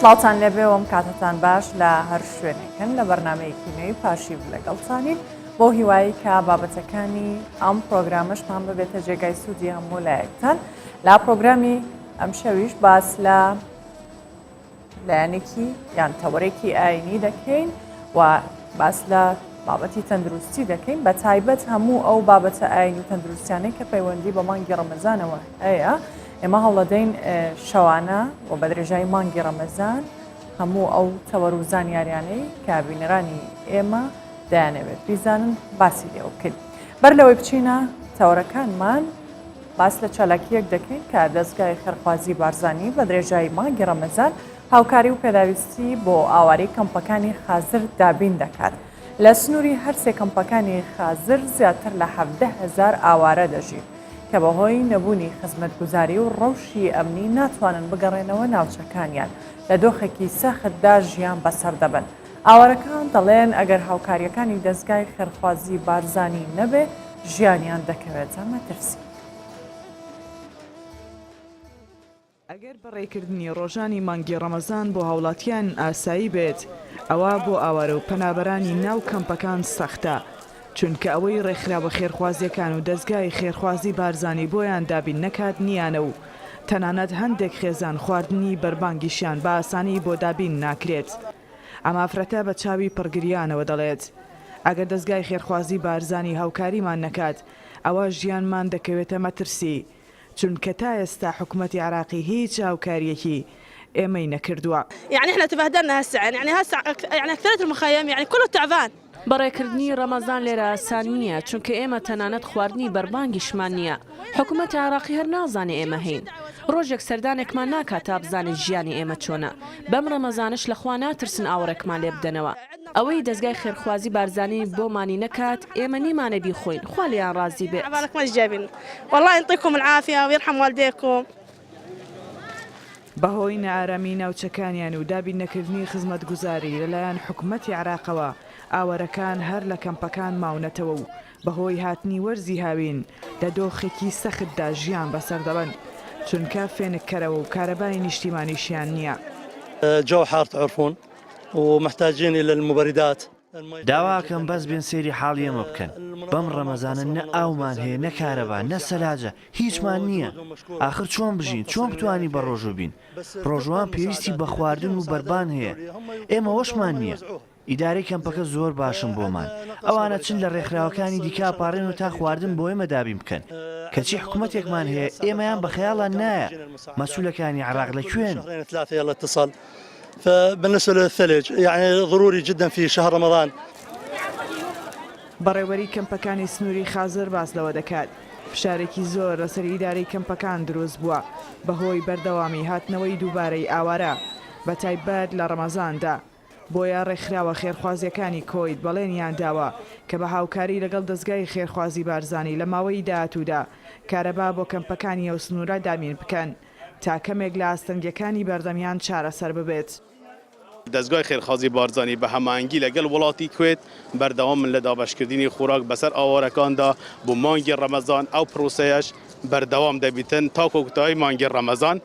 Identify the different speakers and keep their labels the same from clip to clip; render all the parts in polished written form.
Speaker 1: سڵاوتان لەبێەوەم کاتتان باش لە هەر شوێنێکن لە بەرنمەیەکی نوێی پاشیو لەگەڵتانین بۆ هیوایی کە بابەتەکانی ئەم پرۆگرامەشمان ببێتە جێگای سوودی هەموو لایەکتان لا پرۆگرامی ئەم شەویش باس لە لایەنێکی یان تەوەرێکی ئاینی دەکەین و باس لە بابەتی تەندروستی دەکەین بە تایبەت هەموو ئەو بابەتە ئاینی و تەندروستیانەی کە پەیوەندی بە مانگی ڕەمەزانەوە هەیە ئێمە هەوڵەدەین شەوانە و بە درێژای مانگی ڕەمەزان هەموو ئەو تەوەر و زانیاریانەی کە بینەرانی ئێمە دەیانەوێت بیزانن باسی لێ بکەین. بەر لەوەی بچینە تەوەرەکانمان باس لە چالاکیەک دەکەین کە دەستگای خێرخوازی بارزانی بە درێژای مانگی ڕەمەزان هاوکاری و پێداویستی بۆ ئاوارەی کەمپەکانی خازر دابین دەکات. لە سنووری هەرسێ کەمپەکانی خازر زیاتر لە 17,000 ئاوارە دەژین کە بەهۆی نەبوونی خزمەتگوزاری و ڕەوشی ئەمنی ناتوانن بگەڕێنەوە ناوچەکانیان لە دۆخێکی سەختدا ژیان بەسەر دەبن. ئاوارەکان دەڵێن ئەگەر هاوکاریەکانی دەستگای خێرخوازی بارزانی نەبێ ژیانیان دەکەوێتە مەترسی.
Speaker 2: ئەگەر بەڕێکردنی ڕۆژانی مانگی ڕەمەزان بۆ هاوڵاتیان ئاسایی بێت ئەوە بۆ ئاوارە و پەنابەرانی ناو کەمپەکان سەختە چونکە ئەوەی ڕێکخراوە خێرخوازیەکان و دەستگای خێرخوازی بارزانی بۆیان دابین نەکات نیانە و تەنانەت هەندێک خێزان خواردنی بەربانگیشیان بە ئاسانی بۆ دابین ناکرێت. ئەمافرەتە بە چاوی پڕگریانەوە دەڵێت ئەگەر دەستگای خێرخوازی بارزانی هاوکاریمان نەکات ئەوە ژیانمان دەکەوێتە مەترسی چونکە تا ئێستا حکوومەتی عراقی هیچ هاوکاریەکی ئێمەی نەکردووە.
Speaker 3: يعني احنا تبهدلنا هسه يعني هسه يعني اكثرت المخيم يعني كله تعبان.
Speaker 4: بەڕێکردنی ڕەمەزان لێرە ئاسان نییە چونکە ئێمە تەنانەت خواردنی بەربانگیشمان نییە. حکوومەتی عراقی هەر نازانێ ئێمە هەین. ڕۆژێک سەردانێکمان ناکات تا بزانێت ژیانی ئێمە چۆنە. بەم ڕەمەزانش لەخوا ناترسن ئاوەڕێکمان لێ بدەنەوە. ئەوەی دەستگای خێرخوازی بارزانی بۆمانی نەکات ئێمە نیمانە بیخۆین خوا لێیان ڕازی بێت.
Speaker 3: والله يعطيكم العافية ويرحم والديكم.
Speaker 2: بەهۆی نەئارامی ناوچەکانیان و دابین نەکردنی خزمەتگوزاری لەلایەن حکوومەتی عراقەوە ئاوەرەکان هەر لە کەمپەکان ماونەتەوە و بەهۆی هاتنی وەرزی هاوین لە دۆخێکی سەختدا ژیان بەسەر دەبن چونکە فێنکەرەوە و کارەبای نیشتیمانیشیان نییە.
Speaker 5: جو حار تعرفون ومحتاجين إلى المبردات.
Speaker 6: داواکەم بەس بێن سێری حاڵی ئێمە بکەن. بەم ڕەمەزانە نە ئاومان هەیە نە کارەبا نە سەلاجە هیچمان نییە. ئاخر چۆن بژین چۆن بتوانی بە ڕۆژوو بین. ڕۆژوان پێویستی بە خواردن و بەربان هەیە. ئێمە وەشمان نییە. ئیدارەی کەمپەکە زۆر باشم بۆمان. ئەوانە چند لە ڕێکخراوەکانی دیکە پاڕێن و تا خواردن بۆ ئێمە دابین بکەن. کەچی حکوومەتێکمان هەیە ئێمەیان بە خەیاڵان نایە. مەسئولەکانی عراق لەکوێن؟
Speaker 5: فبالنسبة للثلج يعني ضروري جدا في شهر رمضان.
Speaker 2: بەڕێوەری کەمپەکانی سنووری خازر باس لەوە دەکات. فشارێکی زۆر لەسەر ئیدارەی کەمپەکان دروست بووە بەهۆی بەردەوامی هاتنەوەی دووبارەی ئاوارە بە تایبەت لە ڕەمەزاندا. بۆیە ڕێکخراوە خێرخوازیەکانی کۆید بەڵێنیان داوە کە بە هاوکاری لەگەڵ دەستگای خێرخوازی بارزانی لە ماوەی داهاتوودا کارەبا بۆ کەمپەکانی ئەو سنوورە دامین بکەن تا کەمێک لە ئاستەنگەکانی بەردەمیان چارەسەر ببێت.
Speaker 7: دەستگای خێرخوازی بارزانی بە هەماهەنگی لەگەڵ وڵاتی کوێت بەردەوام لە دابەشکردنی خوراک بەسەر ئاوارەکاندا بۆ مانگی ڕەمەزان ئەو پرۆسەیەش بەردەوام دەبیتن تا کۆکتایی مانگی ڕەمەزان.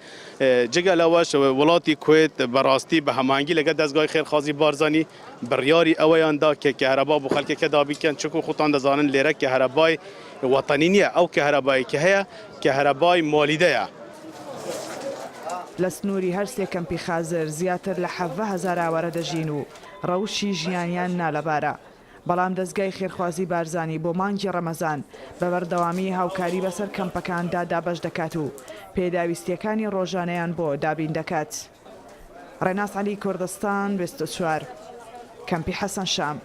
Speaker 7: جگە لەوەش وڵاتی کوێت بەڕاستی بە هەماهەنگی لەگەڵ دەستگای خێرخوازی بارزانی بڕیاری ئەوەیاندا کە کەهرەبا بۆ خەڵکێکە دابیکەن چونکە خۆتان دەزانن لێرە کەهرەبای وەتەنی نییە ئەو کەهرەبایی کە هەیە کەهرەبای مالیدەیە.
Speaker 2: لە سنووری هەرسێ کەمپی خازر زیاتر لە 17,000 ئاوارە دەژین و ڕەوشی ژیانیان نالەبارە. بەڵام دەستگای خێرخوازی بارزانی بۆ مانگی ڕەمەزان بە بەردەوامی هاوکاری بەسەر کەمپەکاندا دابەش دەکات و پێداویستیەکانی ڕۆژانەیان بۆ دابین دەکات. ڕێناس عەلی کوردستان 24 کەمپی حەسەن شام.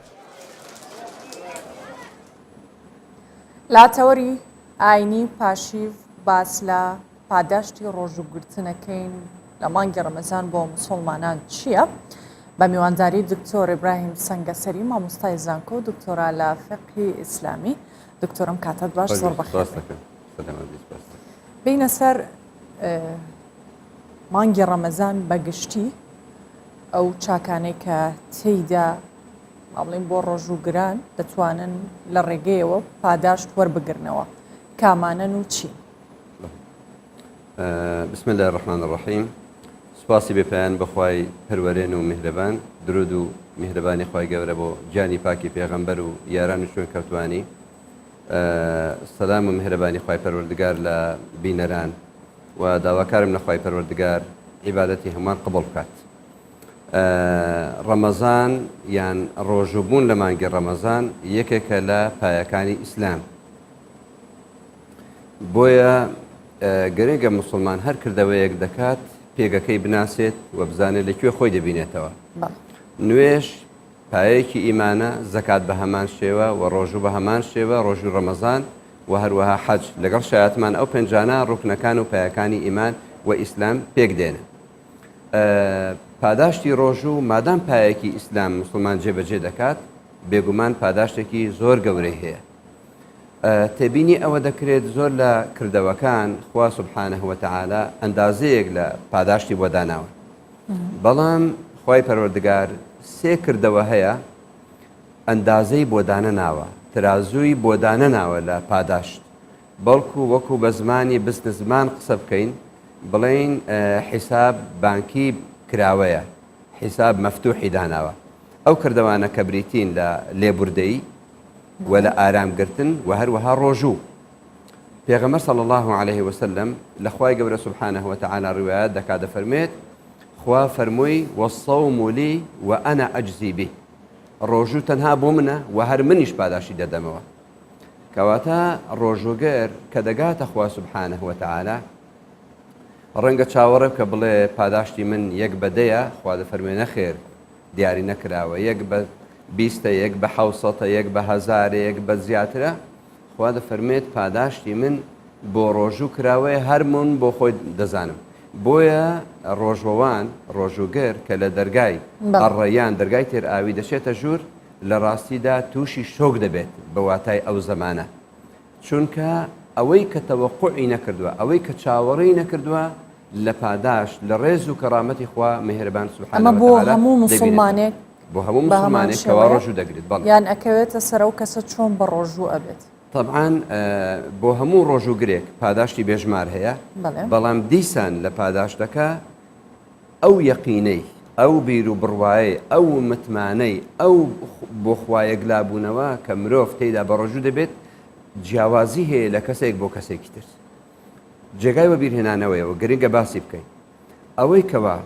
Speaker 1: لاتەوەری ئاینی پاشیو باس لە پاداشتی ڕۆژوگرتنەکەین لە مانگی ڕەمەزان بۆ موسڵمانان چییە؟ بە میوانداری دکتۆر ئیبراهیم سەنگەسەری مامۆستای زانکۆ و دکتۆرا لە فقهی ئیسلامی. دکتۆرم کاتت باش زۆر بەخێر. بینە سەر مانگی ڕەمەزان بەگشتی ئەو چاکانەی کە تێیدا بڵین بۆ ڕۆژوگران دەتوانن لە ڕێگەیەوە پاداشت وەربگرنەوە کامانن و چی؟
Speaker 8: بسم الله الرحمن الرحيم. سپاسی بێپیان بەخوای پەروەرێن و میهرەبان درود و میهرەبانی خوای گەورە بۆ گیانی پاکی پێغەمبەر و یاران و شوێن کەوتوانی سەلام و میهرەبانی خوای پەروەردگار لە بینەران و داواکارم لە خوای پەروەردگار عیبادەتی هەمووان قبول بکات. ڕەمەزان یان ڕۆژوبوون لە مانگی ڕەمەزان یەکێکە لە پایەکانی ئیسلام. بۆیە گەرێگە مسلمان هەر کردەوەیەک دەکات پێگەکەی بناسێت و بزانێت لەکوێ خۆی دەبینێتەوە. نوێش پایەیەکی ئیمانە، زەکات بە هەمان شێوە و ڕۆژوو بە هەمان شێوە، ڕۆژوو ڕەمەزان و هەروەها حەج لەگەڵ شایەتمان ئەو پێنجانە ڕوکنەکان و پایەکانی ئیمان و ئیسلام پێک دێنە. پاداشتی ڕۆژوو مادام پایەکی ئیسلام مسلمان جێبەجێ دەکات بێگومان پاداشتێکی زۆر گەورەی هەیە. تێبینی ئەوە دەکرێت زۆر لە کردەوەکان خوا سوبحانەه و تەعالا ئەندازەیەک لە پاداشتی بۆ داناوە. بەڵام خوای پەروەردگار سێ کردەوە هەیە ئەندازەی بۆ دانەناوە، ترازووی بۆ دانەناوە لە پاداشت. بەڵکو وەکو بە زمانی بزنە زمان قسە بکەین بڵێن حیساب بانکی کراوەیە، حیساب مەفتوحی داناوە. ئەو کردەوانە کە بریتین لە لێبوردەیی و لە ئارامگرتن و هەروەها ڕۆژوو. پێغەمبەر صلی الله عليه وسلم لە خوای گەورە سبحانه وتعالى ڕوایەت دەکات دەفەرمێت خوا فەرمووی وەالصەوم لی وأنا ئەجزی به، ڕۆژوو تەنها بۆ منە و هەر منیش پاداشی دەدەمەوە. کەواتە ڕۆژوگەر کە دەگاتە خوا سبحانه وتعالى ڕەنگە چاوەڕێ بکە بڵێ پاداشتی من یەک بەدەیە، خوا دەفەرمێ نەخێر دیاری نەکراوە، یەک بە 20، یەک بە 700، یەک بە 1000، یەک بە زیاترە. خوا دەفەرمێت پاداشتی من بۆ ڕۆژوو کراوەیە هەر من بۆ خۆی دەزانم. بۆیە ڕۆژوەوان ڕۆژوگەر کە لە دەرگای ئەڕەیان دەرگای تێر ئاوی دەچێتە ژوور لە ڕاستیدا تووشی شۆک دەبێت بە واتای ئەو زەمانە، چونکە ئەوەی کە تەوەقعی نەکردووە، ئەوەی کە چاوەڕێی نەکردووە لە پاداش لە ڕێز و کەڕامەتی خوا میهرەبان سوبحانه
Speaker 1: ئەمە بۆ هەموو مسلمانێک
Speaker 8: بۆ هەموو مسلمانێک کەوا ڕۆژوو دەگرێت.
Speaker 1: یان ئەکەوێتە سەر ئەو کەسە چۆن بە ڕۆژوو ئەبێت؟
Speaker 8: طبعاً بۆ هەموو ڕۆژوگرێک پاداشتی بێژمار هەیە، بەڵام دیسان لە پاداشتەکە ئەو یەقینەی، ئەو بیر و بڕوایە، ئەو متمانەی، ئەو بۆ خوایەک لابوونەوە کە مرۆڤ تێیدا بە ڕۆژوو دەبێت جیاوازی هەیە لە کەسێک بۆ کەسێکی تر. جێگای بەبیرهێنانەوەیەوە گرنگە باسی بکەین ئەوەی کەوا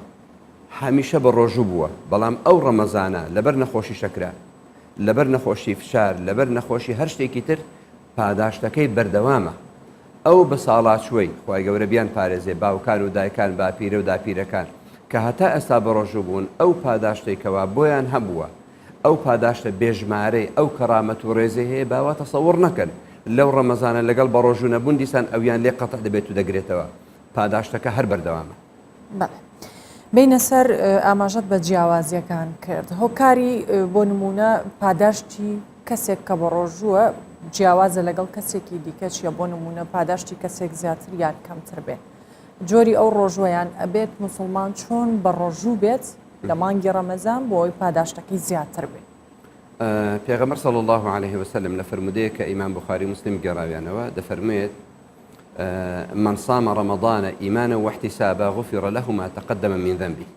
Speaker 8: هەمیشە بە ڕۆژوو بووە، بەڵام ئەو ڕەمەزانە لەبەر نەخۆشی شەکرا، لەبەر نەخۆشی فشار، لەبەر نەخۆشی هەر شتێکی تر پاداشتەکەی بەردەوامە. ئەو بە ساڵاچوەی خوای گەورە بیان پارێزێ باوکان و دایکان، باپیرە و داپیرەکان کە هەتا ئێستا بە ڕۆژوو بوون، ئەو پاداشتێکەوە بۆیان هەبووە، ئەو پاداشتە بێژمارەی ئەو کەرامەت و ڕێزێ هەیە باوا تەسەوڕ نەکەن لەو ڕەمەزانە لەگەڵ بە ڕۆژوو نەبوون دیسان ئەویان لێ قەتع دەبێت و دەگرێتەوە. پاداشتەکە هەر بەردەوامە.
Speaker 1: بینە سەر ئاماژەت بە جیاوازیەکان کرد. هۆکاری بۆ نمونە پاداشتی کەسێک کە بە ڕۆژووە جیاوازە لەگەڵ کەسێکی دیکە چیە؟ بۆ نمونە پاداشتی کەسێک زیاتر یان کەمتر بێت. جۆری ئەو ڕۆژوەیان ئەبێت مسلمان چۆن بە ڕۆژوو بێت لە مانگی ڕەمەزان بۆ ئەوی پاداشتەکەی زیاتر بێت.
Speaker 8: پێغەمبەر صلی الله عليه وسلم لە فرمودەیە کە ئیمام بوخاری مسلم گەڕاویانەوە دەفەرمێت من صام رمضان إيمانا واحتسابا غفر له ما تقدم من ذنبه.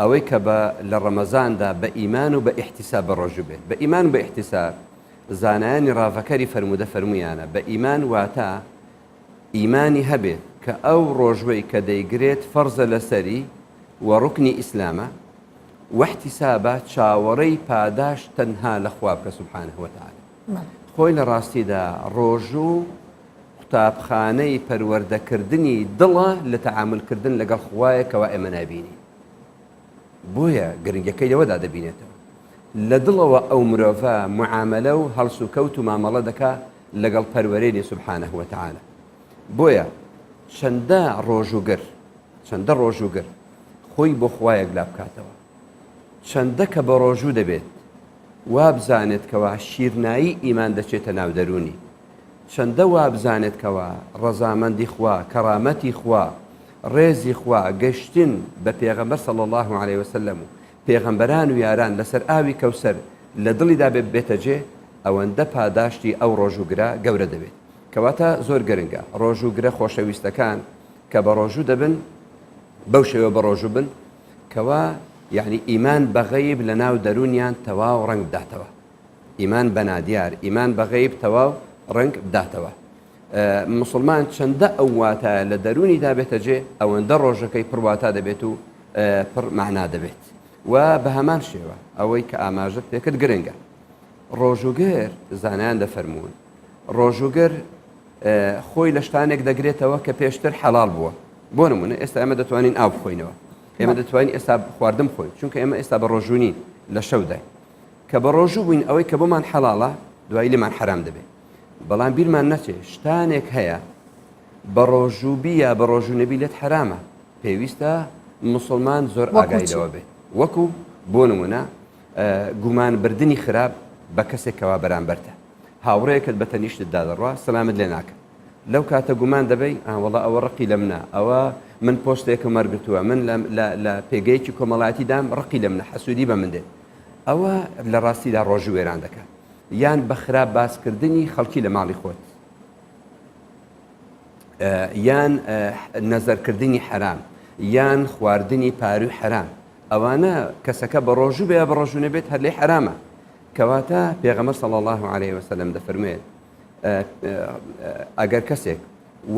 Speaker 8: ئەوەی کە بە لە ڕەمەزاندا بە ئیمان و بە ئیحتیساب بە ڕۆژوو بێت. بە ئیمان و بە ئیحتیساب زانایانی ڕاڤەکەری فەرموودە فەرموویانە بە ئیمان واتە ئیمانی هەبێت کە ئەو ڕۆژوەی کە دەیگرێت فەرزە لەسەری و ڕوکنی ئیسلامە، واحتیسابە چاوەڕێی پاداش تەنها لە خوا بکە سوبحانه وتعالى. خۆی لە ڕاستیدا ڕۆژوو قوتابخانەی پەروەردەکردنی دڵە لە تەعاملکردن لەگەڵ خوایەکەوە ئێمە نابینی. بۆیە گرنگەکەی لەوەدا دەبینێتەوە لە دڵەوە ئەو مرۆڤە معاملە و هەڵس و کەوت و مامەڵە دەکا لەگەڵ پەروەرێنی سوبحانه وتعالى. بۆیە چەندە ڕۆژوگر خۆی بۆ خوایەک لا بکاتەوە، چەندە کە بە ڕۆژوو دەبێت وا بزانێت کەوا شیرنایی ئیمان دەچێتە ناو دەرونی، چەندە وا بزانێت کەوا ڕەزامەندی خوا، کەرامەتی خوا، ڕێزی خوا، گەشتن بە پێغەمبەر صلی الله عليه وسلم و پێغەمبەران و یاران لەسەر ئاوی کەوسەر لە دڵیدا بێتە جێ، ئەوەندە پاداشتی ئەو ڕۆژوگرە گەورە دەبێت. کەواتە زۆر گرنگە ڕۆژوگرە خۆشەویستەکان کە بە ڕۆژوو دەبن بەو شێوە بە ڕۆژوو بن کەوا یعنی ئیمان بەغەیب لە ناو دەرونیان تەواو ڕنگ بداتەوە ئیمان بەنادیار ئیمان بەغەیب تەواو ڕنگ بداتەوە مسلمان چەندە ئەو واتە لە دەرونیدا بێتە جێ ئەوەندە ڕۆژەکەی پڕواتە دەبێت و پڕ معنا دەبێت و بە هەمان شێوە ئەوەی کە ئاماژت پێکرد گرنگە ڕۆژوگەر زانایان دەفەرمونون ڕۆژوگەر خۆی لە شتانێک دەگرێتەوە کە پێشتر حەڵال بووە بۆ نمونە ئێستا ئێمە دەتوانین ئاو بخۆینەوە ئێمە دەتوانین ئێستا خواردن بخۆین چونکە ئێمە ئێستا بە ڕۆژوونی لە شەودای کە بە ڕۆژوو بووین ئەوەی کە بۆمان حەڵاڵە دوایی لێمان حرام دەبێت بەڵام بیرمان نەچێ شتانێک هەیە بە ڕۆژووبی یا بە ڕۆژوو نەبی لێت حرامە پێویستە مسلمان زۆر ئاگایلەوە بێت وەکو بۆ نمونە گومان بردننی خراپ بە کەسێکەوە بەرامبەرتە هاوڕەیەکت بە تەنیشتت دادەڕوا سەلامت لێ ناکە لەو کاتە گومان دەبەی وەڵا ئەوە ڕقی لە منە ئەوە من پۆستێکم وەرگتووە من لە پێگەیەکی کۆمەڵایەتی دام ڕقی لە منە حەسوودی بە من دێت ئەوە لە ڕاستیدا ڕۆژوو وێران دەکات یان بە خراپ باسکردنی خەڵکی لە ماڵی خۆت یان نەزەرکردنی حرام یان خواردنی پاروی حرام ئەوانە کەسەکە بە ڕۆژوو بێ بە ڕۆژوو نەبێت هەر لێ حرامە کەواتە پێغەمبەر صلی الله عليه وسلم دەفەرمێت ئەگەر کەسێک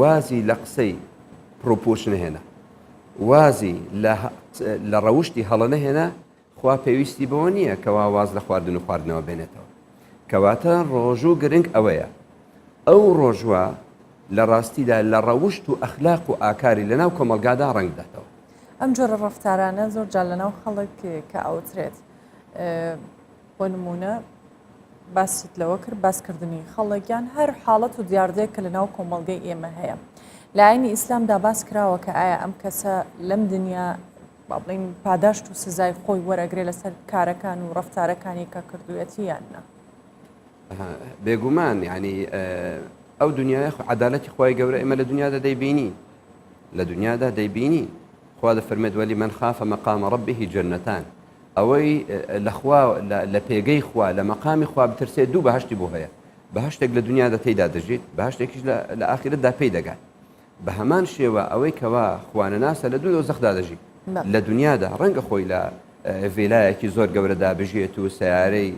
Speaker 8: وازی لە قسەی پرۆپۆش نهێنا وازی لە ڕەوشتی هەڵە نەهێنا خوا پێویستی بەوە نییە کەوا واز لە خواردن و خواردنەوە بێنێتەوە کەواتە ڕۆژوو گرنگ ئەوەیە ئەو ڕۆژوە لە ڕاستیدا لە ڕەوشت و ئەخلاق و ئاکاری لەناو کۆمەلگادا ڕنگ دەتەوە
Speaker 1: ئەم جۆرە ڕەفتارانە زۆر جار لەناو خەڵک کە ئەوترێت بۆ نمونە باسیت لەوە کرد باسکردنی خەڵکیان هەر حاڵەت و دیاردەیە کە لەناو کۆمەڵگەی ئێمە هەیە لە عینی ئیسلامدا باس کراوە کە ئایا ئەم کەسە لەم دنیا با بڵین پاداشت و سزای خۆی وەرەگرێ لەسەر کارەکان و ڕەفتارەکانی کە کردوەتی یاننا
Speaker 8: بێگومان یعنی ئەو دنیای عەدالەتی خۆی گەورە ئێمە لە دنیادا دەیبینی لە دنیادا دەیبینی خوا دەفەرمێت وەلی من خافە مەقامە ڕەبیهی جەنەتان ئەوەی لەخوا لە پێگەی خوا لە مەقامی خوا بترسێت دوو بەهەشتی بۆ هەیە بەهەشتێک لە دنیادا تێیدا دەژیت بەهەشتێکیش لە ئاخرەتدا پێی دەگات بە هەمان شێوە ئەوەی کەوا خوانەناسە لە دوو دۆزەخدا دەژی لە دنیادا ڕەنگە خۆی لە ڤێلایەکی زۆر گەورەدا بژێت و سیارەی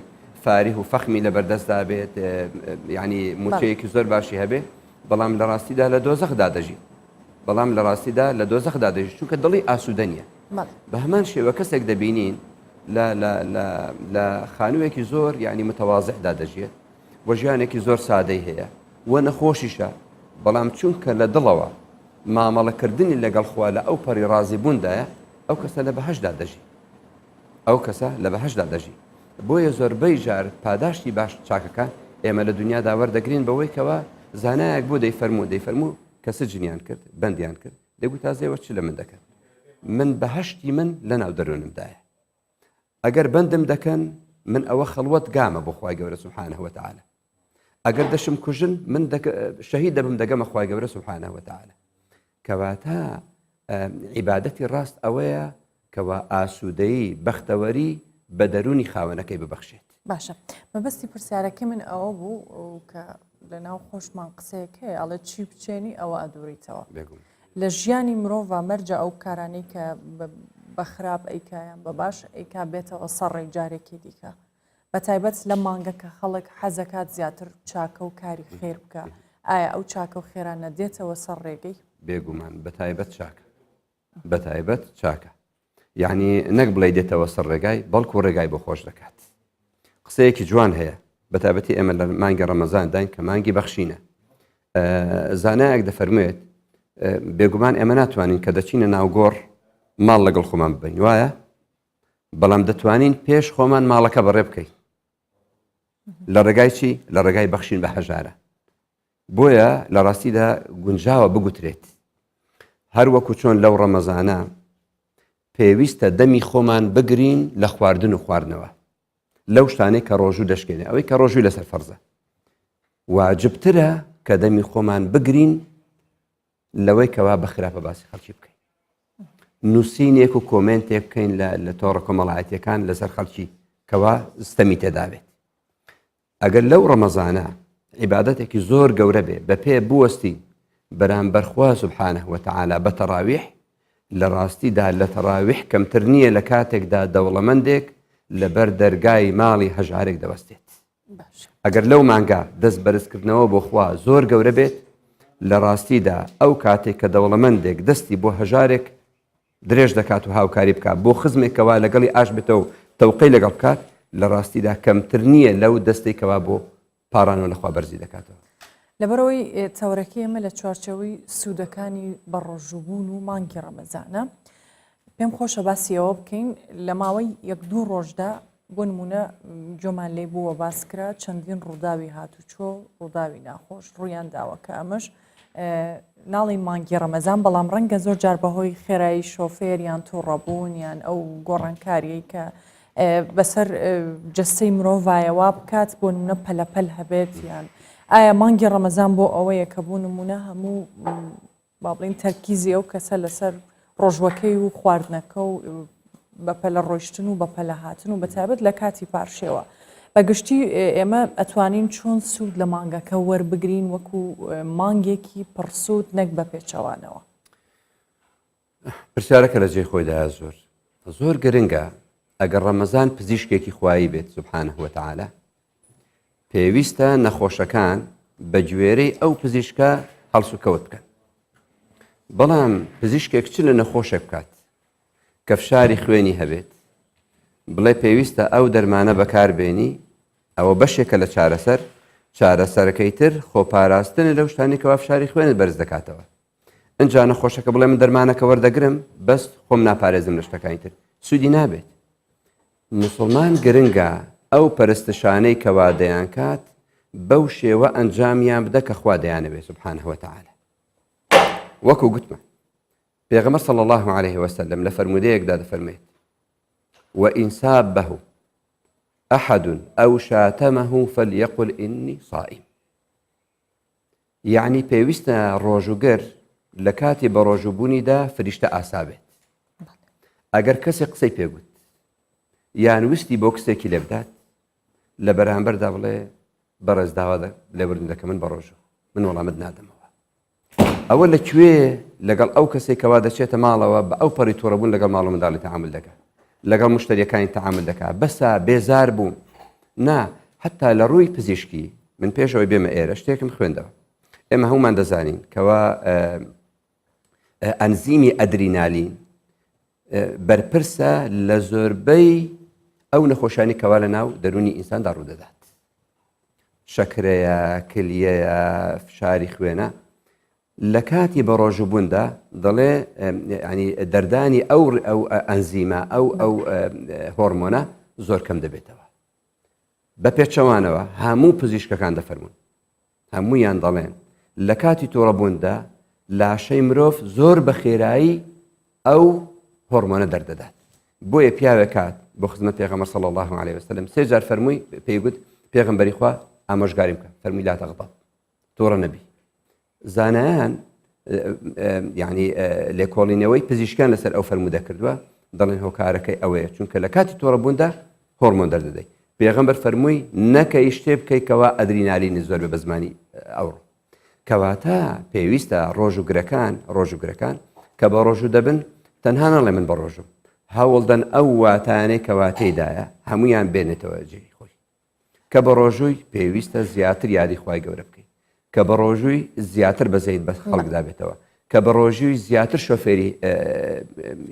Speaker 8: فاریح و فەخمی لە بەردەستدا بێت یعنی موچەیەکی زۆر باشی هەبێ بەڵام لە ڕاستیدا لە دۆزەخدا دەژی بەڵام لە ڕاستیدا لە دۆزەخدا دەژی چونکە دڵی ئاسوودە نییە بە هەمان شێوە کەسێک دەبینین لە خانوویەکی زۆر یعنی متەواضعدا دەژێت وە ژیانێکی زۆر سادەی هەیە وە نەخۆشیشە بەڵام چونکە لە دڵەوە مامەڵەکردنی لەگەڵ خوا لە ئەو پەڕی ڕازیبووندایە ئەو کەسە لە بەهەشدا دەژی ئەو کەسە لە بەهەشدا دەژی بۆیە زۆربەی جار پاداشتی باش چاکەکان ئێمە لە دنیادا وەردەگرین بەوەی کەوە زانایەک بۆ دەیفەرموو کەسە جنیان کرد بەندیان کرد دەگوت تازەوە چ لە من دەکەن من بەهەشتی من لە ناو دەروونمدایە ئەگەر بەندم دەکەن من ئەوە خەڵوەت گامە بۆ خوای گەورە سوبحانه وتعالى ئەگەر دەشم کوژن من شەهید دەبم دەگەمە خوای گەورە سوبحانه وتعالى کەواتە عیبادەتی ڕاست ئەوەیە کەوا ئاسوودەیی بەختەوەری بە دەرونی خاوەنەکەی ببەخشێت
Speaker 1: باشە مەبەستی پرسیارەکە من ئەوە بوو کە لەناو خۆشمان قسەیەک هەیە ئەڵێ چی بچێنی ئەوە ئەدووریتەوە لە ژیانی مرۆڤ مەرجە ئەو کارانەی کە بە خراپ ئەیکایان بە باش ئەیکا بێتەوە سەڕێک جارێکی دیکە بە تایبەت لە مانگە کە خەڵک حەزەکات زیاتر چاکە و کاری خێر بکە ئایا ئەو چاکە و خێرانە دێتەوە سەر ڕێگەی
Speaker 8: بێگومان بە تایبەت چاکە بە تایبەت چاکە یعنی نەک بڵێ دێتەوە سەر ڕێگای بەڵکو ڕێگای بۆ خۆش دەکات قسەیەکی جوان هەیە بە تایبەتی ئێمە لە مانگی ڕەمەزان داین کە مانگی بەخشینە زانایەک دەفەرموێت بێگومان ئێمە ناتوانین کە دەچینە ناوگۆڕ ماڵ لەگەڵ خۆمان ببین وایە بەڵام دەتوانین پێش خۆمان ماڵەکە بەڕێ بکەین لە ڕێگای چی لە ڕێگای بەخشین بە هەژارە بۆیە لە ڕاستیدا گونجاوە بگوترێت هەر وەکو چۆن لەو ڕەمەزانە پێویستە دەمی خۆمان بگرین لە خواردن و خواردنەوە لەو شتانەی کە ڕۆژوو دەشکێنێ ئەوەی کە ڕۆژووی لەسەر فەرزە واجبترە کە دەمی خۆمان بگرین لەوەی کەوا بە خراپە باسی خەڵکی بکەین نووسینێک و کۆمنتێک بکەین لە تۆڕە کۆمەڵایەتیەکان لەسەر خەڵکی کەوا ستەمی تێدابێت ئەگەر لەو ڕەمەزانە عیبادەتێکی زۆر گەورە بێ بە پێ بوەستی بەرامبەر خوا سوبحانه وتعالى بە تەراویح لە ڕاستیدا لە تەراویح کەمتر نییە لە کاتێکدا دەوڵەمەندێک لەبەر دەرگای ماڵی هەژارێک دەبەستێت. ئەگەر لەو مانگا دەست بەرزکردنەوە بۆ خوا زۆر گەورە بێت لە ڕاستیدا ئەو کاتێک کە دەوڵەمەندێک دەستی بۆ هەژارێک درێژ دەکات و هاوکاری بکات بۆ خزمێکەوە لەگەڵی ئاش بێتەوە تەوقەی لەگەڵ بکات لە ڕاستیدا کەمتر نییە لەو دەستێکەوە بۆ پارانەوە لەخوا بەرزی دەکاتەوە.
Speaker 1: لەبەرەوەی چاوەڕێکی ئێمە لە چوارچەوەی سوودەکانی بەڕۆژوبوون و مانگی ڕەمەزانە پێم خۆشە باسیەوە بکەین لە ماوەی 1-2 ڕۆژدا بۆ نمونە جۆمان لێ بووە باسکرا چەندین ڕووداوی هاتوچۆ ڕووداوی ناخۆش ڕوویان داوە کە ئەمەش ناڵی مانگی ڕەمەزان بەڵام ڕەنگە زۆر جار بەهۆی خێرایی شۆفێر یان تووڕەبوون یان ئەو گۆڕانکاریەی کە بەسەر جەستەی مرۆڤایەوە بکات بۆ نمونە پەلەپەل هەبێت یان ئایا مانگی ڕەمەزان بۆ ئەوەیە کە بوو نمونە هەموو با بڵین تەرکیزی ئەو کەسە لەسەر ڕۆژوەکەی و خواردنەکە و بەپەلە ڕۆیشتن و بەپەلە هاتن و بەتابەت لە کاتی پارشێوە بەگشتی ئێمە ئەتوانین چۆن سوود لە مانگەکە وەربگرین وەکو مانگێکی پڕسوود نەک بە پێچەوانەوە.
Speaker 8: پرسیارەکە لە جێی خۆیدا زۆر گرنگە ئەگەر ڕەمەزان پزیشکێکی خوایی بێت سوبحانەه وتەعالە پێویستە نەخۆشەکان بە گوێرەی ئەو پزیشکە هەڵسوکەوت بکەن. بەڵام پزیشکێک چ لە نەخۆشە بکات کە فشاری خوێنی هەبێت بڵێ پێویستە ئەو دەرمانە بەکاربێنی ئەوە بەشێکە لە چارەسەرەکەی تر خۆپاراستنە لەو شتانی کەوا فشاری خوێنت بەرز دەکاتەوە. ئەجا نەخۆشەکە بڵێ من دەرمانەکە وەردەگرم بەس خۆم ناپارێزم لە شتەکانی تر سوودی نابێت. موسڵمان گرنگە ئەو پەرستشانەی کەوا دەیان کات بەو شێوە ئەنجامیان بدە کە خوا دەیانەوێت سوبحانەه وتەعالە. وەکو گوتمە پێغەمبەر صلی الله عليه وسلم لە فەرمودەیەکدا دەفەرمێت وإن سابه أحد أو شاتمه فليقل إني صائم. يعني پێویستە ڕۆژوگەر لە کاتی بە ڕۆژوبوونیدا فریشتە ئاسابێت. ئەگەر کەسێک قسەی پێگوت یان وستی بۆ کسێکی لێ بدات لە بەرامبەردا بڵێ بەڕێز داوا لێبوردن دەکەم من بە ڕۆژوو من وەڵامت نادەمەوە. ئەوە لەکوێ لەگەڵ ئەو کەسێکەوە دەچێتە ماڵەوە بە ئەو پەڕی تووڕەبوون لەگەڵ ماڵ و منداڵی تەعامل دەکات لەگەڵ مشتریەکانی تەعامل دەکات بەسە بێزار بووم نا حتا لە ڕووی پزیشکی من پێشەوەی بێمە ئێرە شتێکم خوێندەوە ئێمە هەمومان دەزانین کەوا ئەنزیمی ئەدرینالین بەرپرسە لە زۆربەی ئەو نەخۆشانی کەوا لە ناو دەرونی ئینساندا ڕوودەدات شەکرەیە کلیەیە فشاری خوێنە لە کاتی بە ڕۆژوبووندا دەڵێ ینی دەردانی ئەو ئەنزیمە ئەو هۆرمۆنە زۆر کەم دەبێتەوە. بە پێچەوانەوە هەموو پزیشکەکان دەفەرمون هەموویان دەڵێن لە کاتی تووڕەبووندا لاشەی مرۆڤ زۆر بە خێرایی ئەو هۆرمۆنە دەردەدات. بۆیە پیاوێک کات بۆ خزمەت پێغەمبەر صلی الله عليه وسلم سێ جار فەرمووی پێیگوت پێغەمبەری خوا ئامۆژگاریم بکە فەرمووی لا تەغضەب تووڕە نەبی. زانایان یعنی لێکۆڵینەوەی پزیشکان لەسەر ئەو فەرموودە کردووە دەڵێن هۆکارەکەی ئەوەیە چونکە لە کاتی تووڕەبووندا هۆرمۆن دەردەدەی. پێغەمبەر فەرمووی نەکەی شتێ بکەیتەوە ئەدرینالینی زۆر بە زمانی ئەوڕۆ کەواتە پێویستە ڕۆژوگرەکان کە بە ڕۆژوو دەبن تەنها نەڵێ من بە ڕۆژوم هەوڵدەن ئەو واتانەی کەواتەیدایە هەمویان بێنێتەوە جێی خۆی کە بە ڕۆژووی پێویستە زیاتر یادی خوای گەورە بکەیت کە بە ڕۆژووی زیاتر بەزەیت بە خەڵکدا بێتەوە کە بە ڕۆژووی زیاتر شۆفێری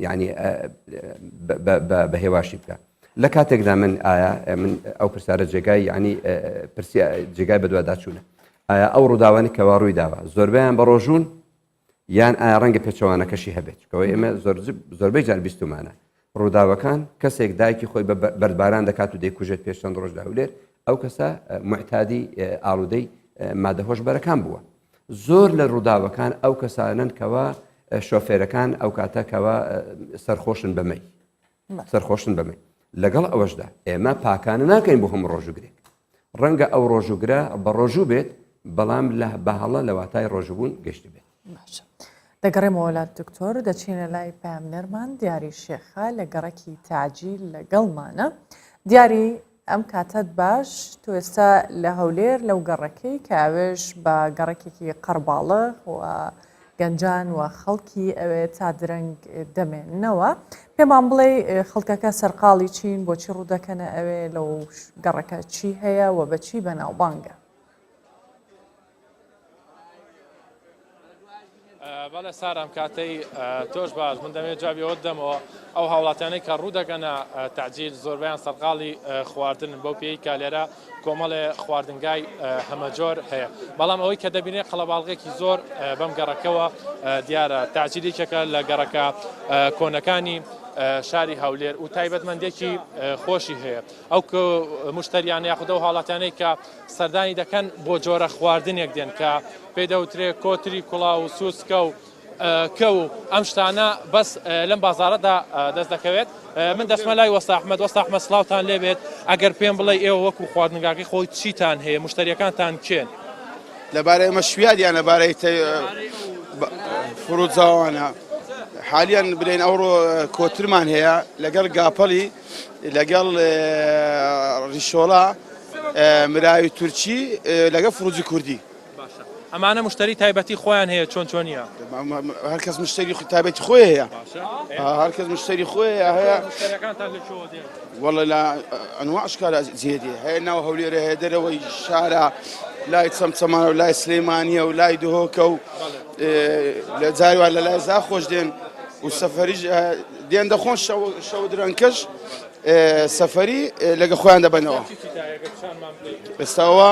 Speaker 8: ینی بە هێواشی بکە. لە کاتێکدا من ئایا من ئەو پرسیارە جێگای ینی جێگای بەدواداچوونە ئایا ئەو ڕووداوانی کەوا ڕووی داوە زۆربیان بە ڕۆژوون یان ئایا ڕەنگە پێچەوانەکەشی هەبێت کەەوە ئێمە زۆربەی جار بیستمانە ڕووداوەکان کەسێک دایکی خۆی بەردباران دەکات و دەیکوژێت پێش چەند ڕۆژدا ولێر ئەو کەسە معتادی ئاڵودەی مادەهۆشبەرەکان بووە. زۆر لە ڕووداوەکان ئەو کەسانن کەوا شۆفێرەکان ئەو کاتەکەوە سەرخۆشن بەمەی لەگەڵ ئەوەشدا ئێمە پاکانە ناکەین بۆ هەموو ڕۆژوگرێک ڕەنگە ئەو ڕۆژوگرە بە ڕۆژوو بێت بەڵام لە بەهەڵە لە واتای ڕۆژبوون گەشت بێت.
Speaker 1: دەگەڕێمەوە لە دکتۆر دەچینە لای پامنەرمان دیاری شێخە لە گەڕەکی تاجیل لەگەڵمانە دیاری ئەم کاتت باش تۆ ئێستا لە هەولێر لەو گەڕەکەی کاوێش بە گەڕێکێکی قەرباڵغ و گەنجان و خەڵکی ئەوێ تا درەنگ دەمێننەوە پێمان بڵێ خەڵکەکە سەرقاڵی چین بۆچی ڕوودەکەنە ئەوێ لەو گەڕەکە چی هەیە و بەچی بەناوبانگە
Speaker 9: بەڵێ سارام کاتەی تۆش باش من دەمێت جاویەوە دەمەوە ئەو هاوڵاتیانەی کە ڕوودەگەنە تاجیل زۆربیان سەرقاڵی خواردن بەو پێی کا لێرە کۆمەڵێ خواردنگای هەمەجۆر هەیە بەڵام ئەوەی کە دەبینێت قەڵەباڵغێکی زۆر بەم گەڕەکەەوە دیارە تاجیلیکێکە لە گەڕەکە کۆنەکانی شاری هەولێر و تایبەتمەندێکی خۆشی هەیە ئەو مشتریان یاخودە و هاوڵاتیانەی کە سەردانی دەکەن بۆ جۆرە خواردنێک دێن کە پێی دەوترێت کۆتری کوڵاو و سووسکە و کە و ئەم شتانە بەس لەم بازارەدا دەست دەکەوێت من دەچمە لای وەستا ئەحمەد وەستا ئەحمەد سڵاوتان لێبێت ئەگەر پێم بڵێ ئێوە وەکو خواردنگاکەی خۆی چیتان هەیە مشتریەکانتان کێن
Speaker 7: لەبارەی ئەمە شویادیان لەبارەی فروتزاوانە حالیان برێن ئەوڕۆ کۆترمان هەیە لەگەڵ گاپەڵی لەگەڵ ڕیشۆڵا مراوی تورکی لەگەڵ فروجی کوردی
Speaker 9: ئەمانە مشتری تایبەتی خۆیان هەیە چۆن چۆنیە
Speaker 7: هەرکەس مشتری تایبەتی خۆی هەیە هەرکەس مشتری خۆی هەیە وەڵە لە ئەنواع ئەشکال زیێدی هەیە ناو هەولێرە هەیە دەرەوەی شارە لای چەمچەمانە و لای سلەیمانیە و لای دهۆکە و لە جاریوان لە لای زاخۆش دێن و سەفەریش دێن دەخۆن شەو درەنکەش سەفەری لەگە خۆیان دەبنەوە ئێستاەوە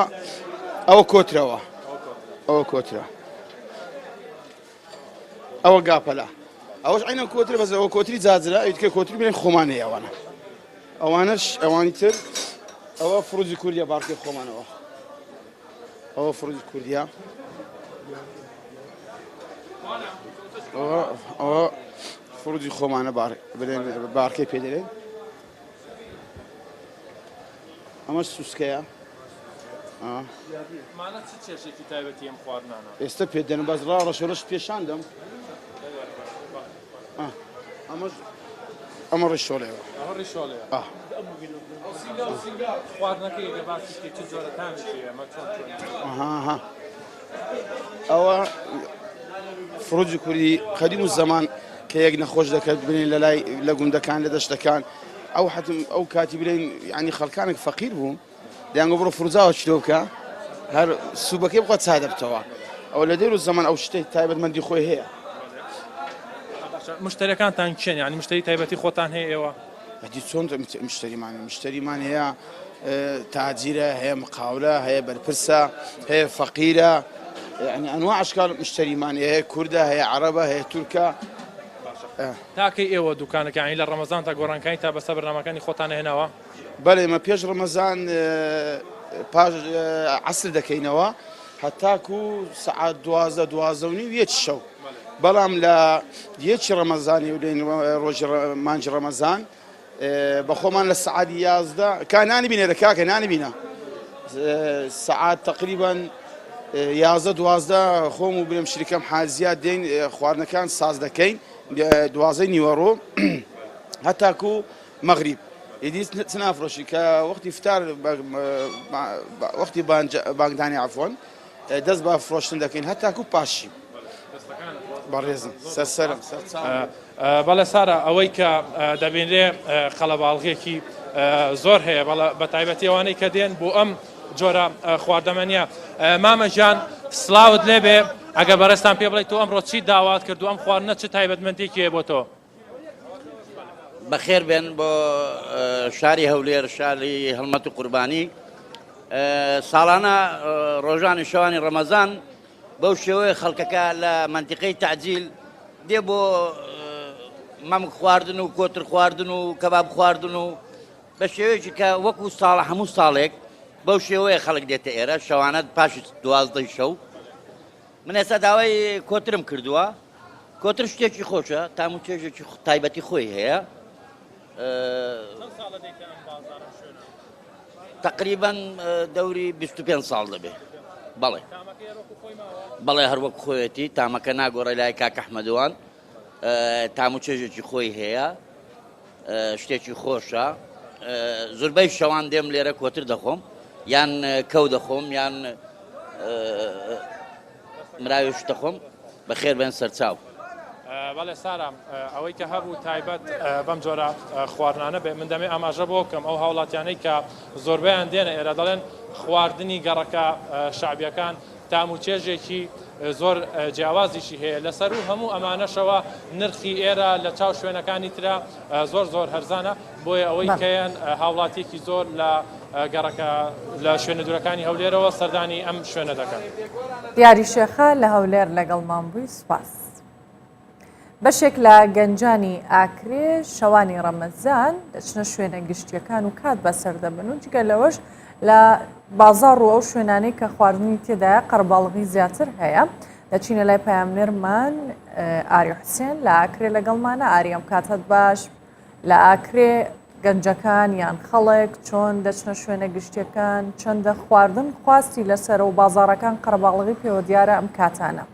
Speaker 7: ئەوە کۆترەوە ئەوە کۆترە ئەوە گاپەلا ئەوەش عینە کۆتر بەس ئەوە کۆتری جاجرا ئەویتکە کۆتری بێن خۆمانەیە ئەوانە ئەوانش ئەوانی تر ئەوە فروجی کوردیە بارکەی خۆمانەوە ئەوە فروجی کوردیە ئەوە فروجی خۆمانە بارکەی پێدەرێن ئەمەش سوسکەیە ئێستا پێدەن بەس ڕاڕەشۆرەش پێشاندەم ئەمە ڕیشۆڵێەوە ئەوە فروجی کوردی قەدیم و زەمان کە یەک نەخۆش دەکەت بنین لە لای لە گوندەکان لە دەشتەکان ئەو حتم ئەو کاتی برین ینی خەڵکانێک فەقیر بوو دەیانگە بڕۆ فروزاوە چلۆ بکە هەر سوبەکەی بخوات چا دەبتەوە ئەو لە دەیر و زەمان ئەو شتەی تایبەتمەندی خۆی هەیە
Speaker 9: مشتریەکانتان کێن ینی مشتری تایبەتی خۆتان هەیە ئێوە
Speaker 7: هەدی چۆن مشتریمان هەیە تاجیرە هەیە مقاولە هەیە بەرپرسە هەیە فەقیرە ینی ئەنواع ئەشکال مشتریمان هەیە کوردە هەیە عەرەبە هەیە تورکە
Speaker 9: تاکەی ئێوە دوکانەکانی لە ڕەمەزان تا گۆڕانکانی تا بەسەر بەرنامەکانی خۆتان هێناوە
Speaker 7: بەڵێ ئێمە پێش ڕەمەزان پاش عەسر دەکەینەوە هەتاکو سەعات 12:12 یەکی شەو بەڵام لە یەکی ڕەمەزانی و ڕۆژی مانجی ڕەمەزان بە خۆمان لە سەعاتی 11 کا نانبینێ لە کاکە نانبینە سەعات تقریبا 11-12 خۆم و برم شریکەم حازیات دێن خواردنەکان ساز دەکەین 12 نیوەڕۆ هەتاکو مەغریب ئیدی چ نافرۆشی کە وەختی فتار وەختی بانگدانی عەفوەن دەست بە فرۆشتن دەکەین هەتاکو پاشی بەڕێزم سەرسەرم
Speaker 9: بەڵێ سارە ئەوەی کە دەبینرێ قەڵەباڵغێکی زۆر هەیە بە تایبەتی ئەوانەی کە دێن بۆ ئەم جۆرە خواردەمەنیە مامە ژیان سڵاوت لێبێ ئەگە بەڕێستان پێ بڵێیت تۆ ئەمڕۆ چی داوات کردو ئەم خواردنە چ تایبەتمەندێکی هەیە بۆ تۆ
Speaker 10: بەخێر بێن بۆ شاری هەولێر شاری هەڵمەت و قوربانی ساڵانە ڕۆژانی شەوانی ڕەمەزان بەو شێوەیە خەڵکەکە لە منتیقەی تەعجیل دێ بۆ مەمک خواردن و کۆتر خواردن و کەباب خواردن و بە شێوەیەکی کە وەکو ساڵە هەموو ساڵێک بەو شێوەیە خەڵک دێتە ئێرە شەوانە پاش 12 شەو من ئێستا داوای کۆترم کردووە کۆتر شتێکی خۆشە تام و چێژێکی تایبەتی خۆی هەیە تقریبا دەوری 25 ساڵ دەبێ بەڵێ بەڵێ هەروەک خۆیەتی تامەکە ناگۆڕێ لای کاک ئەحمەدوان تام و چێژێکی خۆی هەیە شتێکی خۆشە زۆربەی شەوان دێم لێرە کۆتر دەخۆم یان کەو دەخۆم یان مراوێش دەخۆم بەخێر بێن سەرچاو.
Speaker 9: بەڵێ سارام ئەوەی کە هەبوو تایبەت بەم جۆرە خواردنانە بێ من دەمێ ئاماژە بۆ بکەم ئەو هاوڵاتیانەی کە زۆربیان دێنە ئێرە دەڵێن خواردنی گەڕەکە شعبیەکان تام و چێژێکی زۆر جیاوازیشی هەیە لەسەر و هەموو ئەمانەشەوە نرخی ئێرە لە چاو شوێنەکانی ترە زۆر هەرزانە بۆیە ئەوەی کەیان هاوڵاتیەکی زۆر لە گەڕەکە لە شوێنە دوورەکانی هەولێرەوە سەردانی ئەم شوێنە دەکەن.
Speaker 1: دیاری شێخە لە هەولێر لەگەڵمان بووی سوپاس. بەشێک لە گەنجانی ئاکرێ شەوانی ڕەمەزان دەچنە شوێنە گشتیەکان و کات بەسەر دەبن و جگە لەوەش لە بازاڕ و ئەو شوێنانەی کە خواردنی تێدایە قەرباڵغی زیاتر هەیە دەچینە لای پەیامنێرمان ئاری حوسێن لە ئاکرێ لەگەڵمانە. ئاریەم کاتت باش لە ئاکرێ گەنجەکان یان خەڵک چۆن دەچنە شوێنە گشتیەکان چەندە خواردن خواستی لەسەر و بازاڕەکان قەرباڵغی پێوە دیارە ئەم کاتانە.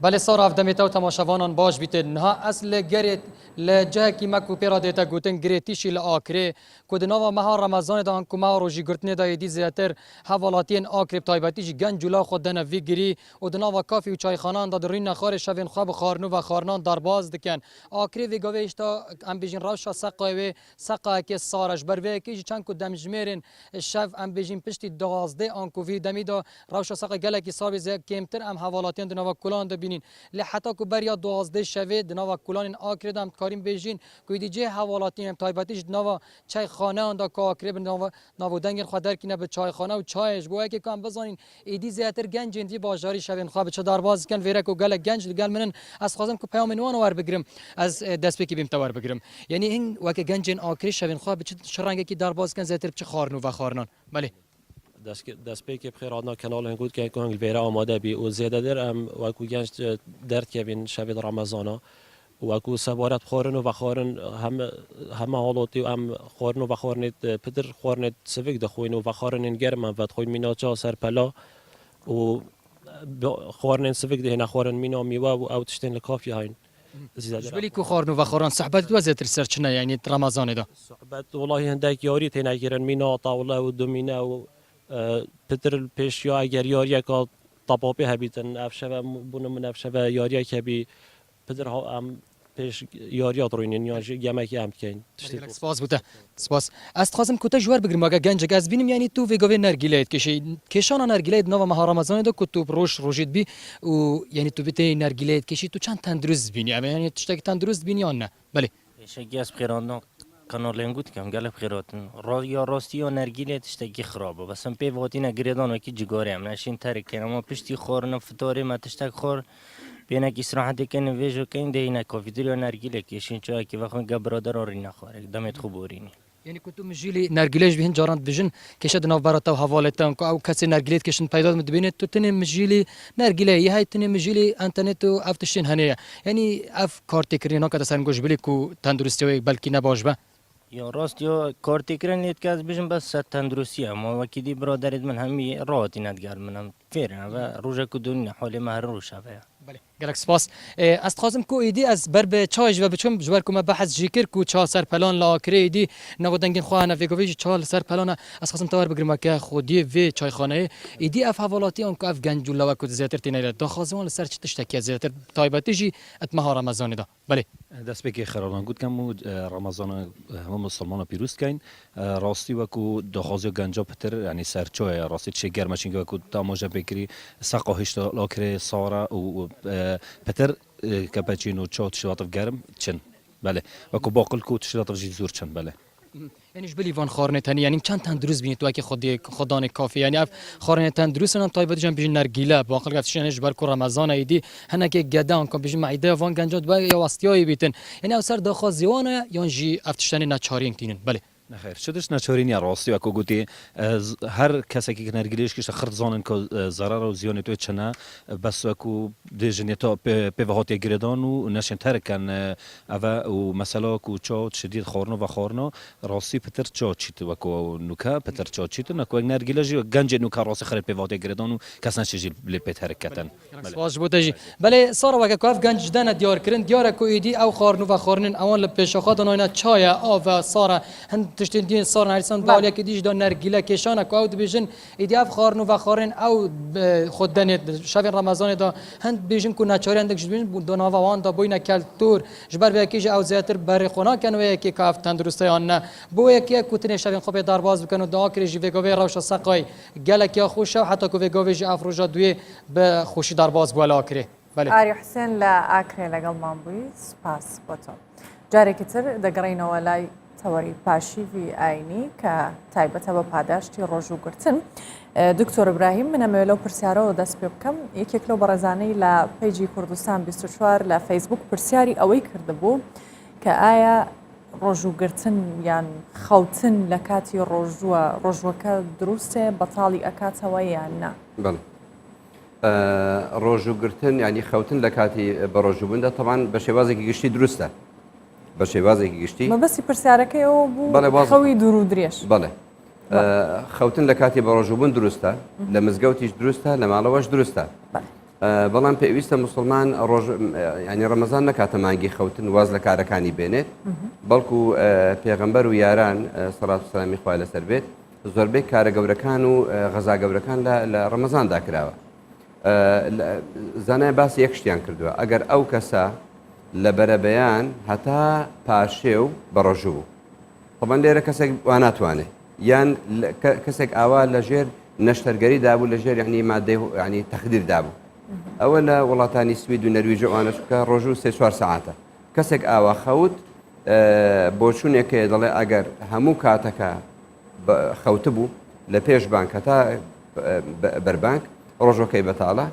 Speaker 11: بله صاف دمیتا و تماشاوانان باش بیتید نه اصل گرید لجاکی مکو پیرا دیتا گوتن گریتیشی لآکره کدناوا مها رمضان دان کما روزی گرتنه دایدی زیاتر حوالاتین آکریب تایباتیش گنج جلا خود دن وی گری و دناوا کافی و چایخانان داد رین نخار شوین خواب خارنو و خارنان درباز دکن آکره وی گویش تا ام بیجین روشا سقای سقا که سارش بر وی کی چند کو دمجمرین شف ام بیجین پشتی 12 آنکو وی دمیدا روشا سقا گلکی صاحب ز کمتر ام حوالاتین دناوا کلان دبینین لحتا کو بریا 12 شوی دناوا کلان آکره دم کاریم بیجین کو دیجه حوالاتین ام تایباتیش دناوا چای خانه اند کا آکره ناو دنگر خدر کینه به چای خانه و چایش بو که کام بزنین ایدی زیاتر گنج اندی بازاری شوین خواب چه درباز کن ویرک و گل گنج گل منن از خوازم کو پیام نوان ور بگیرم از دست بکی بیم تور بگیرم یعنی این وک گنج آکره شوین خواب چه شرنگی کی درباز کن زیاتر چه خارنو و خارنان بله
Speaker 12: دست پی که بخیر آدنا کانال هنگود که کنگ ویرا آماده بی و زیاده در ام وکو گنج درد که بین شب رمضان وکو سوارت خورن و خورن هم حالاتی و هم خورن و خورنت پدر خورنت سویک دخوین و خورن گرم و دخوین مینا چا سر پلا و خورن سویک ده نخورن مینا میوه و او تشتین لکافی هاین
Speaker 11: جبلی کو خورن و خورن صحبت وزتر سرچنه یعنی رمضان ده
Speaker 12: صحبت والله هندک یاری تنگیرن مینا طاوله و دومینه و پدر پیش یا اگر یاری که طبابی هبیتن افشوا بونه من افشوا یاری که بی پدر ها ام پیش یاری آدروینین یا یمکی هم کن.
Speaker 11: سپاس بوده سپاس. است خواستم کوته جوار بگیرم اگه گنج از بینیم یعنی تو ویگاوی نرگیلهت کشی کشان نرگیلهت نو ماه رمضان دو کتوب روش روجید بی و یعنی تو بیت نرگیلهت کشی تو چند تندرست بینی یعنی تشتاق تندرست بینی یا نه بله.
Speaker 13: شگی از بخیران کانالین گوت کم گله بخیراتن یا راستی یا نرگیله تشتاقی خرابه بس هم پی وقتی نگریدان و کی جگاری هم نشین ترک کنم ما پشتی خورن فتاری ما تشتاق خور بینه کی استراحتی کنه ویژو کن دینا کافی یا نرگیله کشین چای کی وقتی گبرادر آری نخوره دمت خوب ورینی
Speaker 11: یعنی کتو مجیلی نرگیلش بهن جارند بجن کشد نو برات و حوالتان کو او کسی نرگیلت کشن پیدا مدبینه تو تنی مجیلی نرگیله یه های تنی مجیلی انترنت و افتشین هنیه یعنی اف کارت کرینا که دستان گوش بلی کو تندرستی و بلکی نباش با
Speaker 13: یا راست یا کارت کرنیت که از بیشتر بس تندرستی ما وکیدی برادرت من همی راحتی ندگر منم فیرن و روزه کدوم حالی مهر روشه بیا
Speaker 11: بله گلک سپاس است خواستم کو ایدی از بر به چایش و بچم جوار کوم بحث جیکر کو چا سر پلان لا کری ایدی نودنگین خوانه ویگویج چال سر پلان از خواستم تور بگیرم که خودی وی چای خانه ایدی اف حوالاتی اون کو اف گنجولا و کو زیاتر تینه دا خازمان سر چه تشتکی زیاتر تایباتیجی اتمها رمضان دا بله
Speaker 14: دست بکی خیران گود کم رمضان هم مسلمان پیروز کن راستی و کو دخازی گنجا پتر یعنی سرچوی راستی چه گرمشین که کو تماشا بکری سقاهش لا کری سارا و پتر کاپوچینو چات شلاطف گرم چن بله و کو باقل کو شلاطف زور چن بله
Speaker 11: یعنی جبلی وان خارنه تنی یعنی چند تندرست بینید تو که خودان کافی یعنی اف خارنه تندرست نم تایبات جنب بیش نرگیله باقل گفتشن جبر کو رمضان ایدی هنه که گدان کو بیش معده وان گنجات با یا واستیای بیتن یعنی اثر داخازیوانه یا جی افتشتن نچارین تینن بله
Speaker 14: نخیر شدش نچارین یا راستی و کو گوتی هر کسی که نرگیلش کش خرد زانن که ضرر و زیان تو چنه بس و کو دیجنیتا به وقتی گردان و نشین ترکن و مثلا کو چات شدید خورنا و خورنا راستی پتر چات چیت و کو نوکا پتر چات چیت نکو نرگیلش گنج نوکا راستی خرد به وقتی گردان و کس نشیل به ترکتن
Speaker 11: باش بودجی بله سارا و که گنج دن دیار کردن دیار کو ایدی او خورنا و خورنن اوان لپیش خود ناینا چای آب و سارا هند تشتین دین سال هریسان باولی که دیش دان نرگیله کشانه که او دبیجن ایدیاف خارن و خارن او خود دنید شب رمضان دا هند بیجن کو نچاری اندک جبین دو وان دا بوینه کلتور جبر به کیج او زیاتر بر خونه کنه و یکی کاف تندرسته آن نه بو یکی کوتنه شب خوب دارباز بکنه دعا کری جی وگوی روش سقای گله کی خوش حتی کو وگوی جی افروجا دوی به خوشی دارباز بولا کری بله
Speaker 1: آری حسین لا آکری لگل مامبوی سپاس بوتو جاری کتر دگرینەوە لای تەوەری پاشیوی ئاینی کە تایبەتە بە پاداشتی ڕۆژوگرتن دکتۆر ئیبراهیم منەمەوێت لەو پرسیارەوە دەست پێ بکەم یەکێک لەو بەڕێزانەی لە پیجی کوردستان 24 لە فەیسبوک پرسیاری ئەوەی کردبوو کە ئایا ڕۆژوگرتن یان خەوتن لە کاتی ڕۆژوەکە دروستێ بەتاڵی ئەکاتەوە یان نا
Speaker 8: ڕۆژوگرتن ینی خەوتن لە کاتی بە ڕۆژوبووندا تەمان بە شێوازێکی گشتی دروستە بە شێوازێکی گشتی
Speaker 1: مەبەستی پرسیارەکەیەوە بوو خەوی دوور و درێژ
Speaker 8: بەڵێ خەوتن لە کاتی بە ڕۆژوبوون دروستە لە مزگەوتیش دروستە لە ماڵەوەش دروستە بەڵام پێویستە مسلمان ینی ڕەمەزان نەکاتە مانگی خەوتن واز لە کارەکانی بێنێت بەڵکو پێغەمبەر و یاران سەڵات و سەلامی خوای لەسەر بێت زۆربەی کارە گەورەکان و غەزا گەورەکان لە ڕەمەزاندا کراوە زانای باسی یەک شتیان کردووە ئەگەر ئەو کەسە لە بەرەبەیان هەتا پاشێ و بەڕۆژوو بوو طبعا لێرە کەسێک وا ناتوانێت یان کەسێک ئاوا لە ژێر نەشتەرگەری دابوو لە ژێر ینی مادەی ینی تەخدیر دابوو ئەوە لە وڵاتانی سوید و نەرویژە ئەوانە چکە ڕۆژوو 3-4 ساعاتە کەسێک ئاوا خەوت بۆ چوونێکێ دەڵێ ئەگەر هەموو کاتەکە خەوت بوو لە پێش بانک هەتا بەربانک ڕۆژەکەی بەتاڵە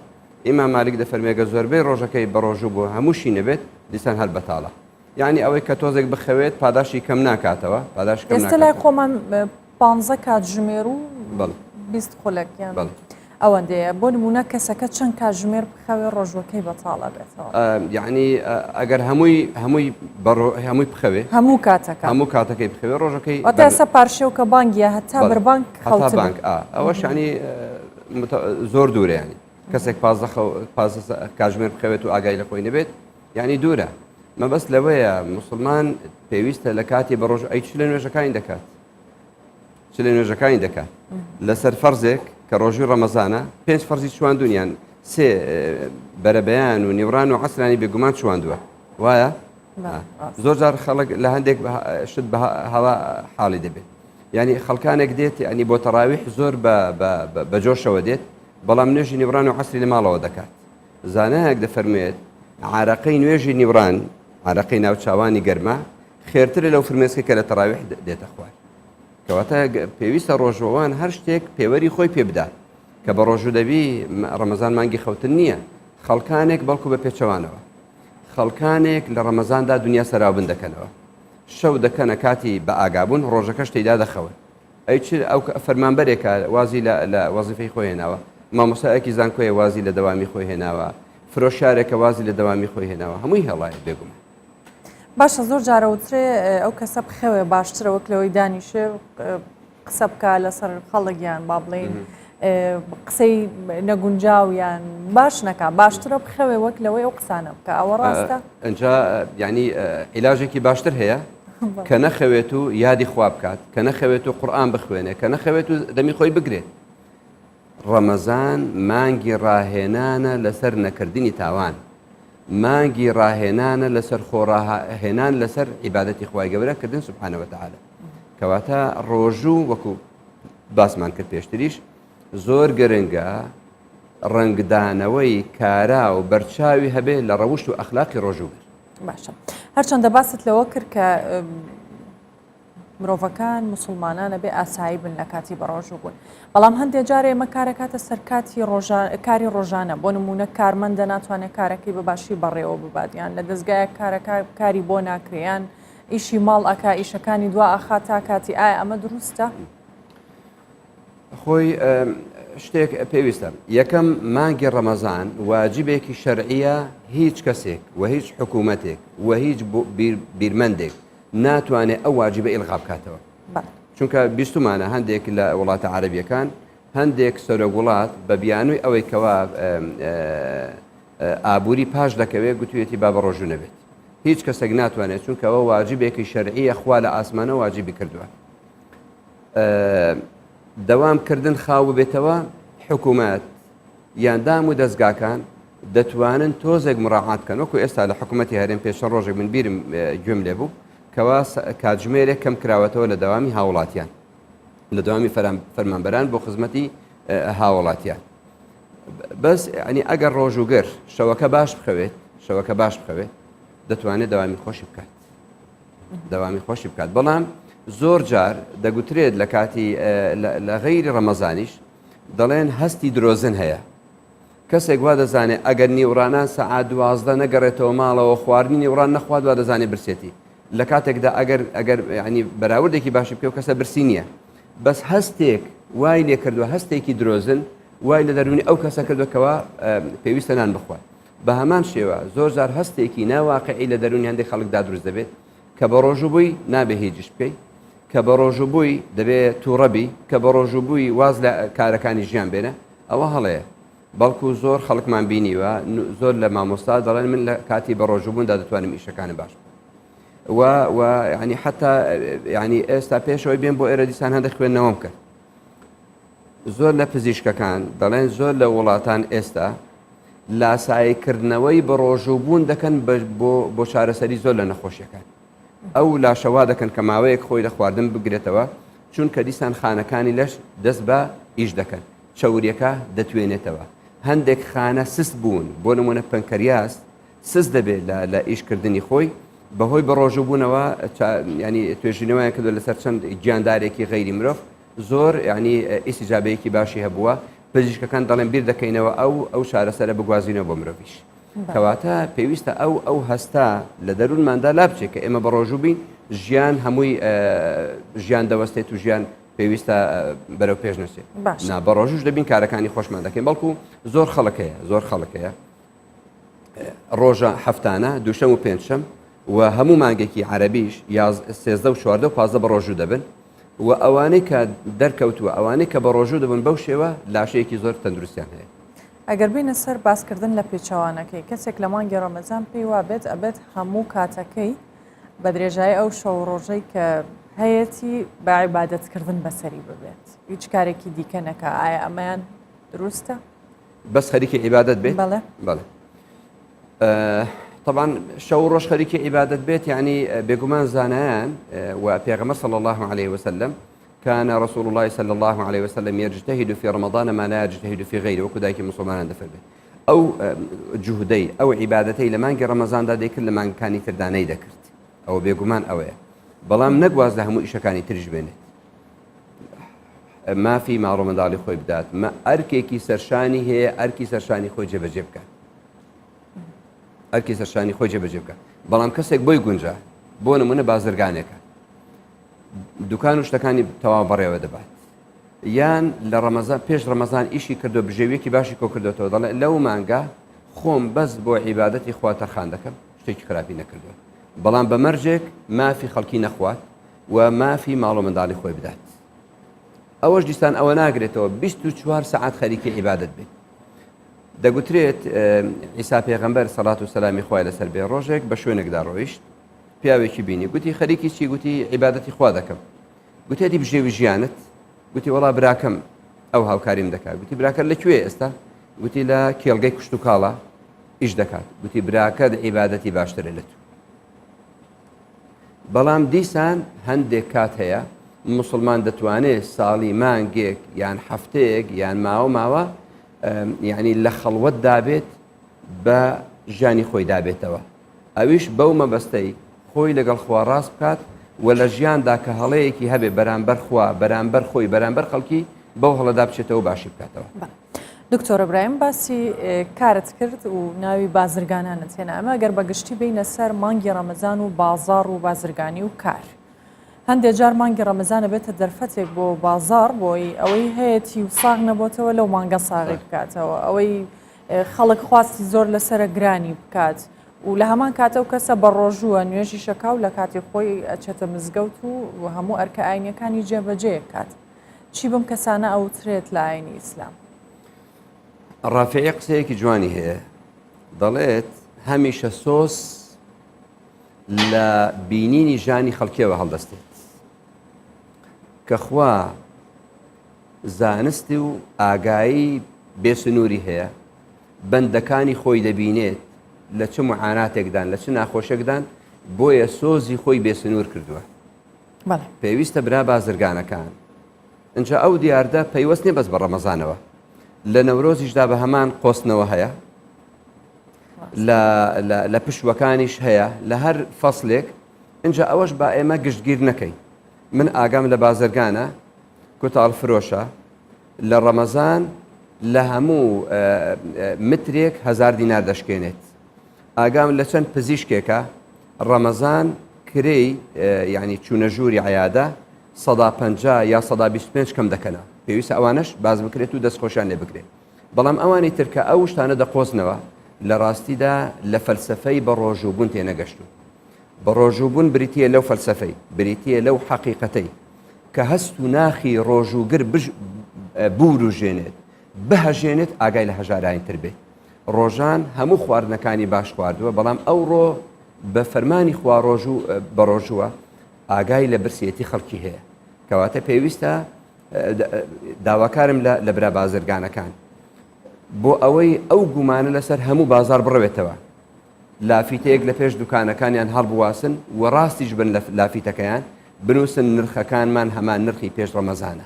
Speaker 8: ئیمام مالک دەفەرمێگە زۆربەی ڕۆژەکەی بە ڕۆژوو بوو هەمووشی نەبێت دیسان هەر بەتاڵە یعنی ئەوەی کە تۆزێک بخەوێت پاداشی کەم ناکاتەوە پاداش
Speaker 1: ئێستا لای خۆمان 15 کات ژمێر و 20 خولەکیان ئەوەندەیە بۆ نمونە کەسەکە چەند کاتژمێر بخەوێ ڕۆژوەکەی بەتاڵە بێتەوە
Speaker 8: یعنی ئەگەر هەمووی بخەوێ هەموو کاتەکەی بخەوێ ڕۆژەکەی
Speaker 1: ئەسا پارشێو کە بانگیە هەتا بەربانک خەوت
Speaker 8: بانک ئەوەش ینی زۆر دوورە ینی کەسێک 15 کاتژمێر بخەوێت و ئاگای لە خۆی نەبێت یعنی دوورە مەبەست لەوەیە مسلمان پێویستە لە کاتی بە ڕۆژ ئەی چ لە نوێژەکانی دەکات چ لە نوێژەکانی دەکات لەسەر فەرزێک کە ڕۆژی ڕەمەزانە 5 فەرزی چواندونیان 3 بەرەبەیان و نیوران و عەسرانی بێگومان چواندووە وایە زۆر جار خەڵک لە هەندێک شت بە هەڵا حاڵی دەبێت یعنی خەڵکانێک دێت ینی بۆ تەراویح زۆر بە جۆشەوە دێت بەڵام نوێژی نیوران و عەسری لە ماڵەوە دەکات زانایەک دەفەرمێت عارەقەی نوێژی نیوران عارەقەی ناوچاوانی گەرمە خێرترە لەو فرمێسکە کە لە تەراویح دێتە خوار کەواتە پێویستە ڕۆژەوان هەر شتێک پێوەری خۆی پێ بدات کە بە ڕۆژوو دەبی ڕەمەزان مانگی خەوتن نییە خەڵکانێک بەڵکو بە پێچەوانەوە خەڵکانێک لە ڕەمەزاندا دنیا سەراوبن دەکەنەوە شەو دەکەنە کاتی بە ئاگابوون ڕۆژەکەش تێیدا دەخەوە ئەی ئەو فەرمانبەرێکە وازی لە وەزیفەی خۆی هێناوە مامۆستایەکی زانکۆیە وازی لە دەوامی خۆی هێناوە فرۆشارێکە وازی لە دەوامی خۆی هێناوە هەمووی هێڵایە بێگومان
Speaker 1: باشە زۆر جارەوترێ ئەو کەسە بخەوێ باشترە وەک لەوەی دانیشێ قسە بکە لەسەر خەڵکیان با بڵێن قسەی نەگونجاویان باش نەکە باشترە بخەوێ وەک لەوەی ئەو قسانە بکە ئەوە ڕاستە
Speaker 8: ئەجا ینی عیلاژێکی باشتر هەیە کە نەخەوێت و یادی خوا بکات کە نەخەوێت و قورئان بخوێنێ کە نەخەوێت و دەمی خۆی بگرێت ڕەمەزان مانگی ڕاهێنانە لەسەر نەکردنی تاوان مانگی ڕاهێنانە لەسەر خۆڕاهێنان لەسەر عیبادەتی خوای گەورە کردن سوبحانەوە تەعالە کەواتە ڕۆژوو وەکو باسمان کرد پێشتریش زۆر گرنگە ڕنگدانەوەی کارا و بەرچاوی هەبێ لە ڕەوشت و ئەخلاقی ڕۆژوو
Speaker 1: باشە هەرچەندە باست لەوە کرد کە مرۆڤەکان مسلمانانە بێ ئاسایی بن لە کاتی بەڕۆژوو بوون بەڵام هەندێک جارێ ئێمە کارەکاتە سەر کاری ڕۆژانە بۆ نمونە کارمەندە ناتوانێت کارەکەی بەباشی بەڕێوە بباتیان لە دەستگایە کاری بۆ ناکرێیان ئیشی ماڵ ئەکا ئیشەکانی دوا ئاخا تا کاتی ئایا ئەمە دروستە؟
Speaker 8: خۆی شتێک پێویستە یەکەم مانگی ڕەمەزان واجبێکی شەرعیە هیچ کەسێک و هیچ حکوومەتێک و هیچ بیرمەندێک ناتوانێت ئەو واجبە ئیلغا بکاتەوە چونکە بیستمانە هەندێک لە وڵاتە عەرەبیەکان هەندێک سەرۆک وڵات بە بیانووی ئەوەی کەوا ئابووری پاش دەکەوێت گوتوێتی با بە ڕۆژوو نەبێت هیچ کەسێک ناتوانێت چونکەەوە واجبێکی شەرعیە خوا لە ئاسمانە واجبی کردووە دەوامکردن خاو بێتەوە حکوومەت یاندام و دەستگاکان دەتوانن تۆزێک مڕاعاتکەن وەکو ئێستا لە حکوومەتی هەرێم پێشە ڕۆژێک من بیرم گوێم لێ بوو کەوا کاتژمێرێک کەم کراوەتەوە لە دەوامی هاوڵاتیان لە دەوامی فەرمانبەران بۆ خزمەتی هاوڵاتیان بەس ینی ئەگەر ڕۆژ و گەر شەوەکە باش بخەوێت دەتوانێت دەوامی خۆشی بکات بەڵام زۆر جار دەگوترێت لە کاتی لە غەیری ڕەمەزانیش دەڵێن هەستی درۆزن هەیە کەسێک وا دەزانێت ئەگەر نیوڕانان سەعات 12 نەگەڕێتەوە ماڵەوە خواردنی نیوڕان نەخوات وا دەزانێت برسێتی لە کاتێکدا ئەگەر ینی بەراوردێکی باشی پێ و کەسە برسی نییە بەس هەستێک وای لێ کردووە هەستێکی درۆزن وای لە دەرونی ئەو کەسە کردوکەوە پێویستە نان بخوات بە هەمان شێوە زۆر جار هەستێکی ناواقعی لە دەرونی هەندێک خەڵکدا دروست دەبێت کە بە ڕۆژوبووی نابێ هیچیش بکەیت کە بە ڕۆژوبووی دەبێت تووڕەبی کە بە ڕۆژوبووی واز لە کارەکانی ژیان بێنە ئەوە هەڵەیە بەڵکو زۆر خەڵکمان بینیوە زۆر لە مامۆستا دەڵێن من لە کاتی بە ڕۆژوبووندا دەتوانم ئیشەکانە باش و ینی حتا ینی ئێستا پێشەوەی بێن بۆ ئێرە دیسان هەندێک خوێندنەوەم کرد زۆر لە پزیشکەکان دەڵێن زۆر لە وڵاتان ئێستا لاسایکردنەوەی بە ڕۆژوبوون دەکەن بۆ چارەسەری زۆر لە نەخۆشیەکان ئەو لاشەوا دەکەن کە ماوەیەک خۆی لە خواردن بگرێتەوە چونکە دیسان خانەکانی لەش دەست بە ئیش دەکەن چاوریەکە دەتوێنێتەوە هەندێک خانە سست بوون بۆ نمونە پەنکەریاس سست دەبێت لە ئیشکردنی خۆی بەهۆی بە ڕۆژوبوونەوە ینی توێژینەوەیان کردو لەسەر چەند گیاندارێکی غەیری مرۆڤ زۆر ینی ئیسیجابەیەکی باشی هەبووە پزیشکەکان دەڵێن بیر دەکەینەوە ئەو چارەسەرە بگوازینەوە بۆ مرۆڤیش کەواتە پێویستە ئەو هەستا لە دەروونماندا لا بچێت کە ئێمە بە ڕۆژوو بین ژیان هەمووی ژیان دەوەستێت و ژیان پێویستە بەرەو پێش نەچێت بە ڕۆژوش دەبین کارەکانی خۆشمان دەکەین بەڵکو زۆر خەڵکەیە ڕۆژە هەفتانە دووشەم و پێنجشەم و هەموو مانگێکی عەرەبیش 13 و 14 و 15 بە ڕۆژوو دەبن و ئەوانەی کە دەرکەوتووە ئەوانەی کە بە ڕۆژوو دەبن بەو شێوە لاشەیەکی زۆر تەندروستیان هەیە
Speaker 1: ئەگەر بینە سەر باسکردن لە پێچەوانەکەی کەسێک لە مانگی ڕەمەزان پێی وا بێت ئەبێت هەموو کاتەکەی بە درێژایی ئەو شەو ڕۆژەی کە هەیەی بە عیبادەتکردن بەسەری ببێت هیچ کارێکی دیکە نەکە ئایا ئەمەیان دروستە؟
Speaker 8: بەس خەریکی عیبادەت بێت؟
Speaker 1: بەڵێ
Speaker 8: طبعا شەو ڕۆژ خەریکی عیبادەت بێت یعنی بێگومان زانایان و پێغەمبەر صلى الله عليه وسلم كان رسول الله صلى الله عليه وسلم يجتهد في رمضان ما لا يجتهد في غيره وكو دايك مسلمان دفر به أو جهدي أو عبادتي لمن رمضان دا ديك لمن كان ترداني دكرت أو بيقومان أويا بلام نقواز لهم إيش كان يترج بينه ما في مع رمضان خوي بدات ما أركي سرشاني هي أركي سرشاني خوي جب جبكا أركي سرشاني خوي جب جبكا بلام كسك بوي جونجا بونا من بازرگانك دوکان و شتەکانی تەواو بەڕێوە دەبات یان لە ڕەمەزان پێش ڕەمەزان ئیشی کردو بژێویەکی باشی کۆ کردوێتەوە دەڵێ لەو مانگە خۆم بەس بۆ عیبادەتی خوا تەرخان دەکەم شتێکی خراپی نەکردووە بەڵام بە مەرجێک مافی خەڵکی نەخوات و مافی ماڵ و منداڵی خۆی بدات ئەوەش دیستان ئەوە ناگرێتەوە 24 سەعات خەریکی عیبادەت بێت دەگوترێت عیسا پێغەمبەر سەڵات و سەلامی خوای لەسەر بێ ڕۆژێک بە شوێنێکدا ڕۆیشت پیاوێکی بینی گوتی خەریکی چی گوتی عیبادەتی خوا دەکەم گوتێتی بژێوی ژیانت گوتی وەڵا براکەم ئەو هاوکاریم دەکات گوتی براکە لەکوێ ئێستا گوتی لە کێڵگەی کوشت و کاڵە ئیش دەکات گوتی براکەت عیبادەتی باشترە لە تو بەڵام دیسان هەندێک کات هەیە مسلمان دەتوانێت ساڵی مانگێک یان هەفتەیەک یان ماوە یعنی لە خەڵوەت دابێت بە ژیانی خۆی دابێتەوە ئەویش بەو مەبەستەی خۆی لەگەڵ خوا ڕاست بکات و لە ژیاندا کە هەڵەیەکی هەبێ بەرامبەر خوا بەرامبەر خۆی بەرامبەر خەڵکی بەو هەڵەدا بچێتەوە باشی بکاتەوە
Speaker 1: دکتۆر ئەبراهیم باسی کارت کرد و ناوی بازرگانانت هێنا ئەمە ئەگەر بەگشتی بینە سەر مانگی ڕەمەزان و بازار و بازرگانی و کار هەندێک جار مانگی ڕەمەزانە بێتە دەرفەتێک بۆ بازار بۆی ئەوەی هەیەی و ساغ نەبووتەوە لەو مانگە ساغی بکاتەوە ئەوەی خەڵک خواستی زۆر لەسرە گرانی بکات و لە هەمان کاتە و کەسە بە ڕۆژووە نوێژی شەکاو لە کاتی خۆی ئەچێتە مزگەوت و هەموو ئەرکە ئاینەکانی جێبەجێ کات چی بم کەسانە ئەوترێت لە ئاینی ئیسلام
Speaker 8: ڕافعی قسەیەکی جوانی هەیە دەڵێت هەمیشە سۆس لە بینینی ژانی خەڵکیەوە هەڵدەستێت کە خوا زانستی و ئاگایی بێسنووری هەیە بەندەکانی خۆی دەبینێت لە چ معاناتێکدان لە چ ناخۆشێکدان بۆیە سۆزی خۆی بێسنوور کردووە پێویستە برا بازرگانەکان ئەنجا ئەو دیاردە پەیوەست نیە بەس بە ڕەمەزانەوە لە نەورۆزیشدا بە هەمان قۆستنەوە هەیە لە پشوەکانیش هەیە لە هەر فەسلێک اینجا ئەوەش با ئێمە گشتگیر نەکەین من ئاگام لە بازرگانە کوتاڵ فرۆشە لە ڕەمەزان لە هەموو مترێک 1000 دینار دەشکێنێت ئاگام لە چەند پزیشکێکە ڕەمەزان کرێی یعنی چوونەژووری عیادە 150 یا 125 کەم دەکەنە پێویستە ئەوانش باز بکرێت و دەستخۆشیان لێ بکرێت بەڵام ئەوانی ترکە ئەو شتانە دەقۆزنەوە لە ڕاستیدا لە فەلسفەی بە ڕۆژووبوون تێنەگەشتو بە ڕۆژووبوون بریتیە لەو فەلسفەی بریتیە لەو حەقیقەتەی کە هەست و ناخی ڕۆژووگر بوروژێنێت بهەژێنێت ئاگای لە هەژارانی تر بێت ڕۆژان هەموو خواردنەکانی باش خواردووە بەڵام ئەو ڕۆ بە فەرمانی خوا بە ڕۆژووە ئاگای لە برسیەتی خەڵکی هەیە کەواتە پێویستە داواکارم لە برا بازرگانەکان بۆ ئەوەی ئەو گومانە لەسەر هەموو بازار بڕەوێتەوە لافیتەیەک لە پێش دوکانەکانیان هەڵبواسن و ڕاستیش بن لە لافیتەکەیان بنووسن نرخەکانمان هەمان نرخی پێش ڕەمەزانە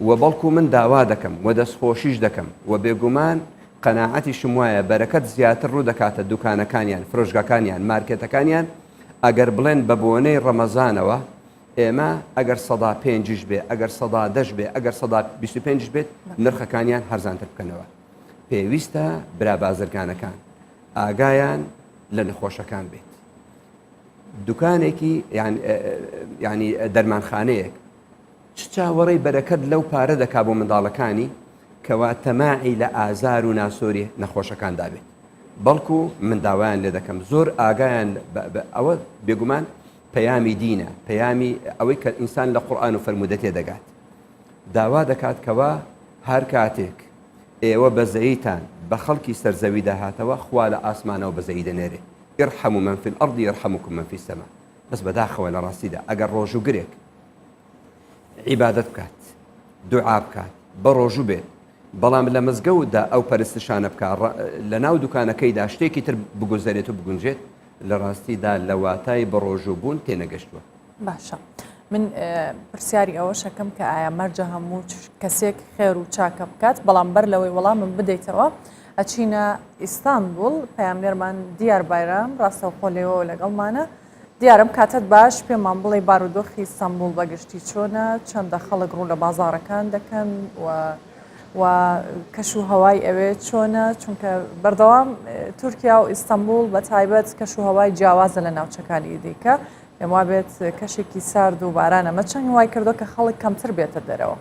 Speaker 8: و بەڵکو من داوا دەکەم و دەستخۆشیش دەکەم و بێگومان قەناعەتی شم وایە بەرەکەت زیاتر ڕوو دەکاتە دوکانەکانیان فرۆشگاکانیان مارکێتەکانیان ئەگەر بڵێن بە بۆنەی ڕەمەزانەوە ئێمە ئەگەر 105 بێ ئەگەر 110 بێ ئەگەر 125 بێت نرخەکانیان هەرزانتر بکەنەوە پێویستە برا بازرگانەکان ئاگایان لە نەخۆشەکان بێت دوکانێکی ینی دەرمانخانەیەک چ چاوەڕێی بەرەکەت لەو پارە دەکا بۆ منداڵەکانی کەوا تەماعی لە ئازار و ناسۆری نەخۆشەکاندا بێت بەڵکو من داوایان لێ دەکەم زۆر ئاگایان ئەوە بێگومان پەیامی دینە پەیامی ئەوەی کە ئینسان لە قورئان و فەرمودەتێ دەگات داوا دەکات کەوا هەر کاتێک ئێوە بەزەیتان بە خەڵکی سەرزەوی داهاتەوە خوا لە ئاسمانەوە بەزەی دەنێرێ ارحموا من في الأرض يرحمكم من في السماء بەس بەداخەوە لە ڕاستیدا ئەگەر ڕۆژوگرێک عیبادەت بکات دوعا بکات بە ڕۆژوو بێت بەڵام لە مزگەوتدا ئەو پەرستشانە بکات لە ناو دوکانەکەیدا شتێکی تر بگوزارێت و بگونجێت لە ڕاستیدا لە واتای بە ڕۆژووبوون تێنەگەشتووە
Speaker 1: باشە من پرسیاری ئەوە شەکەم کە ئایا مەرجە هەموو کەسێک خێر و چاکە بکات بەڵام بەر لەوەی وەڵام من بدەیتەوە ئەچینە ئیستانبول پەیامبەرمان دیار بایرام ڕاستەوخۆ لێەوە لەگەڵمانە دیارم کاتت باش پێمان بڵێ بارودۆخی ئیستانبول بەگشتی چۆنە چەندە خەڵک ڕوو لە بازارەکان دەکەن و کەش و هەوای ئەوێ چۆنە چونکە بەردەوام تورکیا و ئیستانبول بە تایبەت کەش و هەوای جیاوازە لە ناوچەکانی دیکە پێم وا بێت کەشێکی سارد و بارانە مە چەند وای کردو کە خەڵک کەمتر بێتە دەرەوە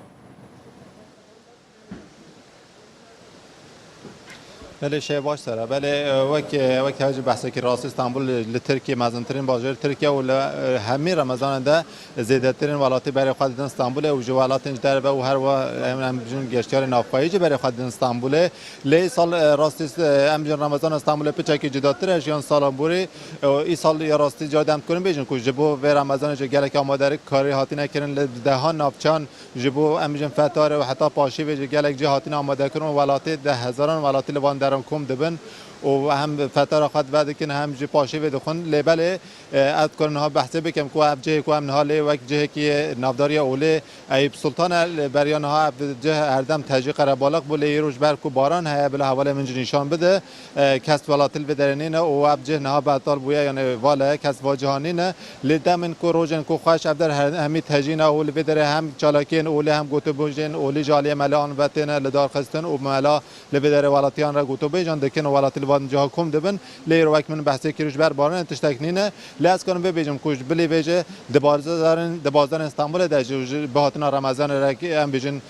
Speaker 15: بله شی باش سره بله وقت هاج بحثی که راست استانبول لترکیه مزنترین بازار ترکیه و همه رمضان ده زیادترین ولایت برای خود استانبول و جوالات در و هر و امجون گشتیار نافایج برای خود استانبول لی سال راست امجون رمضان استانبول پیچه که جداتر اجیان سال بوری این سال یا راستی جادم کنیم بیشتر کوچ جبو و رمضان جو گله که آماده کاری هاتی نکردن دهان نافچان جبو امجون فتار و حتی پاشی و گله جهاتی آماده کنن ولایت 10,000 ولایت لبان درم کم دبن و هم فتره خود بعد که هم جی پاشه و دخون لیبل اد کنها بحث بکم کو اب جه کو هم نهال وقت جه کی نافداری اوله ایب سلطان بریان ها جه اردم تاجی قره بالغ بوله روز بر کو باران های بلا حواله من نشان بده کس ولاتل بدرنین و اب جه نه بعطال بویا یعنی واله کس واجهانین لدمن کو روزن کو خوش ابدر همی تاجین اول بدره هم چالاکین اوله هم گوتو بوجن اولی جالی ملان وطن لدار خستن و ملا لبدره ولاتیان را گوتو بیجان دکن ولات جاها کم دبن لیر وقت من بحثی کردش بر باران تشتکنینه لاس کنم ببیجم کوش بلی بیجه دبازدار استانبول داشت به هاتنا رمضان رکی ام بیجن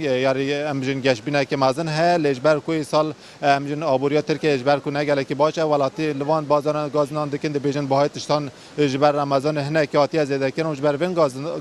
Speaker 15: یاری ام بیجن گشبینه که مازن ها لجبر کوی سال ام بیجن آبوریا ترکیه اجبر کو نگله که باشه ولاتی لوان بازار گازنان دکن دبیجن باهای تشتان اجبر رمضان هنه که آتی از دکن اجبر بین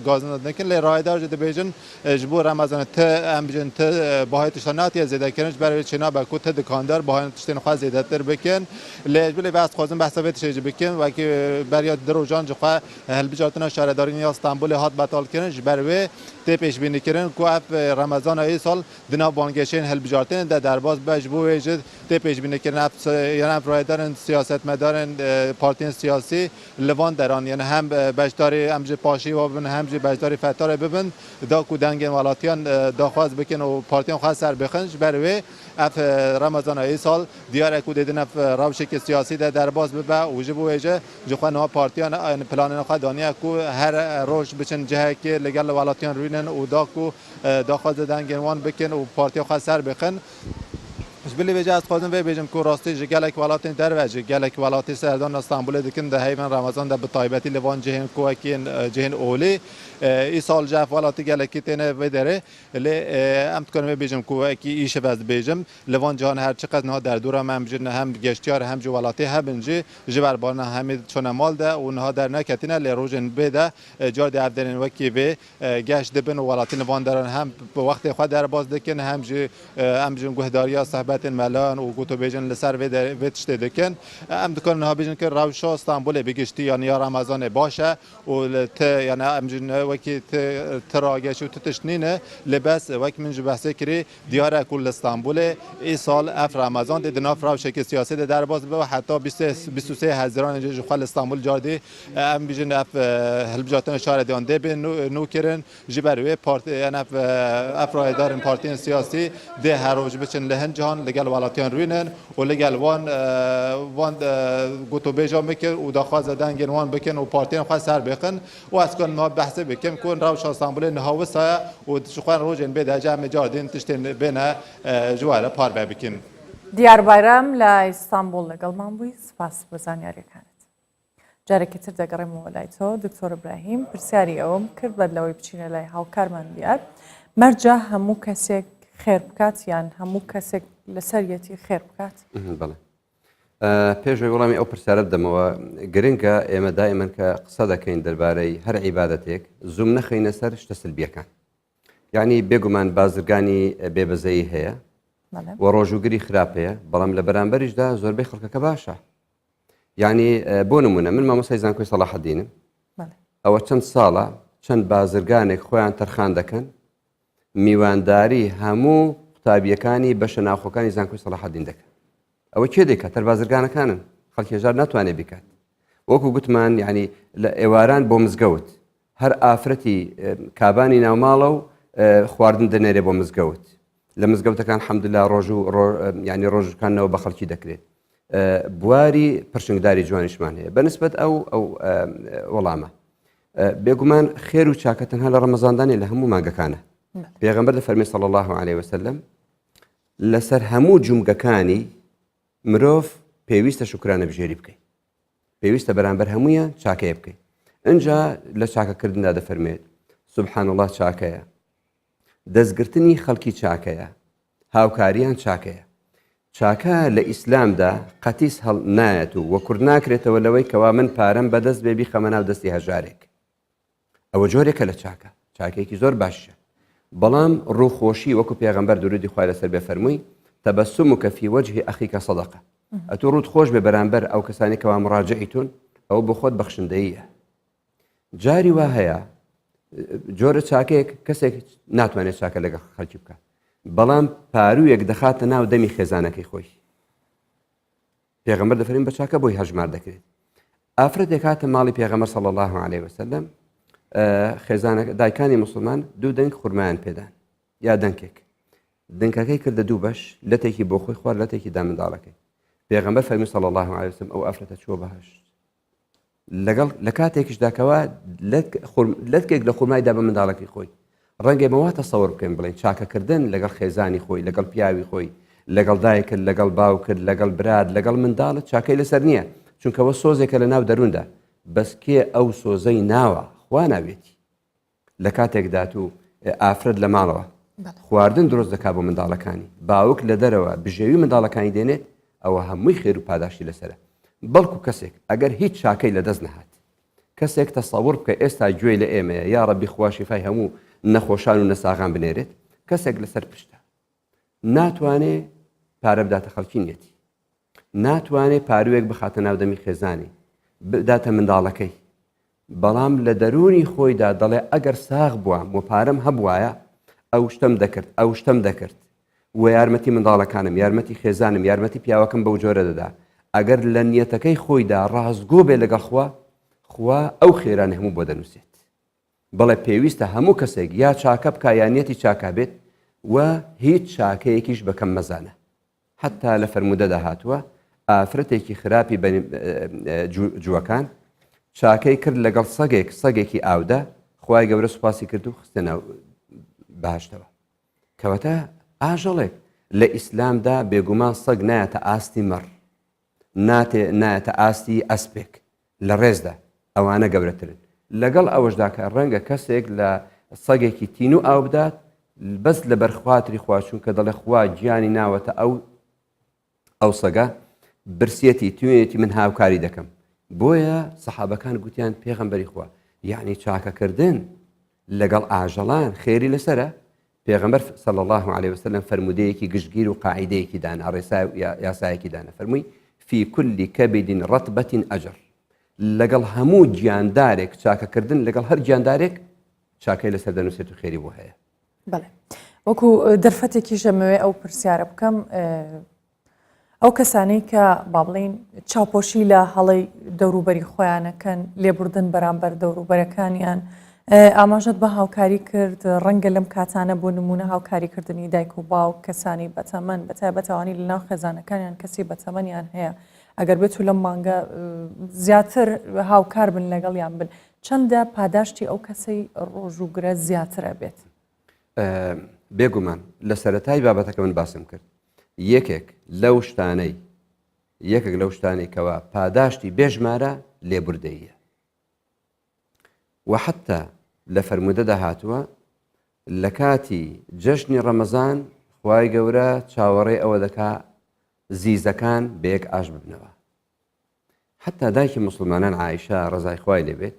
Speaker 15: گازنان دکن لی رایدار جد بیجن اجبر رمضان ت ام بیجن ت باهای تشتان آتی از دکن اجبر چنا با کو ت دکاندار باهای تشتن خواهد زیادتر بکن لیجبلی بحث خوازم بحث ویتش بکن و که برای دروجان جخوا هل بجاتنا شهرداری یا استانبول هات بطال کردن جبروی تپش بینی کردن که اف رمضان ای سال دنا بانگشین هل بجاتن در باز بجبو وجد تپش بینی کردن اف یعنی فرایدارن سیاست مدارن پارتین سیاسی لوان دران یعنی هم بجداری امج پاشی و ببن هم بجداری فتار ببن دا کودنگن ولاتیان داخواز بکن و پارتیان خواست سر بخنج بروی اف رمضان ای سال دیار کو دیدن اف روشک سیاسی در باز ببه وجب وجه جخوا پارتیان پلان خدانی کو هر روش بچن جهه که لگل ولاتیان روینن و دا کو داخواز دنگن وان بکن و پارتیان خواست سر بخن بلی وجه از خودم بیجم که راستی جگلک ولات در وجه گلک ولات سردان استانبول دکن ده هیون رمضان ده بطایبتی لوان جهن کوکین جهن اولی ای سال جف ولات گلکی تنه بدره لی ام تکنم بیجم کوکی ایش وز بیجم لوان جهان هر چقدر نه در دورم هم گشتیار هم جو ولاتی هم جی جبر بارنا همه چون مال ده و نه در نکتینه لی روزن بده جار ده افدرین وکی به گشت دبن و ولاتی لوان درن هم وقت خود در باز دکن هم جی گهداریا صحبت ملان و گوتو بیجن لسر ویتشت دکن ام دکن نه بیجن که روشا استانبول بگشتی یعنی یا رمضان باشه و یعنی امجن وکی تراگش و تشنینه لباس وک من بحث کری دیار کل استانبول ای سال اف رمضان دیدن روش که سیاسی در باز به حتی 23 هزاران جو خال استانبول جاردی ام بیجن اف هلبجاتن شهر دیان ده به نو کرن جبروی پارتی یعنی اف رایدار پارتی سیاسی ده هر روز بچن لهن جهان لگل ولاتیان روینن و لگل وان گوتو بیجا میکن و داخواز دنگن وان بکن و پارتیان خواست سر بکن و از کن ما بحث بکن کن روش استانبول نهاوسا و شخوان روزن بده جمع جاردین تشتین بین جواره پار بکن
Speaker 1: دیار بایرام لا استانبول لگل من بوی سپاس بزانیاری کانت جارێکی تر دەگەڕێمەوە لای تۆ دکتۆر ئیبراهیم پرسیاری ئەوم کرد بەدلەوەی بچینە لای هاوکارمان دیار مەرجە هەموو کەسێک خێر بکات یان هەموو کەسێک لەسەرەتی خێر بکات
Speaker 8: بەڵێ پێشوی وەڵامی ئەو پرسیارە بدەمەوە گرنگە ئێمە دائیمەن کە قسە دەکەین دەربارەی هەر عیبادەتێک زوم نەخەینە سەر شتە سلبیەکان یعنی بێگومان بازرگانی بێبەزەیی هەیە و ڕۆژوگری خراپ هەیە بەڵام لە بەرامبەریشدا زۆربەی خەڵکەکە باشە یعنی بۆ نمونە من مامۆستای زانکۆی سەلاح الدینم ئەوە چەند ساڵە چەند بازرگانێک خۆیان تەرخان دەکەن میوانداری هەموو قوتابیەکانی بەشە ناوخۆکانی زانکۆی سەلاح الدین دەکەن ئەوە کێ دەکات تەر بازرگانەکانن خەڵکێژار ناتوانێت بیکات وەکو گوتمان یعنی لە ئێواران بۆ مزگەوت هەر ئافرەتی کابانی ناوماڵە و خواردن دەنێرێ بۆ مزگەوت لە مزگەوتەکان حەمدولا ڕۆژ و ینی ڕۆژەکانەوە بە خەڵکی دەکرێت بواری پرشنگداری جوانیشمان هەیە بەنسبەت ئەو وەڵامە بێگومان خێر و چاکە تەنها لە ڕەمەزاندانی لە هەموو مانگەکانە پێغەمبەر دەفەرمێ صلی الله علیه وسلم لەسەر هەموو جومگەکانی مرۆڤ پێویستە شوکرانە بژێری بکەیت پێویستە بەرامبەر هەموویان چاکەیە بکەیت اینجا لە چاکەکردندا دەفەرمێت سبحان الله چاکەیە دەستگرتنی خەڵکی چاکەیە هاوکاریان چاکەیە چاکە لە ئیسلامدا قەتیس هەڵ نایەت و وەکورد ناکرێتەوە لەوەی کەوا من پارەم بەدەست بێبی خەمە ناو دەستی هەژارێک ئەوە جۆرێکە لە چاکە چاکێکی زۆر باشە بەڵام ڕووخۆشی وەکو پێغەمبەر درودی خوای لەسەر بێ فەرمووی تەبەسمک فی وجه ئەخیکە سەدەقە ئەتوو ڕووت خۆش بێ بەرامبەر ئەو کەسانی کەوا مڕاجعیتون ئەو بۆ خۆت بەخشندەییە جاری وا هەیە جۆرە چاکەیەک کەسێک ناتوانێت چاکە لەگەڵ خەڵکی بکات بەڵام پارویەک دەخاتە ناو دەمی خێزانەکەی خۆی پێغەمبەر دەفەرمێ بە چاکە بۆی هەژمار دەکرێت ئافرەتێک هاتە ماڵی پێغەمبەر صلی الله علیه وسلم خێزانە دایکانی مسلمان دوو دەنگ خورمایان پێدان یا دەنگێک دەنگەکەی کردە دوو بەش لەتێکی بۆ خۆی خوارد لەتێکی دا منداڵەکەی پێغەمبەر فەرمی صلی الله علیه وسلم ئەو ئافرەتە چووە بەهەشت لەگەڵ لە کاتێکیشداکەوە لەتکێک لە خورمایدا بە منداڵەکەی خۆی ڕەنگە مەوا تەسەوەر بکەین بڵێن چاکەکردن لەگەڵ خێزانی خۆی لەگەڵ پیاوی خۆی لەگەڵ دایکرد لەگەڵ باوکرد لەگەڵ براد لەگەڵ منداڵت چاکەی لەسەر نییە چونکەوە سۆزێکە لە ناو دەرووندا بەس کێ ئەو سۆزەی ناوە خوا ناوێتی لە کاتێکدا تو ئافرەت لە ماڵەوە خواردن دروست دەکات بۆ منداڵەکانی باوک لە دەرەوە بژێوی منداڵەکانی دێنێت ئەوە هەمووی خێر و پاداشتی لەسرە بەڵکو کەسێک ئەگەر هیچ چاکەی لەدەست نەهات کەسێک تەسەوور بکە ئێستا گوێی لە ئێمەیە یا ڕەبی خوا شیفای هەموو نەخۆشان و نەساغان بنێرێت کەسێک لەسەر پشتە ناتوانێت پارە بداتە خەڵکی نیەتی ناتوانێت پاروێک بخاتە ناودەمی خێزانی بداتە منداڵەکەی بەڵام لە دەرونی خۆیدا دەڵێ ئەگەر ساغ بووە و پارەم هەبوایە ئەو شتم دەکرد ئەو شتم دەکرد و یارمەتی منداڵەکانم یارمەتی خێزانم یارمەتی پیاوەکەم بەو جۆرە دەدا ئەگەر لە نیەتەکەی خۆیدا ڕازگۆ بێ لەگەڵ خوا ئەو خێرانی هەموو بۆ دەنووسێت بەڵێ پێویستە هەموو کەسێک یا چاکە بکە یانیەتی چاکە بێت و هیچ چاکەیەکیش بەکەم مەزانە حتا لە فەرمودەدا هاتووە ئافرەتێکی خراپی جووەکان چاکەی کرد لەگەڵ سەگێکی ئاودا خوای گەورە سوپاسی کرد و خستە ناو باشتەوە کەواتە ئاژەڵێک لە ئیسلامدا بێگومان سەگ نایەتە ئاستی مەڕ نایەتە ئاستی ئەسپێک لە ڕێزدا ئەوانە گەورەترن لەگەڵ ئەوەشدا کە ڕەنگە کەسێک لە سەگێکی تین و ئاو بدات بەس لە بەرخواتری خواچوون کە دەڵێ خوا گیانی ناوەتە ئەو سەگە برسێتی توێنێتی من هاوکاری دەکەم بۆیە سەحابەکان گوتیان پێغەمبەری خوا یعنی چاکەکردن لەگەڵ ئاژەڵان خێری لەسرە پێغەمبەر صلی الله عليه وسلم فرمودەیەکی گشتگیر و قاعیدەیەکی دانا ڕێسای یاسایەکی دانا فەرمووی في كل كبد رطبة أجر لەگەڵ هەموو گیاندارێک چاکەکردن لەگەڵ هەر گیاندارێک چاکەی لەسەر دەنووسێت و خێری بۆ هەیە
Speaker 1: بەڵێ وەکو دەرفەتێکی ژەمەوێ ئەو پرسیارە بکەم ئەو کەسانەی کە با بڵین چاوپۆشی لە هەڵی دەوروبەری خۆیانەکەن لێبوردن بەرامبەر دەوروبەرەکانیان ئاماژەت بە هاوکاری کرد ڕەنگە لەم کاتانە بۆ نمونە هاوکاریکردنی دایک و باوک کەسانی بەتەمەن بەتایبەتەوانی لەناو خێزانەکانیان کەسی بەتەمەنیان هەیە ئەگەر بێت و لەم مانگە زیاتر هاوکار بن لەگەڵیان بن چەندە پاداشتی ئەو کەسەی ڕۆژوگرە زیاترە بێت
Speaker 8: بێگومان لە سەرەتای بابەتەکە من باسم کرد یەکێک لەو شتانەی کەوا پاداشتی بێژمارە لێبوردەیە و حتا لە فەرمودەدا هاتووە لە کاتی جەژنی ڕەمەزان خوای گەورە چاوەڕێ ئەوە دەکا زیزەکان بەیەک ئاش ببنەوە حتا دایکی مسلمانان عایشە ڕەزای خوای لێبێت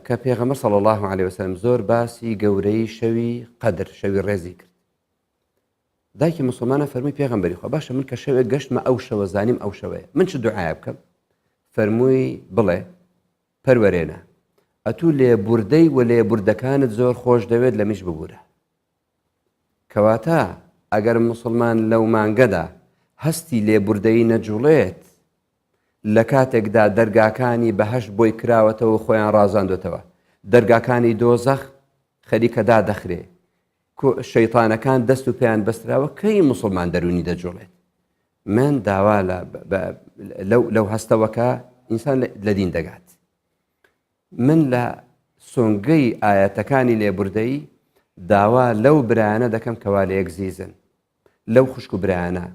Speaker 8: کە پێغەمبەر صلی الله عليه وسلم زۆر باسی گەورەی شەوی قەدر شەوی ڕێزی کرد دایکی مسلمانە فەرمووی پێغەمبەری خوا باشە من کە شەوێک گەشتمە ئەو شەوە زانیم ئەو شەوەیە من چ دوعای بکەم فەرمووی بڵێ پەروەرێنە ئەتوو لێبوردەی و لێبوردەکانت زۆر خۆش دەوێت لە میش ببوورە کەواتە ئەگەر مسلمان لەو مانگەدا هەستی لێبوردەی نەجوڵێت لە کاتێکدا دەرگاکانی بەهەشت بۆی کراوەتەوە خۆیان ڕازاندوێتەوە دەرگاکانی دۆزەخ خەریکەدا دەخرێ شەیطانەکان دەست و پێیان بەستراوە کەی مسلمان دەرونی دەجوڵێت من داوا لەو هەستەوەکە ئینسان لە دین دەگات من لە سۆنگەی ئاەتەکانی لێبوردەیی داوا لەو برایانە دەکەم کەوا لە یەک زیزن لەو خوشک و برایانە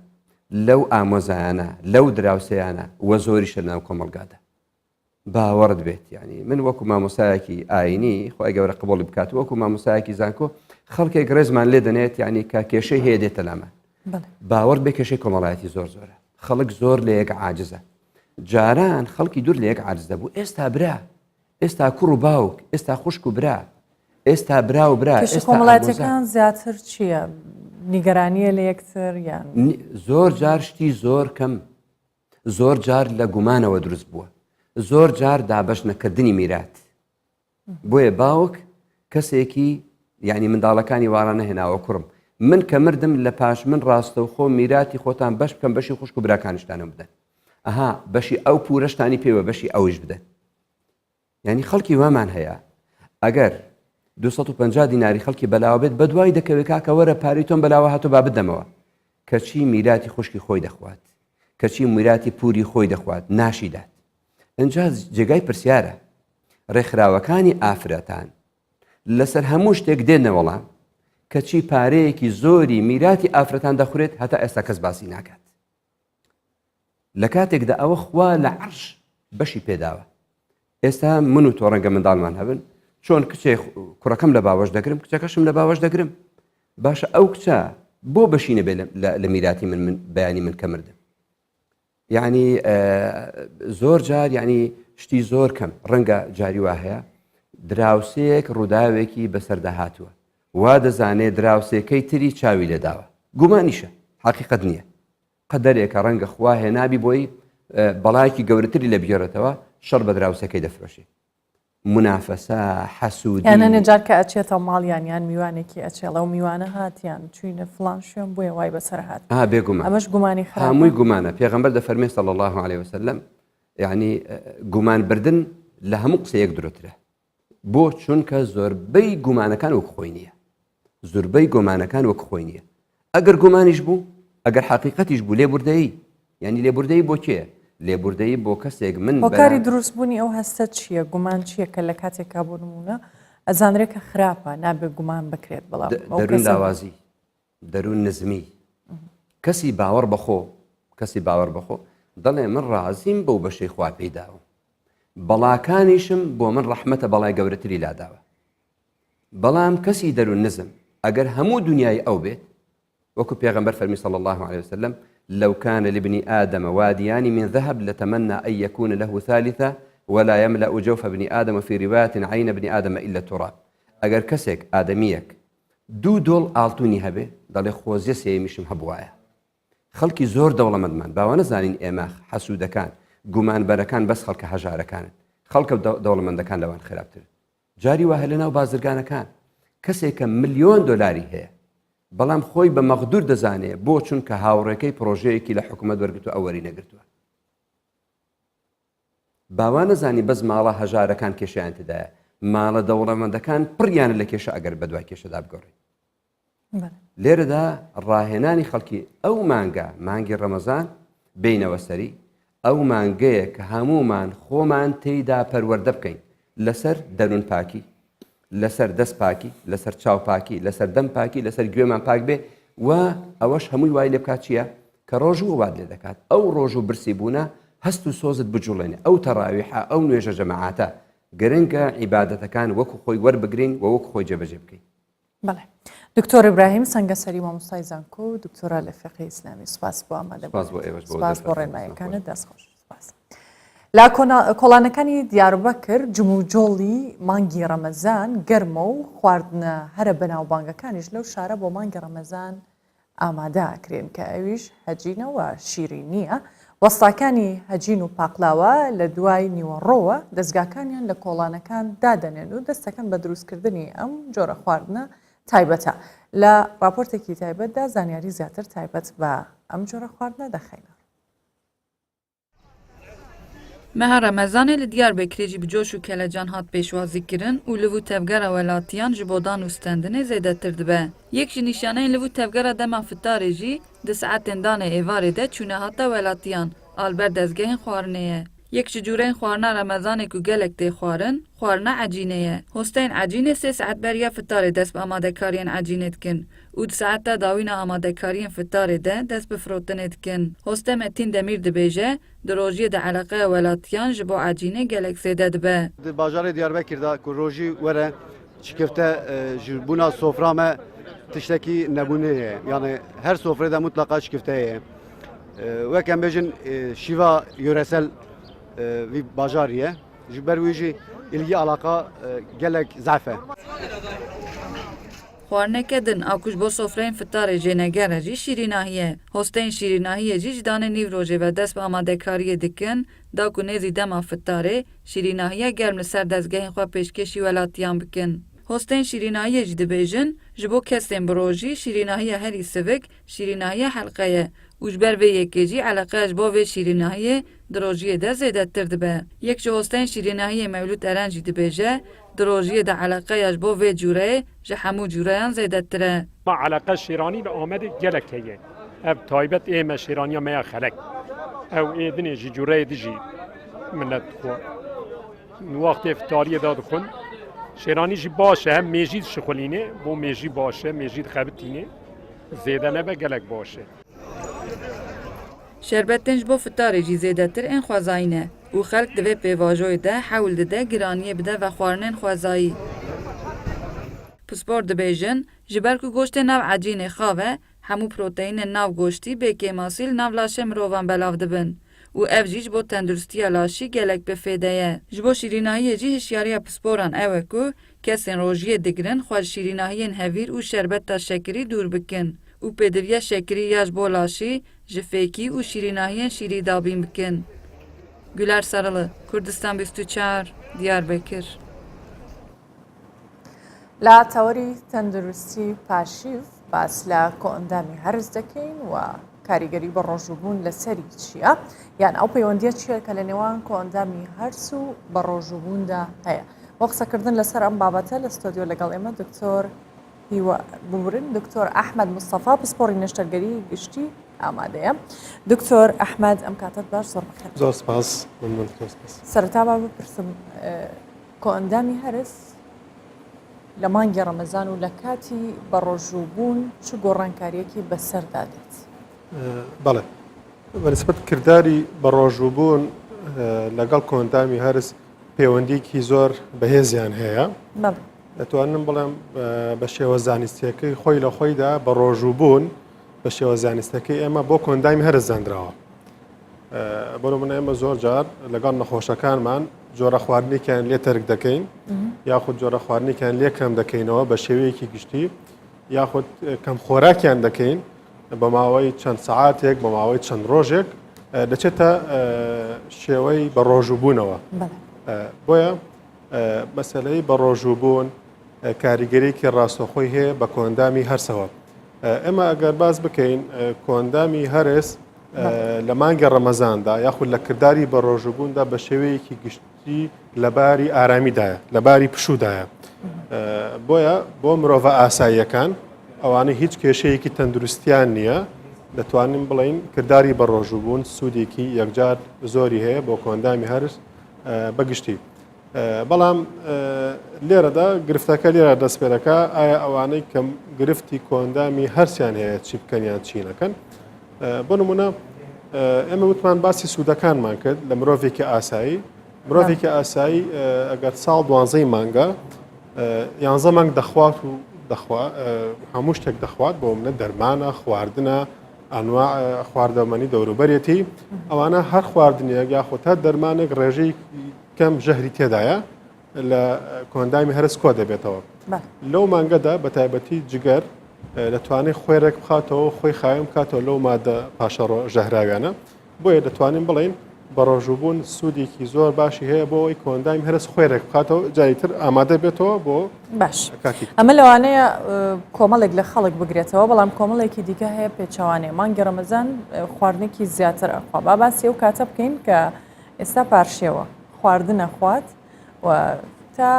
Speaker 8: لەو ئامۆزایانە لەو دراوسەیانە وە زۆریشە ناو کۆمەلگادا باوەڕت بێت یعنی من وەکو مامۆسایەکی ئاینی خۆی گەورە قبوڵی بکات وەکو مامۆسایەکی زانکۆ خەڵکێک ڕێزمان لێ دەنێت یعنی کا کێشەی هەیە دێتە لامان باوەڕ بێ کێشەی کۆمەڵایەتی زۆر زۆرە خەڵک زۆر لە یەک عاجزە جاران خەڵکی دوور لە یەک عاجز دەبوو ئێستا برا ئێستا کوڕ و باوک ئێستا خوشک و برا ئێستا برا و برا
Speaker 1: کۆمەڵایەتەکان زیاتر چییە؟ نیگەرانیە لە یەکتر یان
Speaker 8: زۆر جار شتی زۆر کەم زۆر جار لە گومانەوە دروست بووە زۆر جار دابەش نەکردنی میرات بۆیە باوک کەسێکی یعنی منداڵەکانی وارانە هێناوە کوڕم من کە مردم لە پاش من ڕاستە و خۆ میراتی خۆتان بەش بکەم بەشی خوشک و براکانشتانە بدەن ئەها بەشی ئەو پورەشتانی پێوە بەشی ئەویش بدەن یعنی خەڵکی وامان هەیە ئەگەر 250 دیناری خەڵکی بەلاوە بێت بە دوای دەکەوێت کاکە وەرە پاری تۆم بەلاوە هاتۆ با بدەمەوە کەچی میراتی خوشکی خۆی دەخوات کەچی میراتی پوری خۆی دەخوات ناشیدات ئەنجا جێگای پرسیارە ڕێکخراوەکانی ئافرەتان لەسەر هەموو شتێک دێنەوەڵام کەچی پارەیەکی زۆری میراتی ئافرەتان دەخورێت هەتا ئێستا کەس باسی ناکات لە کاتێکدا ئەوە خوا لە عەرش بەشی پێداوە ئێستا من و تۆ ڕەنگە منداڵمان هەبن چۆن کچێ کوڕەکەم لە باوەش دەگرم کچەکەشم لە باوەش دەگرم باشە ئەو کچە بۆ بەشینە بێ لە میراتی من بەیانی من کە مردم یعنی زۆر جار یعنی شتی زۆر کەم ڕەنگە جاری وا هەیە دراوسەیەک ڕووداوێکی بەسەردا هاتووە وا دەزانێت دراوسێکەی تری چاوی لێداوە گومانیشە حەقیقەت نییە قەدەرێکە ڕەنگە خوا هێنابی بۆی بەڵایەکی گەورەتری لە بگێڕێتەوە شەڕ بە دراوسەکەی دەفرۆشێ منافەسە حەسوودی
Speaker 1: یانە نەجار کە ئەچێتە ماڵیان یان میوانێکی ئەچێڵە و میوانە هاتیان چوینە فڵان شوێن بۆیە وای بەسەر هات
Speaker 8: بێگومان
Speaker 1: ئەمەش گومانی خراپە
Speaker 8: هەمووی گومانە پێغەمبەر دەفەرمێ صلی الله عليه وسلم یعنی گومان بردن لە هەموو قسەیەک درۆترە بۆ چونکە زۆربەی گومانەکان وەک خۆی نییە زۆربەی گۆمانەکان وەک خۆی نییە ئەگەر گومانیش بوو ئەگەر حقیقەتیش بوو لێبوردەیی یعنی لێبوردەیی بۆ کێ لێبوردەیی بۆ کەسێک من
Speaker 1: هۆکاری دروستبوونی ئەو هەستە چییە گومان چییە کە لە کاتێکا بۆ نمونە ئەزانرێکە خراپە نابێ گومان بکرێت بەڵام
Speaker 8: دەروون لاوازی دەروون نزمی کەسی باوەڕ بەخۆ دەڵێ من ڕازیم بەو بەشەی خوا پێداوە بەڵاکانیشم بۆ من ڕەحمەتە بەڵای گەورەتری لاداوە بەڵام کەسی دەروون نزم ئەگەر هەموو دنیای ئەو بێت وەکو پێغەمبەر فەرمی صلی الله عليه وسلم لو كان لابن آدم واديان من ذهب لتمنى أن يكون له ثالثة ولا يملأ جوف ابن آدم في رواية عين ابن آدم إلا التراب أجر كسك آدميك دول آلتوني هبه ضل خوزي سيمشم هبوايا خلقي زور دولة مدمان باوانا زانين إيماخ حسودة كان قمان بركان بس خلق هجارة كانت خلق دولة من كان لوان خرابتر جاري واهلنا وبازرقانا كان كسك $1,000,000 هي بەڵام خۆی بە مەغدور دەزانێ بۆ چونکە هاوڕێکەی پرۆژەیەکی لە حکوومەت وەرگتو ئەوەری نەگرتووە باوانە زانی بەس ماڵە هەژارەکان کێشیان تدایە ماڵە دەوڵەمەندەکان پڕیانە لە کێشە ئەگەر بە دوای کێشەدا بگەڕێت لێرەدا ڕاهێنانی خەڵکی ئەو مانگی ڕەمەزان بینەوە سەری ئەو مانگەیە کە هەمومان خۆمان تێیدا پەروەردە بکەین لەسەر دەروون پاکی لەسەر دەست پاکی لەسەر چاو پاکی لەسەر دەم پاکی لەسەر گوێمان پاک بێ و ئەوەش هەمووی وای لێ بکات چییە کە ڕۆژ و واد لێ دەکات ئەو ڕۆژ و برسی بوونە هەست و سۆزت بجوڵێنێ ئەو تەڕاویحە ئەو نوێژە جەماعاتە گرنگە عیبادەتەکان وەکو خۆی وەربگرین و وەکو خۆی جێبەجێ بکەین
Speaker 1: بەڵێ دکتۆر ئیبراهیم سەنگەسەری مامۆستای زانکۆ و دکتۆرە لە فقهی ئیسلامی سوپاس بۆ ئامادەبوون سوپاس بۆ ڕێنماییەکانت دەستخۆش سوپاس لا کۆڵانەکانی دیاربەکر جموجۆڵی مانگی ڕەمەزان گەرمە و خواردنە هەرە بەناوبانگەکانیش لەو شارە بۆ مانگی ڕەمەزان ئامادە ئەکرێن کە ئەویش هەجینەوە شیرین نییە وەستاکانی هەجین و پاقلاوە لە دوای نیوەڕۆوە دەستگاکانیان لە کۆڵانەکان دادەنێن و دەستەکەن بە دروستکردنی ئەم جۆرە خواردنە تایبەتە لە راپۆرتێکی تایبەتدا زانیاری زیاتر تایبەت بە ئەم جۆرە خواردنە دەخەینە
Speaker 16: مەها ڕەمەزانê li Diyarbekirê jî bi coş û kelecan hat pêşwazîkirin û li vû tevgera welatiyan ji bo dan û stendinê zêdetir dibe. Yek ji nîşaneyên li vû tevgera dema fitarê jî di saetên danê êvarê de çûne hata welatiyan alber dezgehên xwarinê ye. Yek ji cûreyên xwarina Remezanê ku gelek tê xwarin, xwarina ecînê ye. Hosteyên ecînê 3 saet beriya fitarê dest bi amadekariyên ecînê dikin û di saeta dawîna amadekariyên fitarê de dest bi firotinê dikin. Hostê Metin Demîr dibêje, di rojiyê de eleqeya welatiyan ji bo ecînê gelek zêde dibe.
Speaker 17: Di bajarê Diyarbekir da ku rojî were çikifte ji bûna sofra me tiştekî nebûnê ye. Yani her sofrê de mutlaka çikifte ye. Wek em bêjin şîva yöresel vî bajarî ye. Ji ber wî jî ilgî alaka gelek zef e.
Speaker 16: Xwarineke din a ku ji bo sofreyên fitarê jêneger e jî şîrînahî ye. Hosteyên şîrînahiyê jî ji danê nîv rojê ve dest bi amadekariyê dikin, da ku nêzî dema fitarê şîrînahiya germ li ser dezgehên xwe pêşkêşî welatiyan bikin. Hosteyên şîrînahiyê jî dibêjin ji bo kesên bi rojî şîrînahiya herî sivik şîrînahiya helqe ye û ji ber vê yekê jî eleqeya ji bo vê şîrînahiyê di rojiyê de zêdetir dibe. Yek ji hosteyên şîrînahiyê Mevlûd Eren jî dibêje di rojiyê de eleqeya ji bo vê cûreyê ji hemû cûreyan zêdetir e.
Speaker 18: Ma eleqe şîranî li Amedê gelek heye. Ev taybet ê me şîraniya me ya xelek. Ew êdinê ji cûreyê de jî millet xwe. Wextê fitariyê da dixwin şêranî jî baş e hem mêjî dişixwilîne bo mêjî baş e mêjî dixebitîne zêde nebe gelek baş e.
Speaker 16: Şerbetên ji bo fitarê jî zêdetir ên xwezayî ne û xelk di vê pêvajoyê de hewl dide giraniyê bide ve xwarinên xwezayî. Pispor dibêjin ji ber ku goştê nav ecînê xav e hemû proteinên nav goştî bêkê masî li nav laşê mirovan belav dibin û ev jî ji bo tendurustiya laşî gelek bifêde ye. Ji bo şîrînahiyê jî hişyariya pisporan ew e ku kesên rojiyê digirin xwe ji şîrînahiyên hevîr û şerbeta şekerî dûr bikin û pêdiviya şekirî ya ji bo laşî ji fêkî û şîrînahiyên şîrî dabîn bikin. Güler Sarılı, Kurdistan 24, Diyarbekir.
Speaker 1: لا تەوەری تەندروستی پاشیف باس لە کۆئەندامی هەرز دەکەین و کاریگەری بە ڕۆژوبوون لەسەری چییە؟ یان ئەو پەیوەندیە چیە کە لە نێوان کۆئەندامی هەرس و بە ڕۆژوبووندا هەیە؟ بۆ قسەکردن لەسەر ئەم بابەتە لە ستۆدیۆ لەگەڵ ئێمە دکتۆر بورن دکتۆر ئەحمەد مستەفا پسپۆڕی نەشتەرگەری گشتی ئامادەیە. دکتۆر ئەحمەد ئەم کاتت باش زۆر بخێر.
Speaker 19: زۆر سپاس.
Speaker 1: سەرەتا با بپرسم کۆئەندامی هەرس لە مانگی ڕەمەزان و لە کاتی بە ڕۆژوبوون چ گۆڕانکاریەکی بەسەردادێت؟
Speaker 19: بەڵێ بەنسبەت کردداری بە ڕۆژوبوون لەگەڵ کۆئەندامی هەرس پەیوەندیکی زۆر بەهێزیان هەیە. دەتوانم بڵێم بە شێوە زانستیەکەی خۆی لە خۆیدا بە ڕۆژوبوون بە شێوە زانستەکەی ئێمە بۆ کۆئەندامی هەرس زانراوە. بۆ نمونە ئێمە زۆر جار لەگەڵ نەخۆشەکانمان جۆرە خواردنێکیان لێ تەرک دەکەین یاخود جۆرە خواردنێکیان لێ کەم دەکەینەوە بە شێوەیەکی گشتی یاخود کەم خۆراکیان دەکەین بە ماوەی چەند سەعاتێک بە ماوەی چەند ڕۆژێک دەچێتە شێوەی بە ڕۆژوبوونەوە. بۆیە مەسەلەی بە ڕۆژوبوون کاریگەرێکی ڕاستەخۆی هەیە بە کۆئەندامی هەرسەوە. ئێمە ئەگەر باز بکەین کۆئەندامی هەرس لە مانگە ڕەمەزاندا یاخود لە کردداری بە ڕۆژوبووندا بە شێوەیەکی گشتی لەباری ئارامیدایە لەباری پشودایە. بۆیە بۆ مرۆڤ ئاساییەکان ئەوانە هیچ کێشەیەکی تەندروستیان نییە دەتوانین بڵین کردداری بە ڕۆژوبوون سوودێکی یەکجار زۆری هەیە بۆ کۆئەندامی هەرس بەگشتی. بەڵام لێرەدا گرفتەکە لێرە دەستپێرەکە ئایا ئەوانەی کەم گرفتی کۆئەندامی هەرسیان هەیە چی بکەنیان چی نەکەن. بۆ نمونە ئێمە وتمان باسی سوودەکانمان کرد لە مرۆڤێکی ئاسایی مرۆڤێکی ئاسایی ئەگەر ساڵ 12 مانگە 11 مانگ دەخوات و هەموو شتێک دەخوات بۆ منە دەرمانە خواردنە ئەنواع خواردەمەنی دەوروبەرێتی ئەوانە هەر خواردنیەک یاخود هەر دەرمانێک ڕێژەی کەم ژەهری تێدایە لە کۆئەندامی هەرس کۆ دەبێتەوە. لەو مانگەدا بە تایبەتی جگەر دەتوانێت خۆێرێک بخاتەوە خۆی خاوێن بکاتەوە لەو مادە پاشەڕۆ ژەهراویانە بۆیە دەتوانین بڵین بە ڕۆژوبوون سوودێکی زۆر باشی هەیە بۆ ئەوی کۆئەندامی هەرس خۆێرێک بخاتەوە جاریتر ئامادە بێتەوە بۆ
Speaker 1: باش ئەمە لەوانەیە کۆمەڵێک لە خەڵک بگرێتەوە بەڵام کۆمەڵێکی دیکە هەیە پێچەوانێ مانگی ڕەمەزان خواردنێکی زیاتر ئەخوا با باسی ئەو کاتە بکەین کە ئێستا پارشێوە خواردن نەخوات و تا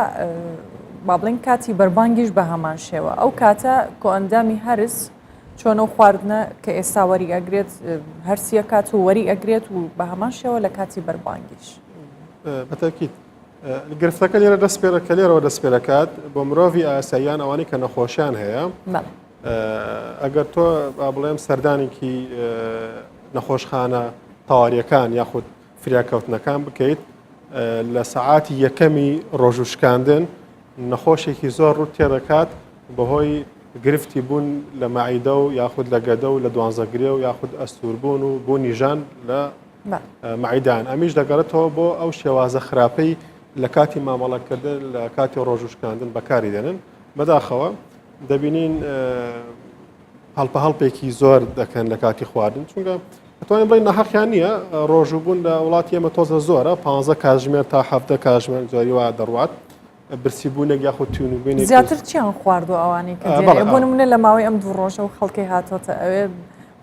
Speaker 1: با بڵین کاتی بەربانگیش بە هەمان شێوە ئەو کاتە کۆئەندامی هەرس چۆنە خواردنە کە ئێستا وەری ئەگرێت هەرسیە کات و وەری ئەگرێت و بە هەمان شێوە لە کاتی بەربانگیش.
Speaker 19: بەتەکیت گرفتەکە لێرە دەستپێرەکە لێرەوە دەستپێرەکات بۆ مرۆڤی ئاساییان ئەوانەی کە نەخۆشیان هەیە ئەگەر تۆ با بڵێم سەردانێکی نەخۆشخانە تاواریەکان یاخود فریاکەوتنەکان بکەیت لە سەعاتی یەکەمی ڕۆژوشکاندن نەخۆشێکی زۆر ڕوو تێدەکات بەهۆی گرفتی بوون لە مەعیدە و یاخود لە گەدە و لە دوانزەگرێ و یاخود ئەستوربوون و بوونی ژان لە مەعیدان ئەمیش دەگەڕێتەوە بۆ ئەو شێوازە خراپەی لە کاتی مامەڵەکردن لە کاتی ڕۆژوشکاندن بەکاری دێنن بەداخەوە دەبینین هەڵپە هەڵپێکی زۆر دەکەن لە کاتی خواردن چونکە دەتوانین بڵین نەحەقیان نییە ڕۆژوبوون لە وڵاتی ئێمە تۆزە زۆرە 15 کاتژمێر تا 7 کاتژمێر زۆری وا دەڕوات برسیبوونێک یاخود تونوبوونێک
Speaker 1: زیاتر چیان خواردو ئەوانەی کە بۆ نمونە لە ماوەی ئەم دوو ڕۆژە و خەڵکی هاتۆتە ئەوێ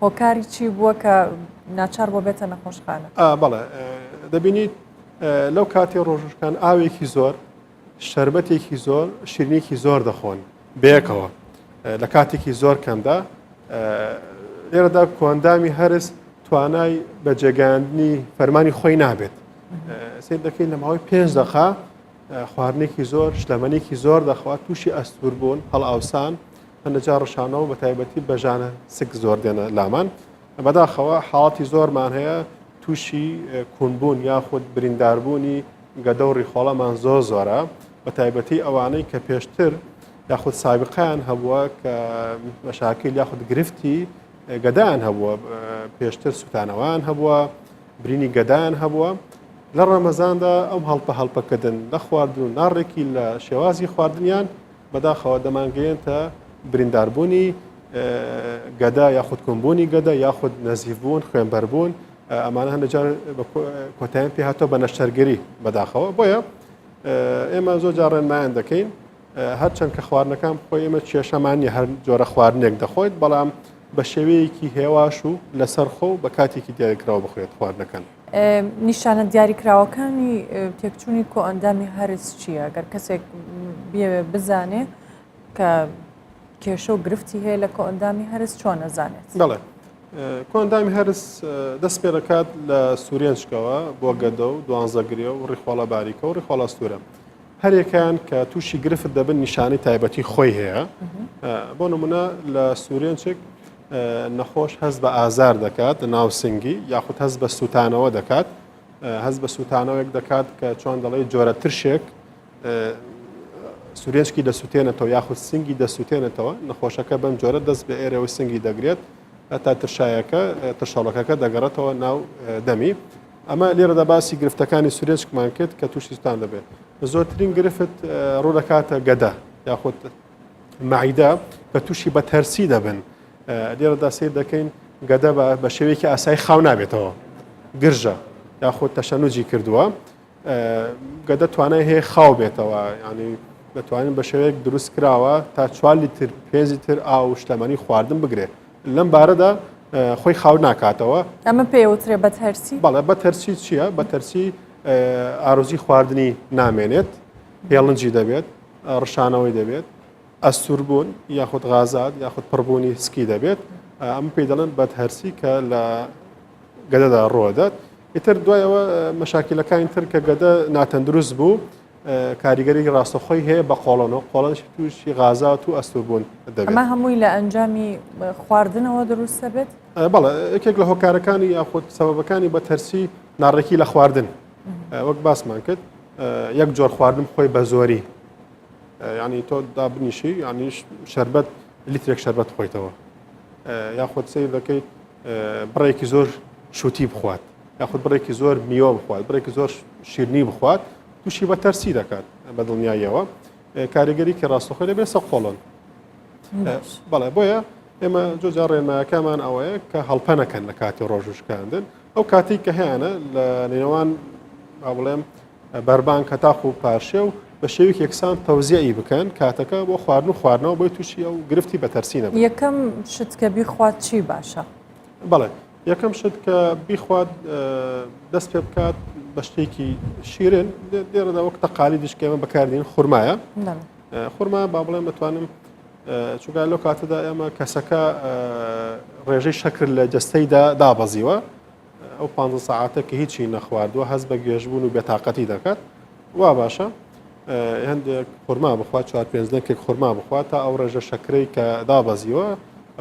Speaker 1: هۆکاری چی بووە کە ناچار بۆ بێتە نەخۆشخانە؟
Speaker 19: بەڵێ دەبینیت لەو کاتی ڕۆژوشکان ئاوێکی زۆر شەربەتێکی زۆر شیرینێکی زۆر دەخۆن بەیەکەوە لە کاتێکی زۆر کەمدا لێرەدا کۆئەندامی هەرس توانای بەجێگەاندنی فەرمانی خۆی نابێت سیر دەکەین لە ماوەی 5 دقا خواردنێکی زۆر شلەمەنێکی زۆر دەخوات تووشی ئەستور بوون هەڵ ئاوسان هەندەجار ڕشانەوە بە تایبەتی بەژانە سک زۆر دێنە لامان بەداخەوە حاڵاتی زۆرمان هەیە تووشی کوونبوون یاخود برینداربوونی گەدە و ڕیخۆڵەمان زۆر زۆرە بە تایبەتی ئەوانەی کە پێشتر یاخود سابقیان هەبووە کە مەشاکل یاخود گرفتی گەدایان هەبووە پێشتر سوتانەوەیان هەبووە برینی گەدایان هەبووە لە ڕەمەزاندا ئەم هەڵپەکردن لە خواردن و ناڕێکی لە شێوازی خواردنیان بەداخەوە دەمانگەیەن تا برینداربوونی گەدا یاخود کۆمبوونی گەدا یاخود نەزیفبوون خوێنبەربوون ئەمانە هەندێکجار کۆتاییان پێ هاتۆ بە نەشتەرگەری بەداخەوە بۆیە ئێمە زۆر جار ڕێنمایان دەکەین هەرچەند کە خواردنەکان خۆی ئێمە کێشەمان نیە هەر جۆرە خواردنێک دەخۆیت بەڵام بە شێوەیەکی هێواش و لەسەر خۆ بە کاتێکی دیاریکراوە بخوێت خواردنەکان.
Speaker 1: نیشانە دیاریکراوەکانی تێکچوونی کۆئەندامی هەرس چییە؟ گەر کەسێک بزانێ کە کێشە و گرفتی هەیە لە کۆئەندامی هەرس چۆن نەزانێت؟
Speaker 19: بەڵێ کۆئەندامی هەرس دەست پێ دەکات لە سوورێنچکەوە بۆ گەدە و دوانزەگرێ و ڕیخۆڵە باریکە و ڕیخۆڵە سوورە. هەرێکیان کە تووشی گرفت دەبن نیشانی تایبەتی خۆی هەیە بۆ نمونە لە سوورێنچێک نەخۆش هەست بە ئازار دەکات لە ناو سنگی یاخود هەست بە سووتانەوە دەکات هەست بە سووتانەوەیەک دەکات کە چۆن دەڵێ جۆرە ترشێک سوورێنچکی دەسووتێنێتەوە یاخود سنگی دەسووتێنێتەوە نەخۆشەکە بەم جۆرە دەست بە ئێرەوە سنگی دەگرێت تا ترشایەکە ترشەڵەکەەکە دەگەڕێتەوە ناو دەمی ئەمە لێرەدا باسی گرفتەکانی سوورێنچکمان کرد کە تووشی سووتان دەبێت زۆرترین گرفت ڕوو دەکاتە گەدا یاخود معیدا کە تووشی بە تەرسی دەبن لێرەدا سیر دەکەین گەدە بە شێوەیەکی ئاسایی خاو نابێتەوە گرژە یاخود تەشەنوجی کردووە گەدە توانای هەیە خاو بێتەوە ینی دەتوانین بە شێوەیەک دروست کراوە تا 4 لیتر 5 لیتر ئاو شتەمەنی خواردن بگرێت لەم بارەدا خۆی خاو ناکاتەوە
Speaker 1: ئەمە پێوترێ بە تەرسی
Speaker 19: بەڵێ بە تەرسی چییە بە تەرسی ئاروزی خواردنی نامێنێت هێڵنجی دەبێت ڕشانەوەی دەبێت ئەستوربوون یاخود غازات یاخود پڕبوونی سکی دەبێت ئەم پێی دەڵێن بە تەرسی کە لە گەدەدا ڕۆدات ئیتر دوایەوە مەشاکلەکانی تر کە گەدە ناتەندروست بوو کاریگەری ڕاستەخۆی هەیە بە قۆڵەنەوە قۆڵەنش تووشی غازات و ئەستوربوون دەبێت
Speaker 1: ئەمە هەمووی لە ئەنجامی خواردنەوە دروستە بێت
Speaker 19: بەڵێ یەکێک لە هۆکارەکانی یاخود سەبەبەکانی بە تەرسی ناڕێکی لە خواردن وەک باسمان کرد یەک جۆر خواردن خۆی بە زۆری ینی تۆ دابنیشی ینی شەربەت لیترێک شەربەت خۆیتەوە یاخود سیر دەکەیت بڕێکی زۆر شووتی بخوات یاخود بڕێکی زۆر میوە بخوات بڕێکی زۆر شیرنی بخوات تووشی بە تەرسی دەکات بە دڵنیاییەوە کاریگەری کە ڕاستەخۆی لەبێت سە قۆڵن بەڵێ بۆیە ئێمە جۆجار ڕێنمایەکەمان ئەوەیە کە هەڵپە نەکەن لە کاتی ڕۆژوشکاندن ئەو کاتی کە هەیەە لە نێوان بڵێم بەربان کەتاخ و پارشێ و بە شێوێک یەکسان تەوزیعی بکەن کاتەکە بۆ خواردن و خواردنەوە بۆی تووشی ئەو گرفتی بە تەرسی نەبێت.
Speaker 1: یەکەم شت کە بیخوات چی باشە؟
Speaker 19: بەڵێ یەکەم شت کە بیخوات دەست پێ بکات بە شتێکی شیرن لێرەدا وەک تەقالی دیشکێمە بەکاردین خورمایە خورما با بڵێم دەتوانم چونکە لەو کاتەدا ئێمە کەسەکە ڕێژەی شەکر لە جەستەیدا دابەزیوە ئەو 5 ساعاتە کە هیچی نەخواردووە هەست بە گوێژبوون و بێتاقەتی دەکات وا باشە هەندێک خورما بخوات 4-5 دەنگێک خورما بخوات تا ئەو ڕێژە شەکرەی کە دابەزیوە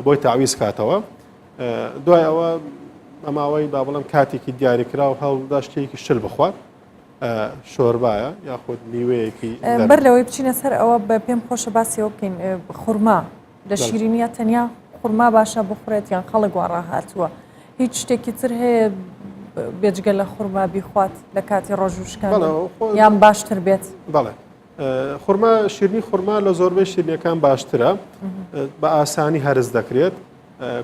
Speaker 19: بۆی تاویز کاتەوە دوای ئەوە ئەماوەی با بڵم کاتێکی دیاریکرا و هەڵدا شتێکی شل بخوات شۆربایە یاخود میوەیەکی
Speaker 1: بەر لەوەی بچینە سەر ئەوە بە پێم خۆشە باسیەوە بکەین خورما لە شیرینیە تەنیا خورما باشە بخورێت یان خەڵک وا ڕاهاتووە هیچ شتێکی تر هەیە بێجگە لە خورما بیخوات لە کاتی ڕۆژوشکان یان باشتر بێت
Speaker 19: بەڵێ خورما شیرنی خورما لە زۆربەی شیرنیەکان باشترە بە ئاسانی هەرس دەکرێت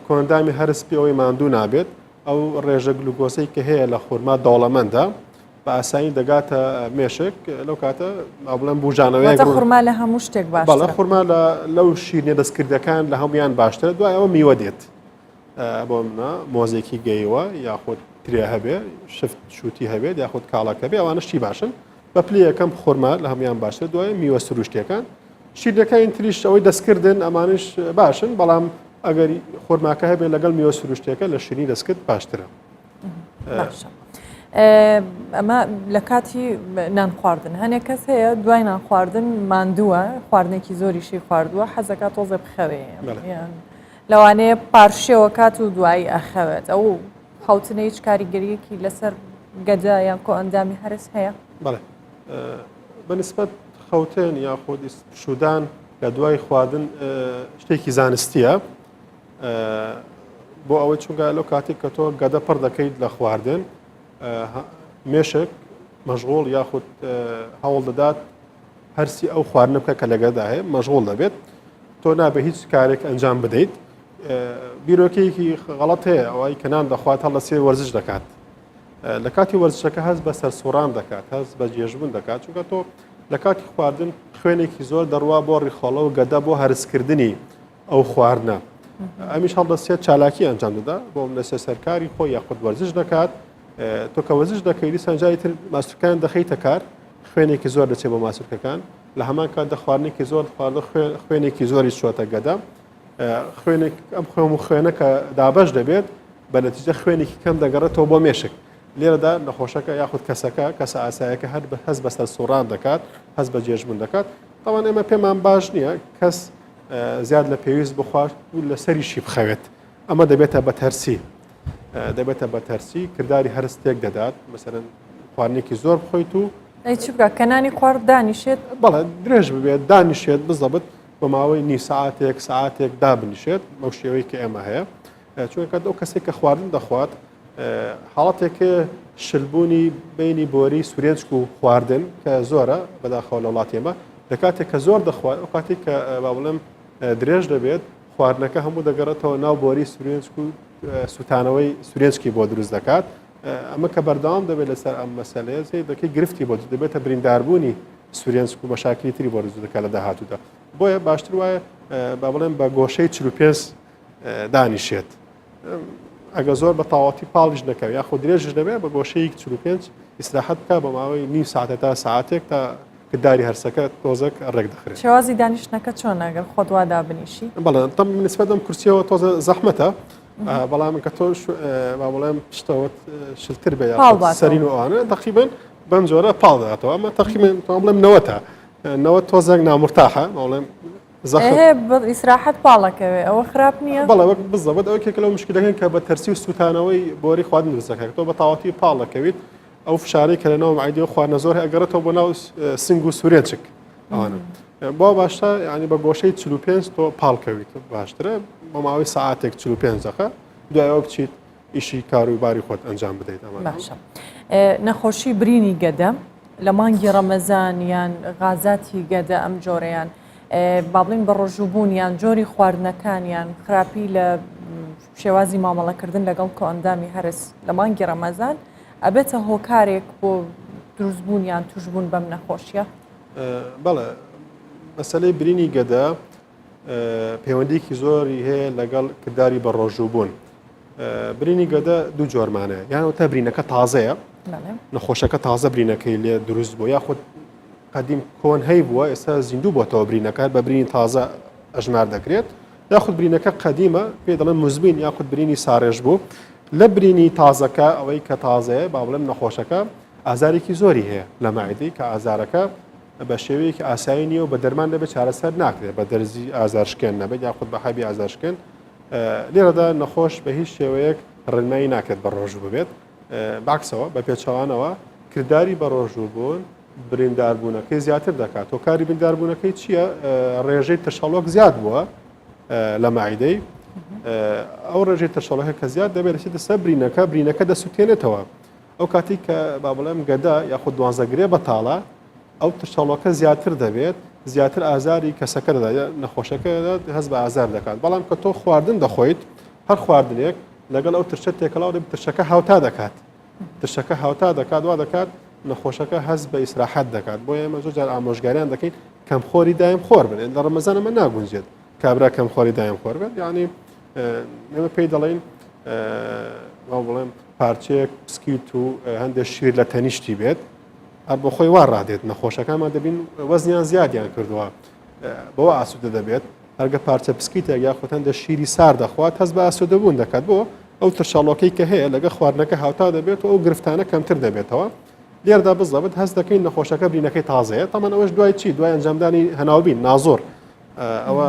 Speaker 19: کۆندامی هەرس پێەوەی ماندوو نابێت ئەو ڕێژە گلوکۆسەی کە هەیە لە خورما دەوڵەمەندە بە ئاسانی دەگاتە مێشک لەو کاتە بڵێن بژانەوەی
Speaker 1: خورما لە هەموو شتێک باشە
Speaker 19: بەڵێ خورما لەو شیرنیە دەستکردەکان لە هەمویان باشترە دوای ئەوە میوە دێت بۆ منە مۆزێکی گەیوە یاخود ترێ هەبێ شفت شووتی هەبێت یاخود کاڵەکە بێ ئەوانە شتی باشن بە پلی یەکەم خورما لە هەمویان باشتر دوای میوە سروشتەکان شیرنەکەی تریش ئەوەی دەستکردن ئەمانش باشن بەڵام ئەگەر خۆرماکە هەبێت لەگەڵ میوە سروشتێکە لە شیرنی دەستکرد باشترە.
Speaker 1: ئەمە لە کاتی نان خواردن هەنێک کەس هەیە دوای نان خواردن ماندووە خواردنێکی زۆریشی خواردووە حەزەکە تۆزە بخەوێ لەوانەیە پارشێوە کات و دوایی ئەخەوێت ئەو خەوتنە هیچ کاریگەریەکی لەسەر گەدا یان کۆئەندامی هەرس هەیە؟
Speaker 19: بەڵێ بەنسبەت خەوتن یاخود شودان لە دوای خواردن شتێکی زانستیە بۆ ئەوەی چونکە لەو کاتێک کە تۆ گەدە پڕ دەکەیت لە خواردن مێشک مەشغوڵ یاخود هەوڵ دەدات هەرسی ئەو خواردنە بکە کە لەگەدا هەیە مەشغوڵ دەبێت تۆ نابێت هیچ کارێک ئەنجام بدەیت بیرۆکەیەکی غەڵەت هەیە ئەوەی کەنان دەخوات هەڵ لە سێ وەرزش دەکات لە کاتی وەرزشەکە هەست بە سەرسوڕان دەکات هەست بە جێژبوون دەکات چونکە تۆ لە کاتی خواردن خوێنێکی زۆر دەڕوا بۆ ڕیخۆڵە و گەدە بۆ هەرسکردنی ئەو خواردنە ئەمیش هەڵدەستێت چالاکی ئەنجام دەدا بۆ لەسەر سەرکاری خۆی یاخود وەرزش دەکات تۆ کە وەرزش دەکەیت سەنجای تر ماسوولەکان دەخەیتە کار خوێنێکی زۆر دەچێت بۆ ماسوولەکان لە هەمان کات دەخواردنێکی زۆر خوێنێکی زۆری چۆتە گەدە خوێنێک ئەم خوێم و خوێنە کە دابەش دەبێت بە نەتیجە خوێنێکی کەم دەگەڕێتەوە بۆ مێشک لێرەدا نەخۆشەکە یاخود کەسە ئاسایەکە هەر هەست بە سەرسوڕان دەکات هەست بە جێژبوون دەکات تاوان ئێمە پێمان باش نییە کەس زیاد لە پێویست بخوات و لەسەریشی بخەوێت ئەمە دەبێتە بە تەرسی دەبێتە بە تەرسی کردداری هەرستێک دەدات مەسەرەن خواردنێکی زۆر بخۆیت و
Speaker 1: چ بکە کەنانی خوارد دانیشێت
Speaker 19: بەڵێ درێژ ببێت دانیشێت بزەبت بە ماوەی نی ساعتێک ساعتێک دابنیشێت بەو شێوەی کە ئێمە هەیە چونکە ئەو کەسێک کە خواردن دەخوات حاڵەتێکە شلبوونی بینی بۆری سوورێنچک و خواردن کە زۆرە بەداخەوە لە وڵاتی ئێمە لە کاتێک کە زۆر دەخوات ئەو کاتێک کە با بڵێم درێژ دەبێت خواردنەکە هەموو دەگەڕێتەوە ناو بۆری سوورێنچک و سوتانەوەی سوورێنچکی بۆ دروست دەکات ئەمە کە بەردەوام دەبێت لەسەر ئەم مەسەلەیە دەکەی گرفتی بۆ دەبێتە برینداربوونی سوورێنچک و مەشاکلی تری بۆ دروست دەکات لە داهاتوودا بۆیە باشتر وایە با بڵێم بە گۆشەی 45 دانیشێت ئەگە زۆر بە تاواتی پاڵیش نەکەوێت یاخۆ درێژش دەبێت بە گۆشەیەک 45 ئیسراحەت بکە بە ماوەی نیم ساعتە تا ساعتێک تا کردداری هەرسەکە تۆزێک ڕێک دەخرێت
Speaker 1: شێوازی دانیشتنەکە چۆن ئەگەر خۆت وا دابنیشی
Speaker 19: بەڵێ تەم نسبەت ئەم کورسیەوە تۆزە زەحمەتە بەڵام کە تۆ با بڵێم پشتەوە شتر بێ سەرین و ئەوانە تقریبن بەم جۆرە پاڵ دەهاتەوە ئەمە تقریبن بڵێم نەوەتە نەوە تۆزێک نامرتاحە بەڵێم
Speaker 1: ئیسراحەت پاڵەکەوێ ئەوە خراپ نییە
Speaker 19: بەڵێ وەک بزەبێت ئەوە کێک لەو مشکلەکەن کە بە تەرسی و سوتانەوەی بۆری خواردن دروستەکە تۆ بە تاواتی پاڵەکەویت ئەو فشارەی کە لەناو معدەی و خواردنە زۆر ئەگەڕێتەوە بۆ ناو سنگ و سوورێنچک ئەوانە بۆ باشتر ینی بە گۆشەی 45 تۆ پاڵکەویت باشترە بە ماوەی ساعتێک 45 دقیقە دوایەوە بچیت ئیشی کاروباری خۆت ئەنجام بدەیت ئەمە
Speaker 1: باشە نەخۆشی برینی گەدە لە مانگی ڕەمەزان یان غازاتی گەدە ئەم جۆرەیان با بڵین بە ڕۆژوبوونیان جۆری خواردنەکانیان خراپی لە شێوازی مامەڵەکردن لەگەڵ کۆئەندامی هەرس لە مانگی ڕەمەزان ئەبێتە هۆکارێک بۆ دروستبوونیان توشبوون بەم نەخۆشیە
Speaker 19: بەڵێ مەسەلەی برینی گەدە پەیوەندیکی زۆری هەیە لەگەڵ کردداری بە ڕۆژوبوون برینی گەدە دوو جۆرمانەیە یانەوە برینەکە تازەیە نەخۆشەکە تازە برینەکەی لێ دروست بوو یاخود قدیم کۆن هەی بووە ئێستا زیندوو بۆتەوە برینەکە بە برینی تازە ئەژمار دەکرێت یاخود برینەکە قەدیمە پێ دەڵێن مزبین یاخود برینی ساڕێژ بوو لە برینی تازەکە ئەوەی کە تازەیە با بڵێم نەخۆشەکە ئازارێکی زۆری هەیە لە مایدەی کە ئازارەکە بە شێوەیەکی ئاسایی نییە و بە دەرمان دەبێت چارەسەر ناکرێت بە دەرزی ئازارشکێن نەبێت یاخود بە حەبی ئازارشکێن لێرەدا نەخۆش بە هیچ شێوەیەک ڕێنمایی ناکرێت بە ڕۆژوو ببێت باکسەوە بە پێچەوانەوە کردداری بە ڕۆژوو بوون برینداربوونەکەی زیاتر دەکات و کاری برینداربوونەکەی چییە ڕێژەی تەشەڵۆک زیاد بووە لە مایدەی ئەو ڕێژەی تەشەڵۆکە کە زیاد دەبێت لەسێتە سەر برینەکە دەسووتێنێتەوە ئەو کاتی کە با بڵێم گەدە یاخود دوانزەگرێ بەتاڵە ئەو تەشەڵۆکە زیاتر دەبێت زیاتر ئازاری کەسەکە دەدات نەخۆشەکە هەست بە ئازار دەکات بەڵام کە تۆ خواردن دەخۆیت هەر خواردنێک لەگەڵ ئەو ترشە تێکەڵاو دەبێت ترشەکە هاوتا دەکات ترشەکە هاوتا دەکات وا دەکات نەخۆشەکە هەست بە ئیسراحەت دەکات بۆ ئێمە زۆر جار ئامۆژگاریان دەکەین کەمخۆری دایم خۆر بن لە ڕەمەزان ئەمە ناگونجێت کابرا کەمخۆری دایم خۆر بێت یعنی ئێمە پێی دەڵێن وا بڵێم پارچەیەک بسکیت و هەندێک شیر لە تەنیشتی بێت هەر بۆ خۆی وا ڕادێت نەخۆشەکانمان دەبین وەزنیان زیادیان کردووە بەوە ئاسوودە دەبێت هەرگە پارچە بسکیتێک یاخود هەندێک شیری سار دەخوات هەست بە ئاسوودەبوون دەکات بۆ ئەو ترشەڵۆکەی کە هەیە لەگە خواردنەکە هاوتا دەبێت و ئەو گرفتانە کەمتر دەبێتەوە لێردا بزەبێت هەست دەکەین نەخۆشەکە برینەکەی تازەیە تەمان ئەوەش دوای چی دوای ئەنجامدانی هەناوبین نازۆر ئەوە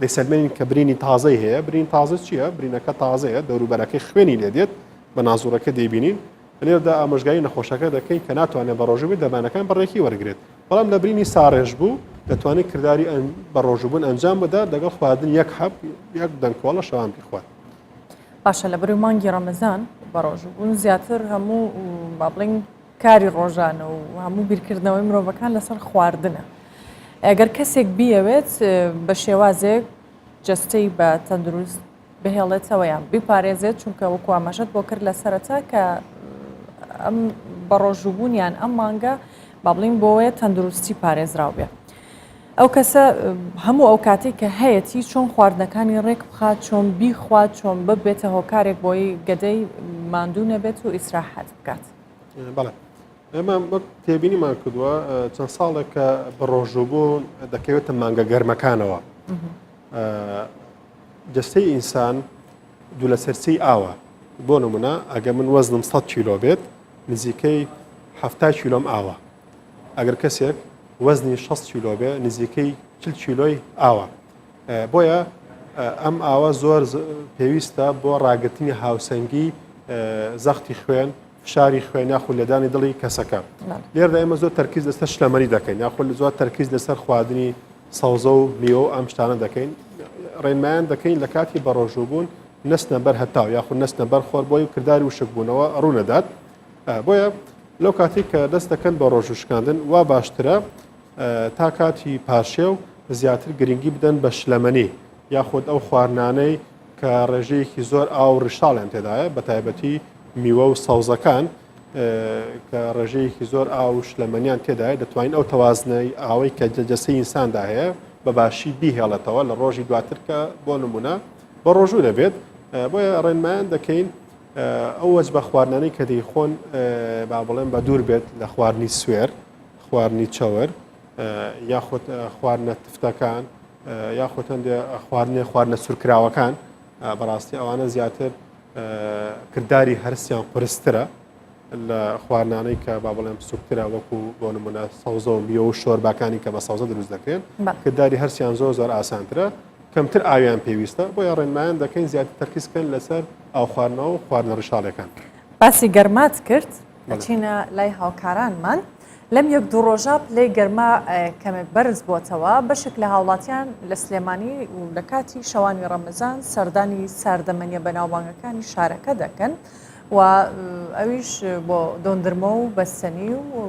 Speaker 19: دەسەلمێنین کە برینی تازەی هەیە برین تازە چییە برینەکە تازەیە دەوروبەرەکەی خوێنی لێ دێت بە نازۆرەکە دەیبینین لێردا ئامۆژگاری نەخۆشەکە دەکەین کە ناتوانێت بە ڕۆژوبی دەبانەکان بەڕێکی وەرگێت بەڵام لە برینی ساڕێژ بوو دەتوانێت کردداری بە ڕۆژوبوون ئەنجام بدات لەگەڵ خواردن یەک حەب یەک دەنگکۆڵە شەوان بیخوات
Speaker 1: باشە لە بەروی مانگی ڕەمەزان بە ڕۆژوبوون زیاتر هەموو با بڵین کاری ڕۆژانە و هەموو بیرکردنەوەی مرۆڤەکان لەسەر خواردنە ئەگەر کەسێک بیەوێت بە شێوازێک جستەی بە تەندروست بهێڵێتەوە یان بیپارێزێت چونکە وەکو ئاماژەت بۆ کرد لە سەرەتا کە ئەم بەڕۆژوبوونیان ئەم مانگە با بڵین بۆیە تەندروستی پارێزراو بێ. ئەو کەسە هەموو ئەو کاتێک کە هەیەی چۆن خواردنەکانی ڕێک بخات چۆن بیخوات چۆن ببێتە هۆکارێک بۆی گەدەی ماندوو نەبێت و ئیسراحەت بکات.
Speaker 19: بەڵێ ئێمە تێبینیمان کردووە چەند ساڵێک کە بەڕۆژوبوون دەکەوێتە مانگە گەرمەکانەوە. جستەی ئینسان دوو لە سەرچەی ئاوە بۆ نمونە ئەگە من وەزنم 100 کیلۆ بێت نزیکەی 70 کیلۆم ئاوە ئەگەر کەسێک وەزنی 60 کیلۆ بێ نزیکەی 40 کیلۆی ئاوە بۆیە ئەم ئاوە زۆر پێویستە بۆ ڕاگررتنی هاوسەنگی زەختی خوێن فشاری خوێن یاخود لەدانی دڵی کەسەکە لێردا ئێمە زۆر تەرکیز لەسەر شلەمەری دەکەین یاخود زۆر تەرکیز لەسەر خواردنی سەوزە و میوە و ئەم شتانە دەکەین ڕێنمایان دەکەین لە کاتی بەڕۆژوبوون نستنە بەر هەتاو یاخود نستنە بەر خۆر بۆی و کردداری وشکبوونەوە ڕوونەدات بۆیە لەو کاتی کە دەست دەکەن بە ڕۆژوشکاندن وا باشترە تا کاتی پاشێ و زیاتر گرنگی بدەن بە شلەمەنی یاخود ئەو خواردانەی کە ڕێژەیەکی زۆر ئاو ڕیشاڵیان تێدایە بە تایبەتی میوە و سەوزەکان کە ڕێژەیەکی زۆر ئاو شلەمەنیان تێدایە دەتوانین ئەو تەوازنەی ئاوەی کە جەجەسەی ئینساندا هەیە بە باشی بیهێڵێتەوە لە ڕۆژی دواتر کە بۆ نمونە بە ڕۆژوو دەبێت بۆیە ڕێنمایان دەکەین ئەو وەج بە خواردنانەی کە دەیخۆن با بڵێن بە دوور بێت لە خواردنی سوێر خواردنی چاوەر یاخود خواردنە تفتەکان یاخود هەندێ خواردنە سوورکراوەکان بەڕاستی ئەوانە زیاتر کردداری هەرسیان قرسترە لە خواردنانەی کە با بڵێم سوکترە وەکو بۆ نمونە سەوزە و میوە و شۆرباکانی کە بە سەوزە دروست دەکرێن کردداری هەرسیان زۆر زۆر ئاسانترە کەمتر ئاویان پێویستە بۆیە ڕێنمایان دەکەین زیاتر تەرکیزکەن لەسەر ئاو خواردنەوە و خواردنە ڕشاڵەکان
Speaker 1: باسی گەرمات کرد دەچینە لای هاوکارانمان لەم یەک دوو ڕۆژە پلەی گەرما کەمێک بەرز بووەتەوە بەشێک لە هاوڵاتیان لە سلێمانی و لە کاتی شەوانی ڕەمەزان سەردانی ساردەمەنیە بەناوبانگەکانی شارەکە دەکەن و ئەویش بۆ دۆندرمە و بەستنی و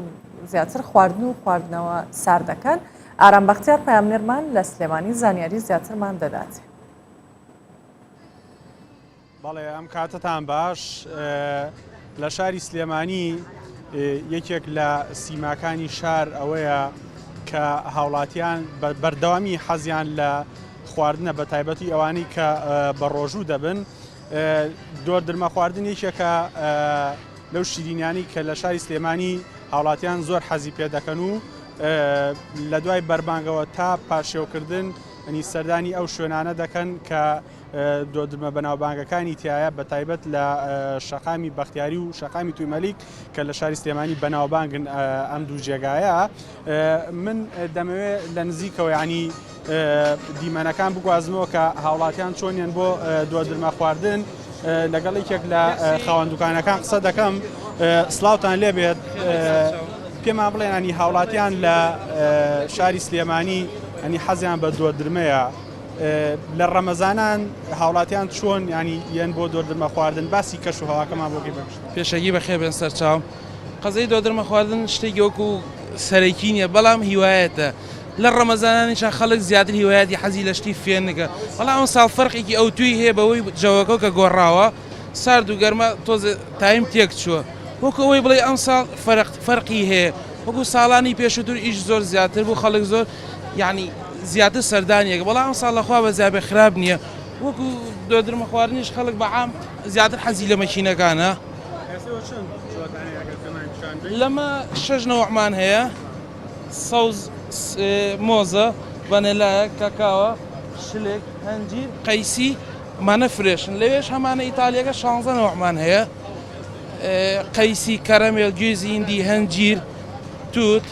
Speaker 1: زیاتر خواردن و خواردنەوە ساردەکەن ئارام بەختیار پەیامنێرمان لە سلێمانی زانیاری زیاترمان دەدات.
Speaker 20: بەڵێ ئەم کاتتان باش لە شاری سلێمانی یەکێک لە سیماکانی شار ئەوەیە کە هاوڵاتیان بەردەوامی حەزیان لە خواردنە بە تایبەتی ئەوانی کە بە ڕۆژوو دەبن دۆردرمە خواردن یەکێکە لەو شیرینیانی کە لە شاری سلێمانی هاوڵاتیان زۆر حەزی پێ دەکەن و لە دوای بەربانگەوە تا پاشێوکردن ئەنی سەردانی ئەو شوێنانە دەکەن کە دۆدرمە بەناوبانگەکانی تایە بە تایبەت لە شەقامی بەختیاری و شەقامی تویمەلیک کە لە شاری سلێمانی بەناوبانگن ئەم دوو جێگایە من دەمەوێت لە نزیکەوە ینی دیمەنەکان بگوازمەوە کە هاوڵاتیان چۆنیان بۆ دۆدرمە خواردن لەگەڵ یەکێک لە خاوەندوکانەکان قسە دەکەم سلااوتان لێبێت پێمان بڵێن ئەنی هاوڵاتیان لە شاری سلێمانی ئەنی حەزیان بە دۆدرمەیە لە ڕەمەزانان هاوڵاتیان چۆن ینی یەن بۆ دۆدرمە خواردن باسی کەش و هەواکەمان بۆ
Speaker 21: پێشەگی بەخێ بێن سەرچاو قەزەی دۆدرمە خواردن شتێکی وەکو سەرەکی نییە بەڵام هیوایەتە لە ڕەمەزانانیشان خەڵک زیاتر هیوایەتی حەزی لە شتی فێنەکە بەڵام ساڵ فەرقێکی ئەو توی هەیە بەوەی جەوەکە کە گۆڕاوە سارد و گەرمە تۆزە تایم تێک چووە وەکو ئەوەی بڵێ ئەم ساڵ فەرقی هەیە وەکو ساڵانی پێشووتر ئیش زۆر زیاتر بوو خەڵک زۆر یعنی زیاتر سەردانیەکە بەڵام ئەم ساڵ لەخوا بە زیابێ خراپ نییە وەکو دۆدرمە خواردنیش خەڵک بەعام زیاتر حەزی لە مەکینەکانە لەمە 6 نەوەعمان هەیە سەوز مۆزە ڤەنێلایە کاکاوە شلێک هەنجیر قەیسی مانە فرێشن لەوێش هەمانە ئیتالیەکە 16 نەوەعمان هەیە قەیسی کەرەمێل گوێزی هیندی هەنجیر توت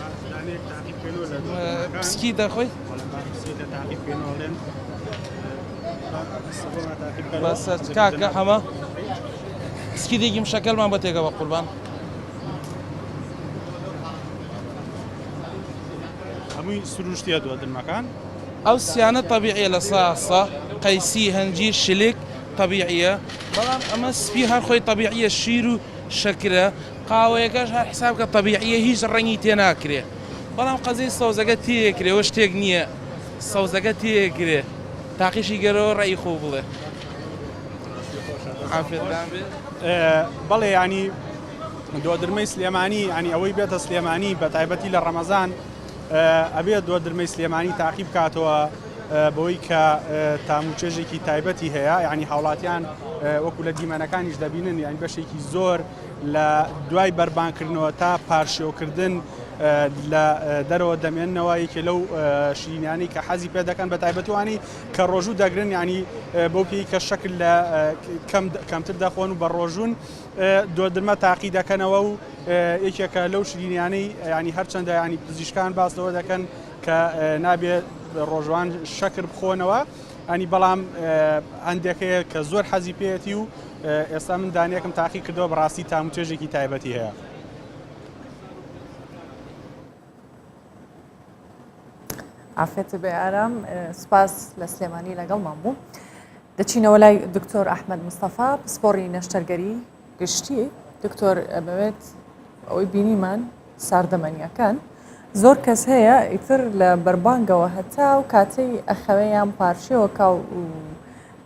Speaker 21: پسکی دەخۆی بەسەر کاکە هەمە پسکی دێگیم شەکەلمان بە تێگەوە قوربان
Speaker 20: هەمووی سروشتیە دۆدرمەکان
Speaker 21: ئەو سیانە طبیعیە لە ساسە قەیسی هەنجیر شلێک طبیعیە بەڵام ئەمە سپی هەر خۆی طبیعیە شیر و شەکرە قاوەیەکەش هەر حساب کە طبیعیە هیچ ڕەنگی تێ ناکرێ بەڵام قەزەی سەوزەکە تێکرێەوە شتێک نییە سەوزەکە تێکرێ تاقیشی گەرەوە ڕێی خۆ بڵێ
Speaker 20: بەڵێ ینی دۆدرمەی سلێمانی ینی ئەوەی بێتە سلێمانی بە تایبەتی لە ڕەمەزان ئەبێت دۆدرمەی سلێمانی تاقی بکاتەوە بەوەی کە تاموچێژێکی تایبەتی هەیە ینی هاوڵاتیان وەکو لە دیمەنەکانیش دەبینن یانی بەشێکی زۆر لە دوای بەربانکردنەوە تا پارشێوکردن لە دەرەوە دەمێننەوە یەکێ لەو شیرینیانەی کە حەزی پێ دەکەن بە تایبەتوانی کە ڕۆژوو دەگرن ینی بەو پێی کە شکل لە کەمتر دەخۆن و بە ڕۆژون دۆدرمە تاقی دەکەنەوە و یەکێکە لەو شیرینیانەی ینی هەرچەندە ینی پزیشکان باسەوە دەکەن کە نابێت ڕۆژوان شەکر بخۆنەوە ئەنی بەڵام هەندێکەیە کە زۆر حەزی پێێتی و ئێستا من دانیەکەم تاقی کردەوە بەڕاستی تاموچێژێکی تایبەتی هەیە.
Speaker 1: عافێتە بێ ئارام سپاس لە سلێمانی لەگەڵمان بوو. دەچینەوە لای دکتۆر ئەحمەد مستەفا پسپۆڕی نەشتەرگەری گشتی. دکتۆر ئەمەوێت ئەوەی بینیمان ساردەمەنیەکان زۆر کەس هەیە ئیتر لە بەربانگەوە هەتا و کاتەی ئەخەوەیان پارشەوە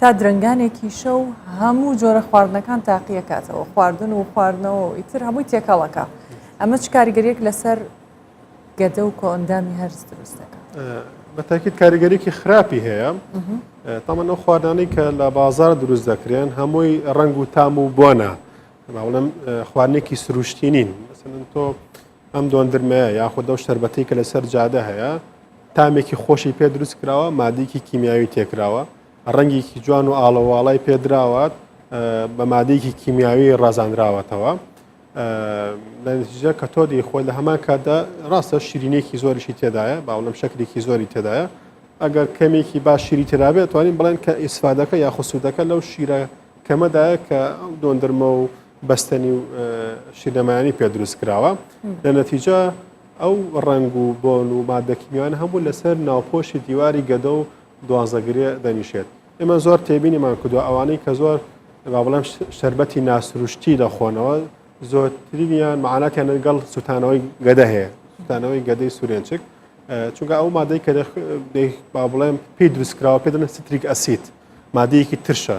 Speaker 1: تا درنگانێکی شەو هەموو جۆرە خواردنەکان تاقیەکاتەوە خواردن و خواردنەوە ئیتر هەمووی تێکەڵەکە. ئەمە چ کاریگەریەک لەسەر گەدە و کۆئەندامی هەرز دروست دەکات؟
Speaker 19: بەتاکید کاریگەریەکی خراپی هەیە. تەمەەن ئەو خواردانەی کە لە بازار دروست دەکرێن هەمووی ڕنگ و تام و بۆنە باڵم خواردنێکی سروشتی نین. مثلەن تۆ ئەم دۆندرمەیە یاخود ئەو شەربەتەی کە لەسەر جادە هەیە تامێکی خۆشی پێ دروست کراوە مادەیەکی کیمیاوی تێکراوە ڕەنگێکی جوان و ئاڵەواڵای پێدراوات بە مادەیەکی کیمیاوی ڕازاندراوەتەوە لە نتیجە کە تۆ دەیخۆی لە هەمان کاتدا ڕاستە شیرینێکی زۆریشی تێدایە باوڵم شەکرێکی زۆری تێدایە ئەگەر کەمێکی باش شیری تێرابێت توانین بڵێن کە ئیسفادەکە یا خسوودەکە لەو شیرە کەمەدایە کە ئەو دۆندرمە و بەستنی و شیرنەمایانی پێ دروست کراوە لە نەتیجە ئەو ڕنگ و بۆن و مادەکیمیوان هەموو لەسەر ناوپۆشی دیواری گەدە و دوازەگرێ دەنیشێت. ئێمە زۆر تێبینیمان کردووە ئەوانەی کە زۆر با بڵێم شەربەتی ناسروشتی دەخۆنەوە زۆرترینیان معناتیان لەگەڵ سوتانەوەی گەدە هەیە سوتانەوەی گەدەی سوورێنچک چونکە ئەو مادەی کە با بڵێم پێی دروستکراوە پێ دەڵێن ستریک ئەسید مادەیەکی ترشە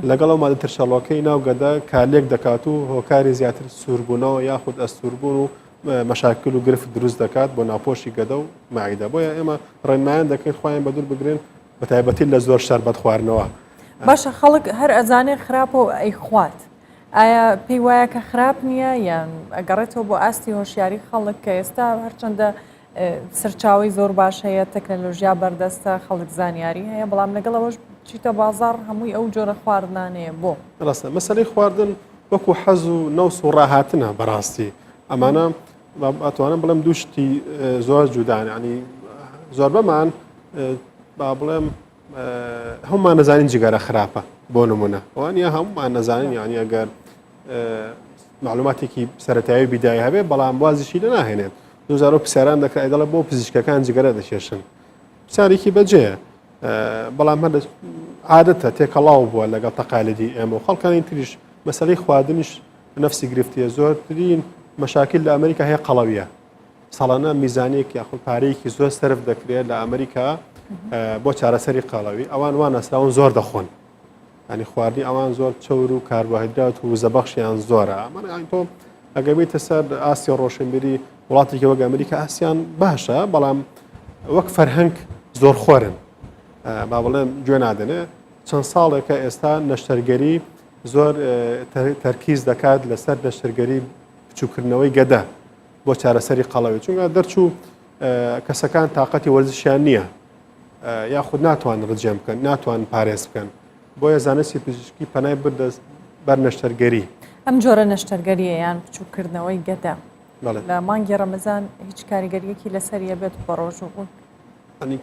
Speaker 19: لەگەڵ ئەو مادە ترشەڵۆکەی ناو گەدە کارلێک دەکات و هۆکاری زیاتر سووربوونەوە یاخود ئەستووربوون و مەشاکل و گرفت دروست دەکات بۆ ناپۆشی گەدە و معیدە بۆیە ئێمە ڕێنمایان دەکەین خۆیان بە دوور بگرن بە تایبەتی لە زۆر شەربەت خواردنەوە.
Speaker 1: باشە خەڵک هەر ئەزانێ خراپە و ئەی خوات ئایا پێی وایە کە خراپ نییە یان ئەگەڕێتەوە بۆ ئاستی هۆشیاری خەڵک کە ئێستا هەرچەندە سەرچاوی زۆر باش هەیە تەکنەلۆژیا بەردەستە خەڵک زانیاری هەیە بەڵام لەگەڵەوەش چیتە بازار هەمووی ئەو جۆرە خواردنانەیە بۆ
Speaker 19: ڕاستە مەسەلەی خواردن وەکو حەز و نەوس و ڕاهاتنە بەڕاستی ئەمانە ئەتوانم بڵێم دووشتی زۆر جودان ینی زۆر بەمان با بڵێم هەمومان نەزانین جگەرە خراپە بۆ نمونە ئەوانە هەمومان نەزانین یانی ئەگەر معلوماتێکی سەرەتایی بیدایی هەبێ بەڵام وازیشی لە ناهێنێت دوزار و پرسیاران دەکرا دەڵێ بۆ پزیشکەکان جگەرە دەکێشن پرسیارێکی بەجێە بەڵام هەر عادەتە تێکەڵاو بووە لەگەڵ تەقالێدی ئێمە و خەڵکانی تریش مەسەلەی خواردنیش نەفسی گرفتیە زۆرترین مەشاکل لە ئەمریکا هەیە قەڵەویە ساڵانە میزانێک یاخود پارەیەکی زۆر سەرف دەکرێت لە ئەمریکا بۆ چارەسەری قەڵەوی ئەوان وان ئەسراون زۆر دەخۆن ینی خواردنی ئەوان زۆر چەور و کاربۆهیدرات و زەبەخشیان زۆرە ئەمە تۆ ئەگەر بێتە سەر ئاسیا ڕۆشنبیری وڵاتێکی وەک ئەمریکا ئاسیان باشە بەڵام وەک فەرهەنگ زۆر خۆرن با بڵێم گوێ نادەنێ چەند ساڵێکە ئێستا نەشتەرگەری زۆر تەرکیز دەکات لەسەر نەشتەرگەری بچووکردنەوەی گەدە بۆ چارەسەری قەڵەوی چونکە دەرچوو کەسەکان تااقەتی وەرزشیان نییە یاخود ناتوان ڕجێم بکەن ناتوان پارێز بکەن بۆیە زانستی پزیشکی پەنای بردە بەر نەشتەرگەری
Speaker 1: ئەم جۆرە نەشتەرگەریە یان بچووکردنەوەی گەدە لە مانگی ڕەمەزان هیچ کاریگەریەکی لەسەریە بێت بە ڕۆژوو بوون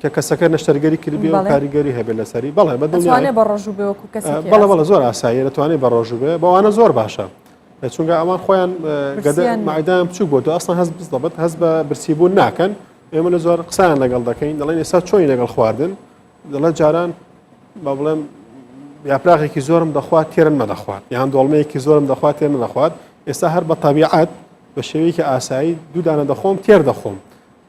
Speaker 19: کە کەسەکە نەشتەرگەری کردبی و کاریگەری هەبێت لەسەری بەڵێ
Speaker 1: بەدڵێ بە ڕۆژوو بێ وەکو کەس
Speaker 19: بەڵە زۆر ئاسایی دەتوانێت بە ڕۆژوو بێ بەوانە زۆر باشە چونکە ئەوان خۆیان گەدە مایدان بچوو بۆ تۆ ئەسڵ هەست بزدەبێت هەست بە برسیبوون ناکەن ئێمە لە زۆر قسەیان لەگەڵ دەکەین دەڵێن ئێستا چۆی لەگەڵ خواردن دەڵێت جاران با بڵێم یاپراغێکی زۆرم دەخوات تێرن مەدەخوات یان دۆڵمەیەکی زۆرم دەخوات تێر نەدەخوات ئێستا هەر بە تەبیعەت بە شێوەیەکی ئاسایی دوو دانە دەخۆم تێر دەخۆم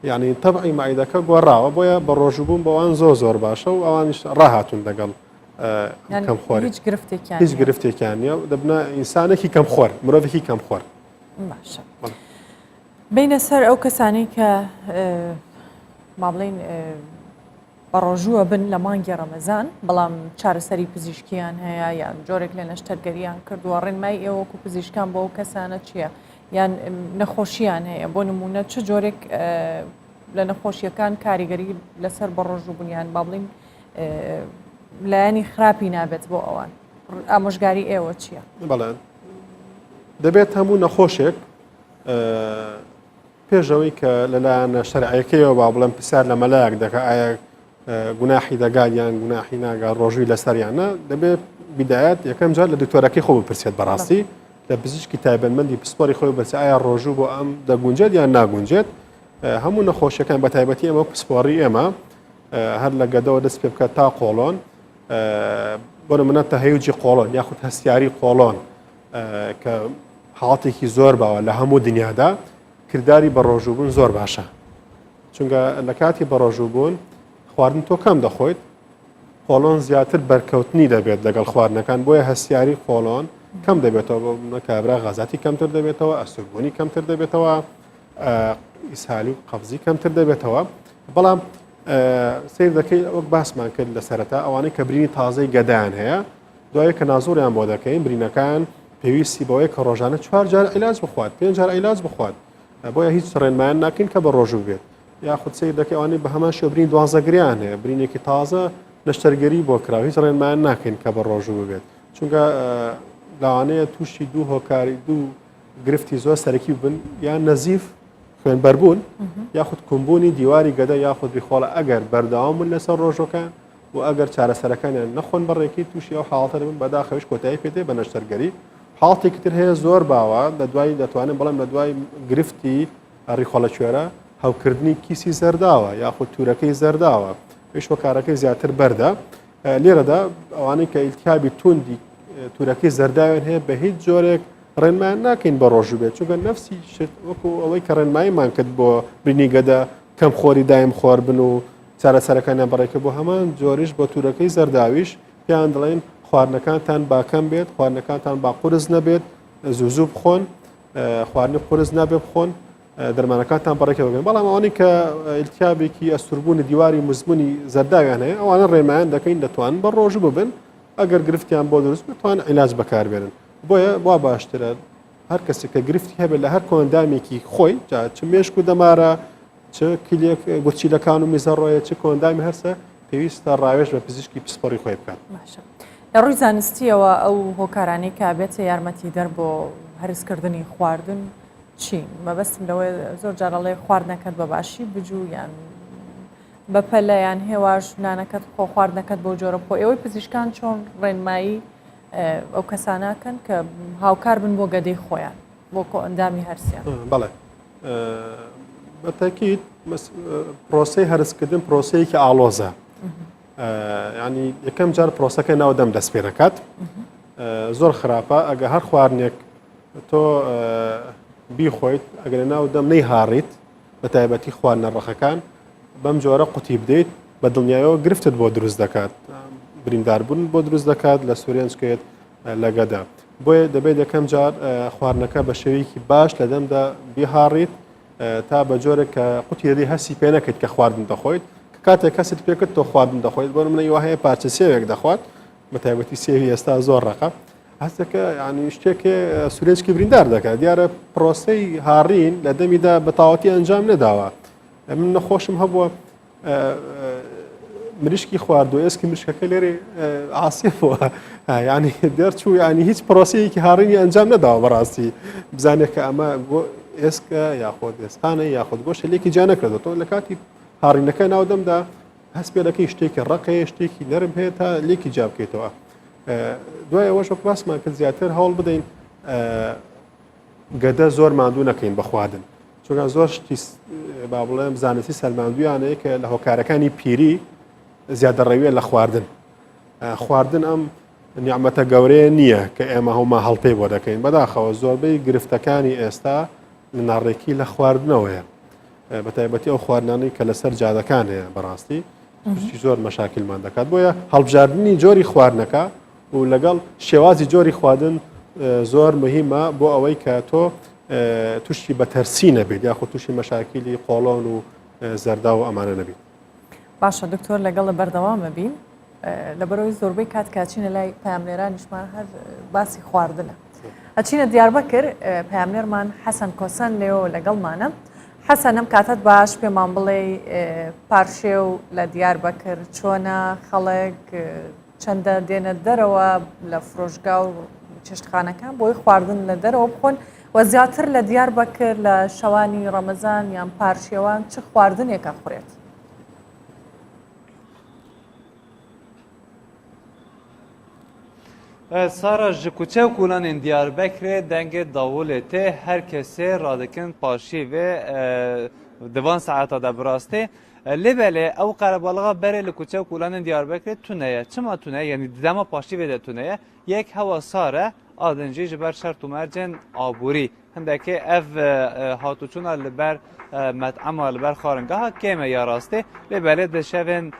Speaker 19: یعنی تەبعی مایدەکە گۆڕاوە بۆیە بە ڕۆژبوون بەوان زۆر باشە و ئەوانش ڕاهاتون لەگەڵ کەم خۆر هیچ گرفتێکیان نیە دەبنە ئینسانێکی کەم خۆر مرۆڤێکی کەم خۆر
Speaker 1: باشە بینە سەر ئەو کەسانی کە ما بڵین بە ڕۆژووە بن لە مانگی ڕەمەزان بەڵام چارەسەری پزیشکیان هەیە یان جۆرێک لە نەشتەرگەریان کردووە ڕێنمای ئێوەکو پزیشکان بۆ ئەو کەسانە چییە یان نەخۆشییان هەیە بۆ نمونە چه جۆرێک لە نەخۆشیەکان کاریگەری لەسەر بە ڕۆژوبوونیان با بڵین لایەنی خراپی نابێت بۆ ئەوان ئامۆژگاری ئێوە چییە؟
Speaker 19: بەڵێ دەبێت هەموو نەخۆشێک پێشەوەی کە لەلایەنە شەرعیەکەیەوە با بڵێن پرسیار لە مەلایەک دەکە ئایا گوناحی دەگات یان گوناحی ناگات ڕۆژووی لەسەریانە دەبێت بیدایەت یەکەم جار لە دکتۆرەکەی خۆ بپرسێت بەڕاستی لە پزیشکی تایبەتمەندی پسپۆری خۆی بەرچ ئایا ڕۆژوو بۆ ئەم دەگونجێت یان ناگونجێت هەموو نەخۆشیەکان بە تایبەتی ئەمە پسپۆری ئێمە هەر لە گەدەوە دەست پێ بکات تا قۆڵۆن بۆ نمونە تەهەیوجی قۆڵۆن یاخود هەستیاری قۆڵۆن کە حاڵاتێکی زۆر باوە لە هەموو دنیادا کردداری بە ڕۆژووبوون زۆر باشە چونکە لە کاتی بە ڕۆژووبوون خواردن تۆ کەم دەخۆیت قۆڵۆن زیاتر بەرکەوتنی دەبێت لەگەڵ خواردنەکان بۆیە هەستیاری قۆڵۆن کەم دەبێتەوە بۆ کابرا غازاتی کەمتر دەبێتەوە ئەسووربوونی کەمتر دەبێتەوە ئیسهالی و قەبزی کەمتر دەبێتەوە بەڵام سیر دەکەی وەک باسمان کرد لە سەرەتا ئەوانەی کە برینی تازەی گەدایان هەیە دوایە کە نازۆریان بۆ دەکەین برینەکان پێویستی بەوەی کە ڕۆژانە 4 جار عیلاج بخوات 5 جار عیلاج بخوات بۆیە هیچ ڕێنمایان ناکەین کە بە ڕۆژوو بێت یاخود سیر دەکەی ئەوانەی بە هەمان شێوە برین 12 گریان هەیە برینێکی تازە نەشتەرگەری بۆ کراوە هیچ ڕێنمایان ناکەین کە بە ڕۆژوو بێت چونکە لەوانەیە تووشی دوو هۆکاری دوو گرفتی زۆر سەرەکی بن یان نەزیف خوێنبەربوون یاخود کومبوونی دیواری گەدە یاخود بخۆڵە ئەگەر بەردەوام بن لەسەر ڕۆژەکان و ئەگەر چارەسەرەکانیان نەخۆن بەڕێکی تووشی ئەو حاڵەتە بن بەداخەویش کۆتایی پێدێ بە نەشتەرگەری حاڵێکی تر هەیە زۆر باوە لە دوای دەتوانێت بەڵام لە دوای گرفتی ڕیخۆڵە کوێرە هەوکردنی کیسی زەرداوە یاخود تورەکەی زەرداوە پێشوەکارەکەی زیاتر بەردە لێرەدا ئەوانەی کە ئیلتیابی توندی تورەکەی زەرداوێن هەیە بە هیچ جۆرێک ڕێنمان ناکەین بە ڕۆژوو بێت چونکە نەفسی وەکو ئەوەی کە ڕێنماییمان کرد بۆ برینی گەدە کەم خۆری دایم خۆر بن و چارەسەرەکانیان بەڕێکە بۆ هەمان جۆریش بۆ تورەکەی زەرداویش پێیان دەڵێن خواردنەکانتان باکەم بێت خواردنەکانتان با قورس نەبێت زوو بخۆن خواردنی قورس نابێت بخۆن دەرمانەکانتان بەڕێکە بگەن بەڵام ئەوانەی کە ئیلتیابێکی ئەستوربوونی دیواری مزمونی زەرداویان هەیە ئەوانە ڕێنمایان دەکەین دەتوانن بە ڕۆژوو ببن ئەگەر گرفتیان بۆ دروست بتوان عیلاج بەکاربێنن بۆیە وا باشترە هەر کەسێک کە گرفتی هەبێت لە هەر کۆندامێکی خۆی چ مێشک و دەمارە چ کلیەک گوچیلەکان و میزەڕۆیە چ کۆندامی هەرسە پێویستە ڕاوێژ بە پزیشکی پسپۆری خۆی بکات
Speaker 1: لە ڕووی زانستیەوە ئەو هۆکارانەی کابێتە یارمەتی دەر بۆ هەرسکردنی خواردن چی مەبەستم لەوەی زۆر جارەڵێ خواردنەکەت بە باشی بجوو یان بەپەلەیان هێواش نانەکەت خۆ خواردنەکەت بۆ جۆرە بۆ ئێوەی پزیشکان چۆن ڕێنمایی ئەو کەساناکەن کە هاوکار بن بۆ گەدەی خۆیان بۆ کۆ ئەندامی هەرسیان
Speaker 19: بەڵێ بەتەکیید پرۆسەی هەرسکردن پرۆسەیەکی ئاڵۆزە ینی یەکەم جار پرۆسەکە ناودەم دەست پێ دەکات زۆر خراپە ئەگە هەر خواردنێک تۆ بیخۆیت ئەگەر ناودەم نەیهاڕیت بە تایبەتی خواردنە ڕەخەکان بەم جۆرە قوتی بدەیت بە دڵنیایەوە گرفتت بۆ دروست دەکات برینداربوون بۆ دروست دەکات لە سوورێنچکێت لە گەدا بۆیە دەبێت یەکەم جار خواردنەکە بە شێوەیەکی باش لە دەمدا بیهاڕیت تا بە جۆرێک کە قوتیەدەی هەسی پێ نەکەیت کە خواردن دەخۆیت کە کاتێک کەست پێکرد تۆ خواردن دەخۆیت بۆ منە وهەیە پارچە سێوێک دەخوات بە تایبەتی سێوی ئێستا زۆر ڕقە هەستەکە ینی شتێکێ سوورێنچکی بریندار دەکات دیارە پرۆسەی هاڕین لە دەمیدا بە تاواتی ئەنجام نەداوە من نەخۆشم هەبووە مریشکی خواردو ئێسکی مشکەکە لێرێ عاسیفەوە ینی دەرچوو ینی هیچ پرۆسەیەکی هاڕینی ئەنجام نەداوە بەڕاستی بزانێت کە ئەمە ئێسکە یاخۆ ئێستانە یاخود گۆشە لێکی جا نەکردێتەوە لە کاتی هاڕینەکە ناودەمدا هەست پێ دەکەی شتێکی ڕقەیە شتێکی نەرم هەیە تا لێکی جا بکەیتەوە دوای ئەوەش وەک باسمان کرد زیاتر هەوڵ بدەین گەدە زۆر ماندوو نەکەین بە خواردن چونکە زۆر شتی با بڵێم زانستی سەرماندویانەیە کە لە هۆکارەکانی پیری زیادە ڕەویە لە خواردن خواردن ئەم نیعمەتە گەورەیە نییە کە ئێمە هەوما هەڵپەی بۆ دەکەین بەداخەوە زۆربەی گرفتەکانی ئێستا لە ناڕێکی لە خواردنەوەیە بە تایبەتی ئەو خواردنانەی کە لەسەر جادەکان هەیە بەڕاستی تووشی زۆر مەشاکلمان دەکات بۆیە هەڵبژاردننی جۆری خواردنەکە و لەگەڵ شێوازی جۆری خواردن زۆر مهمە بۆ ئەوەی کە تۆ تووشی بەتەرسی نەبێت یاخۆ تووشی مەشاکلی قۆڵۆن و زەردا و ئەمانە نەبێت.
Speaker 1: باشە دکتۆر لەگەڵ بەردەوامە بین لەبەرەوەی زۆربەی کات کاچینە لای پاملێرانیشمان هەر باسی خواردنە. ئەچینە دیاربەکر پاملێرمان حەسەن کۆسەن لێەوە لەگەڵمانە. حەسەن ئەم کاتت باش پێمان بڵێ پارشێ و لە دیاربەکر چۆنە خەڵک چەندە دێنە دەرەوە لە فرۆژگا و چێشتخانەکان بۆی خواردن لە دەرەوە بخۆن و زیاتر لە دیاربەکر لە شەوانی ڕەمەزان یان پارشێوان چ خواردنێکە خوڕێت؟
Speaker 4: سارا ji kuçev kulanên Diyarbekirê dengê dawolê tê her kesê radikin paşî vê divan saeta de bi rastî lêbelê ew qerebalığa berê li kuçev kulanên Diyarbekirê tune ye. Çima tune ye? Yani dema paşî vê de tune ye. Yek hewa sar e adin jî ji ber şert û mercên aborî. Hindekê ev hatûçûna li ber met'ema li ber xaringeha kêm e ya rastî lêbelê di şevên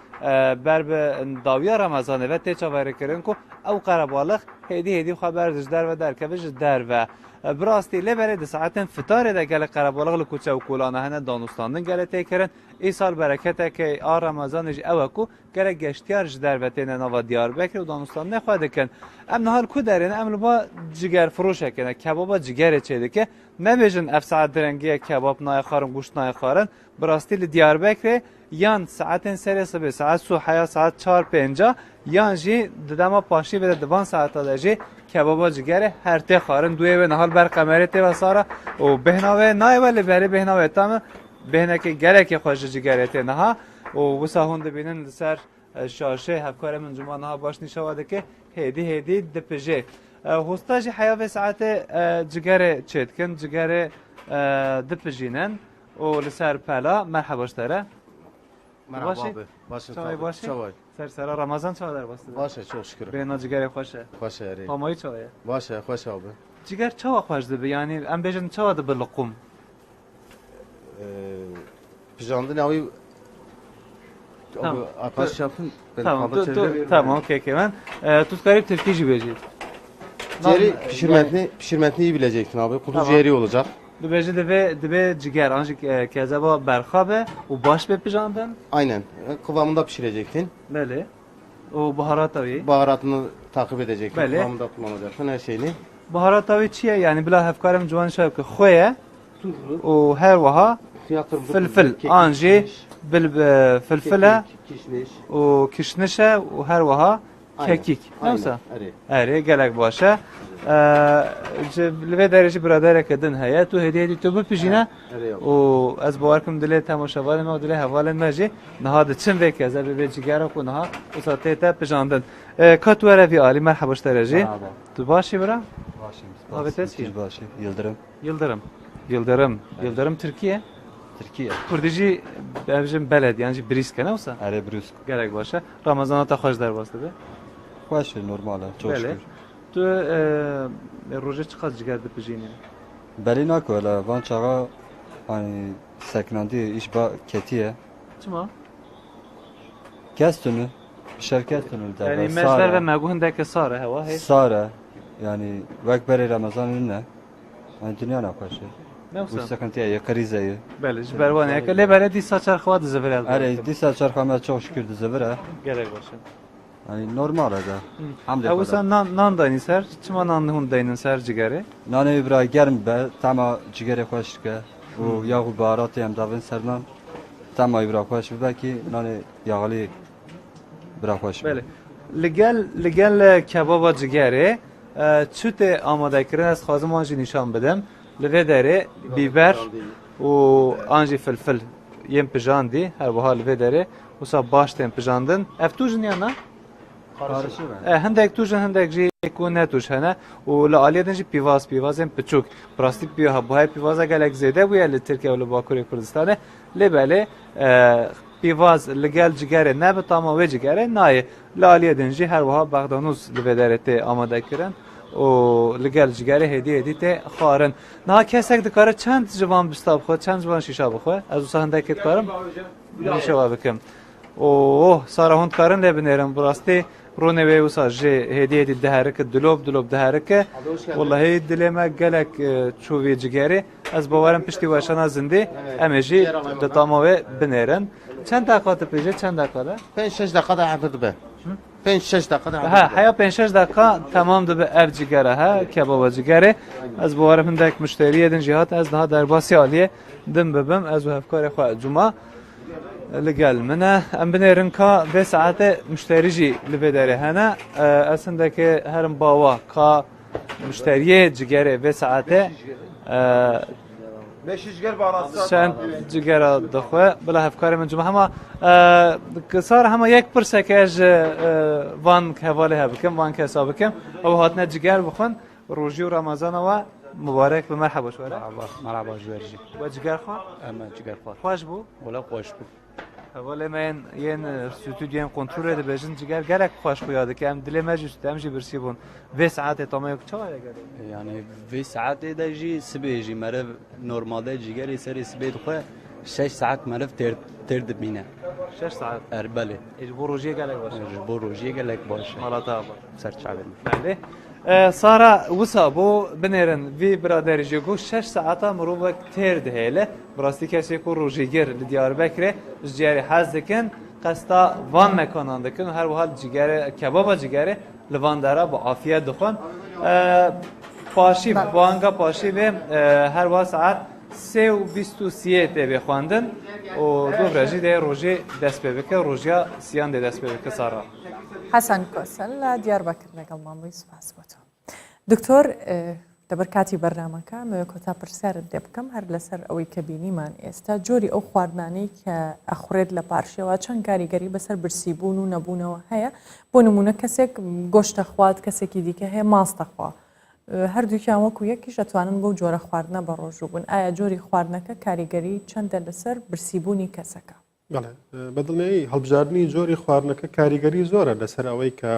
Speaker 4: ber bi dawiya Remezanê ve tê çaverîkirin ku ew qerebalık hêdî xwe ber ji derve derkeve ji derve. Bi rastî lêbelê di saetên fitarê de gelek qerebalık li kuçe û kulana hene danûstandin gelek tê kirin. Îsal bereketekê a Remezanê jî ew e ku gelek geştiyar ji derve têne nava Diyarbekirê û danûstandinê xwe dikin. Em nihal ku derêne em li ba cigerfiroşekê ne kebaba cigerê çê dike. Nebêjin ev saet direngiyê kebab nayê xwarin goşt nayê xwarin. Bi rastî li Diyarbekirê yan saetên serê sibê saet su heya saet 4-5 yan jî di dema paşî vê de divan saeta de jî kebaba cigerê her tê xwarin duyê wê nihal ber qemerê tê ve sara û bêhna wê nayê ve li berê bêhna wê tam e bêhnekê gelekê xwe ji cigerê tê niha û wisa hûn dibînin li ser şaşê hevkarê min cuma niha baş nîşawa dike hêdî dipije. Hosta jî heya vê saetê cigerê çê dikin cigerê dipijînin û li ser pela merheba ji te re. Başê sersera Ramazan çawa derbastî?
Speaker 22: Baş e çok şükür.
Speaker 4: Bêhna cigerê xweş e.
Speaker 22: Xweş e erê.
Speaker 4: Pamayî çawa ye?
Speaker 22: Baş e xweş e abi.
Speaker 4: Ciger çawa xweş dibe yani em bêjin çawa dibe li qum?
Speaker 22: Pijandin avî
Speaker 4: Tamam.
Speaker 22: Arkadaş yapın.
Speaker 4: Tamam okey ben. Tu karib Türkçe jî bêjî.
Speaker 22: Ciğeri pişirmesini iyi bileceksin abi. Kutu ciğeri olacak.
Speaker 4: Dibêjî dibe ciger an jî kezeba berxabe û baş bê pijandin?
Speaker 22: Aynen. Kıvamında pişireceksin.
Speaker 4: Belê. O baharat avî?
Speaker 22: Baharatını takip edeceksin.
Speaker 4: Belê.
Speaker 22: Kıvamında kullanacaksın her şeyini.
Speaker 4: Baharat avî çi ye? Yani bila hevkarem ciwan şev ki xwe ye û her wiha filfil an jî bil filfil e û kişniş e û her wiha kekîk. Newsa? Erê gelek baş e. Li vê derê jî biradereke din heye tu hêdî tu bipijîne û ez bawer kim dilê temaşevalên me û dilê hevalên me jî niha diçin vê kez ev vê cigera ku niha wisa tê te pijandin. Ka tu were vî alî merheba ji te re jî. Tu başî bira?
Speaker 23: Başım.
Speaker 4: Avê te çi?
Speaker 23: Başım. Yıldırım.
Speaker 4: Yıldırım Türkiye?
Speaker 23: Türkiye.
Speaker 4: Kurdî jî ev jî beled yan jî brîsk e newsa?
Speaker 23: Erê brûsk.
Speaker 4: Gelek baş e. Ramazana te xweş derbas dibe?
Speaker 23: Xweş e normal e. Çok şükür.
Speaker 4: Tu rojê çi qas ciger dipijînî?
Speaker 23: Belî nako hele van çaxa hani seknandî iş ba ketiye.
Speaker 4: Çima?
Speaker 23: Kestunu. Bişer kestunu li
Speaker 4: Yani mejder ve megu hindeke sar e heva hey?
Speaker 23: Sar e. Yani vek berê Ramazanê ne? Hani dünya naxweş e.
Speaker 4: Newsa?
Speaker 23: Bu sekentiye ye krize ye.
Speaker 4: Belê ji ber wanê lê berê dîsa çarxeva dizivire.
Speaker 23: Erê dîsa çarxa me çok şükür dizivire.
Speaker 4: Gelek baş e.
Speaker 23: Yani normal e de.
Speaker 4: Ew sen nan daynî ser? Çima nan hûn daynin ser cigerê?
Speaker 23: Nanê bira germ be tema cigerê xweş dike. û ya xwe baharatê em davin ser nan tema bira xweş bibe ki nanê yaxalî bira xweş
Speaker 4: Belê. Li gel kebaba cigerê çi tê amadekirin ez xwazim an jî nîşan bidim. Li vê derê bîber û an jî filfil yên pijandî her wiha li vê derê wisa baş tên pijandin. Ev tu jin yan na? Hindek tu jin hindek jî ku ne tuş hene û li aliyê din jî pîvazên piçûk. Rastî buhayê pîvaza gelek zêde bûye li Tirkiye û li Bakurê Kurdistanê. Lê belê pîvaz li gel cigerê ne bi tama wê cigerê nayê. Li aliyê din jî her wiha bexdanûz li vê derê tê amadekirin و لەگەل جگەرە هێدیێتی تێ خوارن نها کەسێک دەکارە چەند جوان بستا بخۆ چەند جوان شیشا بخۆ ئەز وسا هەندێکت کارم شەوا بکەم سارە هۆند کارن لێ بنێرم بڕاستی ڕۆنەوێ وسا ژێ هێدیێتی دەهارەکە دلۆب دەهارەکە وڵهەیە دلێمە گەلک چووی جگەرێ ئەس باوەرم پشتی واشەنا زندێ ئەمێژی دەتامەوێ بنێرن چەند داقاتە پێژێ چەند داقادا
Speaker 22: 5-6 دقیقه عقد به 5-6 دقیقه
Speaker 4: ها حیا 5-6 دقیقه تمام دەبێ ئەف جگەرە ها کەبابە جگەرێ ئەس باوەرم هەندێک مشتریە دن جیهات ئەس نها دەرباسی عالیە دم ببم ئەز و هەفکارێ خوا جوما لەگەل منە ئەم بنێرن کا بێ ساعتێ مشتریژی لەبێ دەرێ هەنە ئەس هەندێکێ هەرم باوە کا مشتریە جگەرێ بێ ساعتێ چەند جگەرە دەخوێ بلا هەفکاری من جوما هەما سارە هەما یەک پرسێکێژ وان هەواڵێ هەبکەم وان کەسا بکەم ئەو هاتنە جگەر بخۆن ڕۆژی و ڕەمەزانەوە مبارك بمرحبا شوارع
Speaker 3: مرحبا جوارجي
Speaker 4: وجگار خوا
Speaker 3: اما جگار خوا
Speaker 4: خوش بو
Speaker 3: ولا خوش بو
Speaker 4: ولی من ین استودیوم کنترل ده بجن جگر گلک خوش بیاده که ام دل مجلس دمجی برسی بون و ساعت تمام یک چهار گره
Speaker 3: يعني في ساعات ده جي سبيجي مرف نورمال ده جگری سری سبيد خو 6 ساعات مرف ترد بينا
Speaker 4: 6 ساعات
Speaker 3: اربله
Speaker 4: اجبروجي گلک باشه
Speaker 3: اجبروجي گلک باشه
Speaker 4: مالتا
Speaker 3: سر شعبنا
Speaker 4: بله سارا وسا بو بنرن وی برادر جگو 6 ساعتا مروبك تیر دهله براستی کسی کو روجیگر لدیاربکر جگری حز دکن قستا وان مکانان دکن هر حال جگر کباب جگر لوان داره با عافیت دخون پاشی وانگا پاشی به هر وا ساعت 3:23 به خواندن و دو رجی ده روجی دست ببکه روجیا سیان ده دست ببکه سارا
Speaker 1: حسن کۆسەل دیاربەکر لەگەڵ مامۆی سوپاس بۆ تۆ دکتۆر دەبەر کاتی بەرنامەکە کۆتا پرسیارت لێ بکەم هەر لەسەر ئەوەی کە بینیمان ئێستا جۆری ئەو خواردانەی کە ئەخورێت لە پارشەوە چەند کاریگەری بەسەر برسیبوون و نەبوونەوە هەیە بۆ نمونە کەسێک گۆشتە خوارد کەسێکی دیکە هەیە ماستە خوا هەردووکیان وەکو یەکیش دەتوانن بەو جۆرە خواردنە بە ڕۆژوو بوون ئایا جۆری خواردنەکە کاریگەری چەندە لەسەر برسیبوونی کەسەکە
Speaker 19: بەدڵنیایی هەڵبژاردننی جۆری خواردنەکە کاریگەری زۆرە لەسەر ئەوەی کە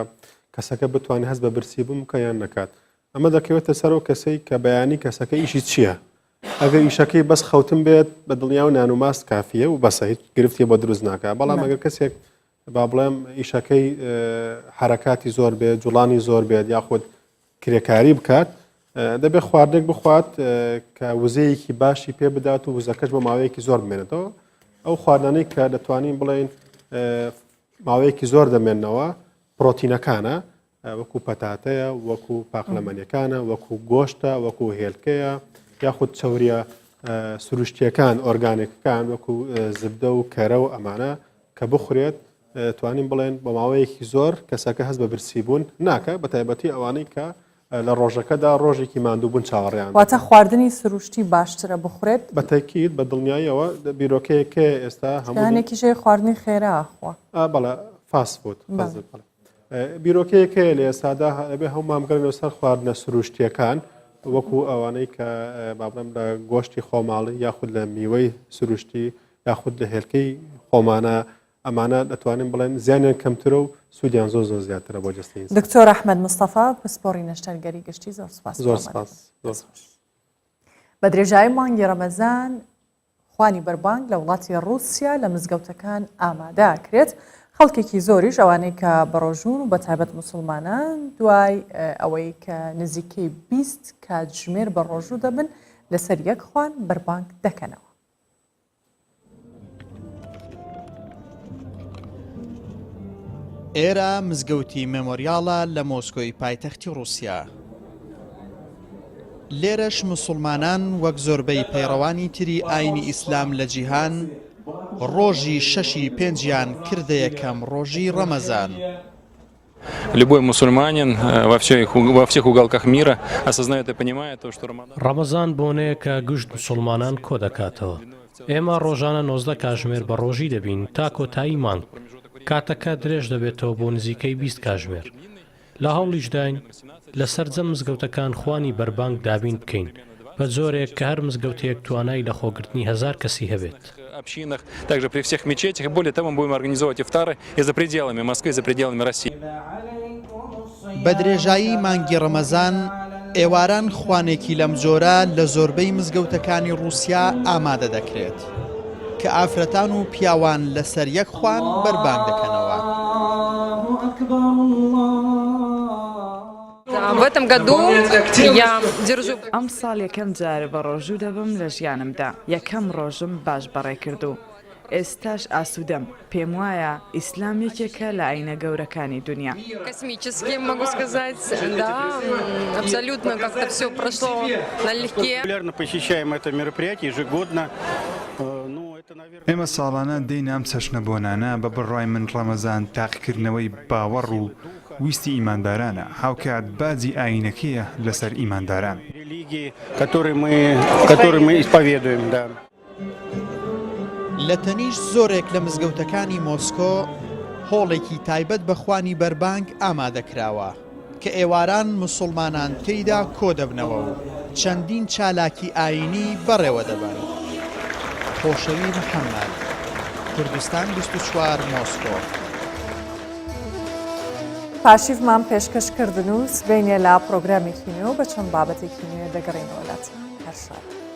Speaker 19: کەسەکە بتوانێت هەست بە برسیبوون بکە یان نەکات ئەمە دەکەوێتە سەر و کەسەی کە بەیانی کەسەکە ئیشی چییە ئەگەر ئیشەکەی بەس خەوتن بێت بە دڵنیا و نان و ماست کافیە و بەسە هیچ گرفتی بۆ دروست ناکە بەڵام ئەگەر کەسێک با بڵێم ئیشەکەی حرەکاتی زۆر بێت جوڵانی زۆر بێت یاخود کرێکاری بکات دەبێت خواردنێک بخوات کە وزەیەکی باشی پێ بدات و وزەکەش بۆ ماوەیەکی زۆر بمێنێتەوە ئەو خواردانەی کە دەتوانین بڵێن ماوەیەکی زۆر دەمێننەوە پرۆتینەکانە وەکو پەتاتەیە وەکو پاقلەمەنیەکانە وەکو گۆشتە وەکو هێلکەیە یاخود چەوریە سروشتیەکان ئۆرگانێکەکان وەکو زبدە و کەرە و ئەمانە کە بخورێت توانین بڵێن بە ماوەیەکی زۆر کەسەکە هەست بە برسیبوون ناکە بە تایبەتی ئەوانەی کە لە ڕۆژەکەدا ڕۆژێکی ماندووبوون چاوەڕیان
Speaker 1: واتە خواردنی سروشتی باشترە بخورێت
Speaker 19: بە تاکید بە دڵنیاییەوە بیرۆکەیەکە ئێستا
Speaker 1: هەمووانێکیشەی خواردنی خێرا ئەخوا
Speaker 19: بەڵێ فاست فود بیرۆکەیەکە لە ئێستادا ئەبێ هەمامگەرنەوە سەر خواردنە سروشتیەکان وەکو ئەوانەی کە بابڵم لە گۆشتی خۆماڵی یاخود لە میوەی سروشتی یاخود لە هێلکەی خۆمانە ئەمانە دەتوانین بڵێن زیانیان کەمترە و سوودیان زۆر زۆر زیاترە بۆ جستەی
Speaker 1: دکتۆر ئەحمەد مستەفا پسپۆڕی نەشتەرگەری گشتی زۆر سوپاس
Speaker 19: زۆر سپاس
Speaker 1: بە درێژایی مانگی ڕەمەزان خوانی بەربانگ لە وڵاتی ڕووسیا لە مزگەوتەکان ئامادەکرێت خەڵکێکی زۆریش ئەوانەی کە بەڕۆژوون و بە تایبەت موسڵمانان دوای ئەوەی کە نزیکەی 20 کاتژمێر بە ڕۆژوو دەبن لەسەر یەک خوان بەربانگ دەکەنەوە.
Speaker 5: ئێرە مزگەوتی مێمۆریاڵە لە مۆسکۆی پایتەختی ڕووسیا. لێرەش موسڵمانان وەک زۆربەی پەیڕەوانی تری ئاینی ئیسلام لە جیهان ڕۆژی شەشی پێنجیان کردە یەکەم ڕۆژی ڕەمەزان.
Speaker 6: Любой мусульманин во всех уголках мира осознает и понимает то, что
Speaker 24: Рамазан بۆنەیە کە گشت مسلمانان کۆ دەکاتەوە. ئێمە ڕۆژانە 19 کاتژمێر بە ڕۆژی دەبین تا کۆتایی مانگ. کاتەکە درێژ دەبێتەوە بۆ نزیکەی 20 کاتژمێر. لە هەوڵیش داین لەسەر جەم مزگەوتەکان خوانی بەربانگ دابین بکەین بە جۆرێک کە هەر مزگەوتەیەک توانای لە خۆگرتنی 1000 کەسی هەبێت.
Speaker 6: общинах, также при всех мечетях. Более того, мы будем организовывать ифтары и за пределами Москвы, и за пределами России.
Speaker 5: بە درێژایی مانگی ڕەمەزان ئێواران خوانێکی لەم جۆرە لە زۆربەی مزگەوتەکانی رووسیا ئامادە دەکرێت کە ئافرەتان و پیاوان لەسەر یەک خوان بەربانگ دەکەنەوە.
Speaker 2: ئەم ساڵ یەکەم جارە بە ڕۆژوو دەبم لە ژیانمدا یەکەم ڕۆژم باش بەڕێ кردو. ئێستاش ئاسوودەم پێم وایە ئیسلام یەکێکە لە ئاینە گەورەکانی دنیا.
Speaker 7: Космически, могу сказать, да, абсолютно как-то все прошло налегке.
Speaker 9: Регулярно посещаем это мероприятие ежегодно.
Speaker 10: ئێمە ساڵانە دەین ئەم چەشنە بۆنانە بە بڕای من ڕەمەزان تاقیکردنەوەی باوەڕ و ویستی ئیماندارانە هاوکات باجی ئاینەکەیە لەسەر ئیمانداران.
Speaker 9: Которые мы исповедуем, да.
Speaker 5: لە تەنیش زۆرێک لە مزگەوتەکانی مۆسکۆ هۆڵێکی تایبەت بە خوانی بەربانگ ئامادەکراوە کە ئێواران موسڵمانان تێیدا کۆ دەبنەوە و چەندین چالاکی ئاینی بەڕێوە دەبن. خۆشەوی محەممەد، کوردستان 24 مۆسکۆ.
Speaker 1: پاشیفمان پێشکەشکردن و سبینێ لا پرۆگرامێکی نوێ بە چەند بابەتێکی نوێ دەگەڕێنەوە لاتان هەر شاد.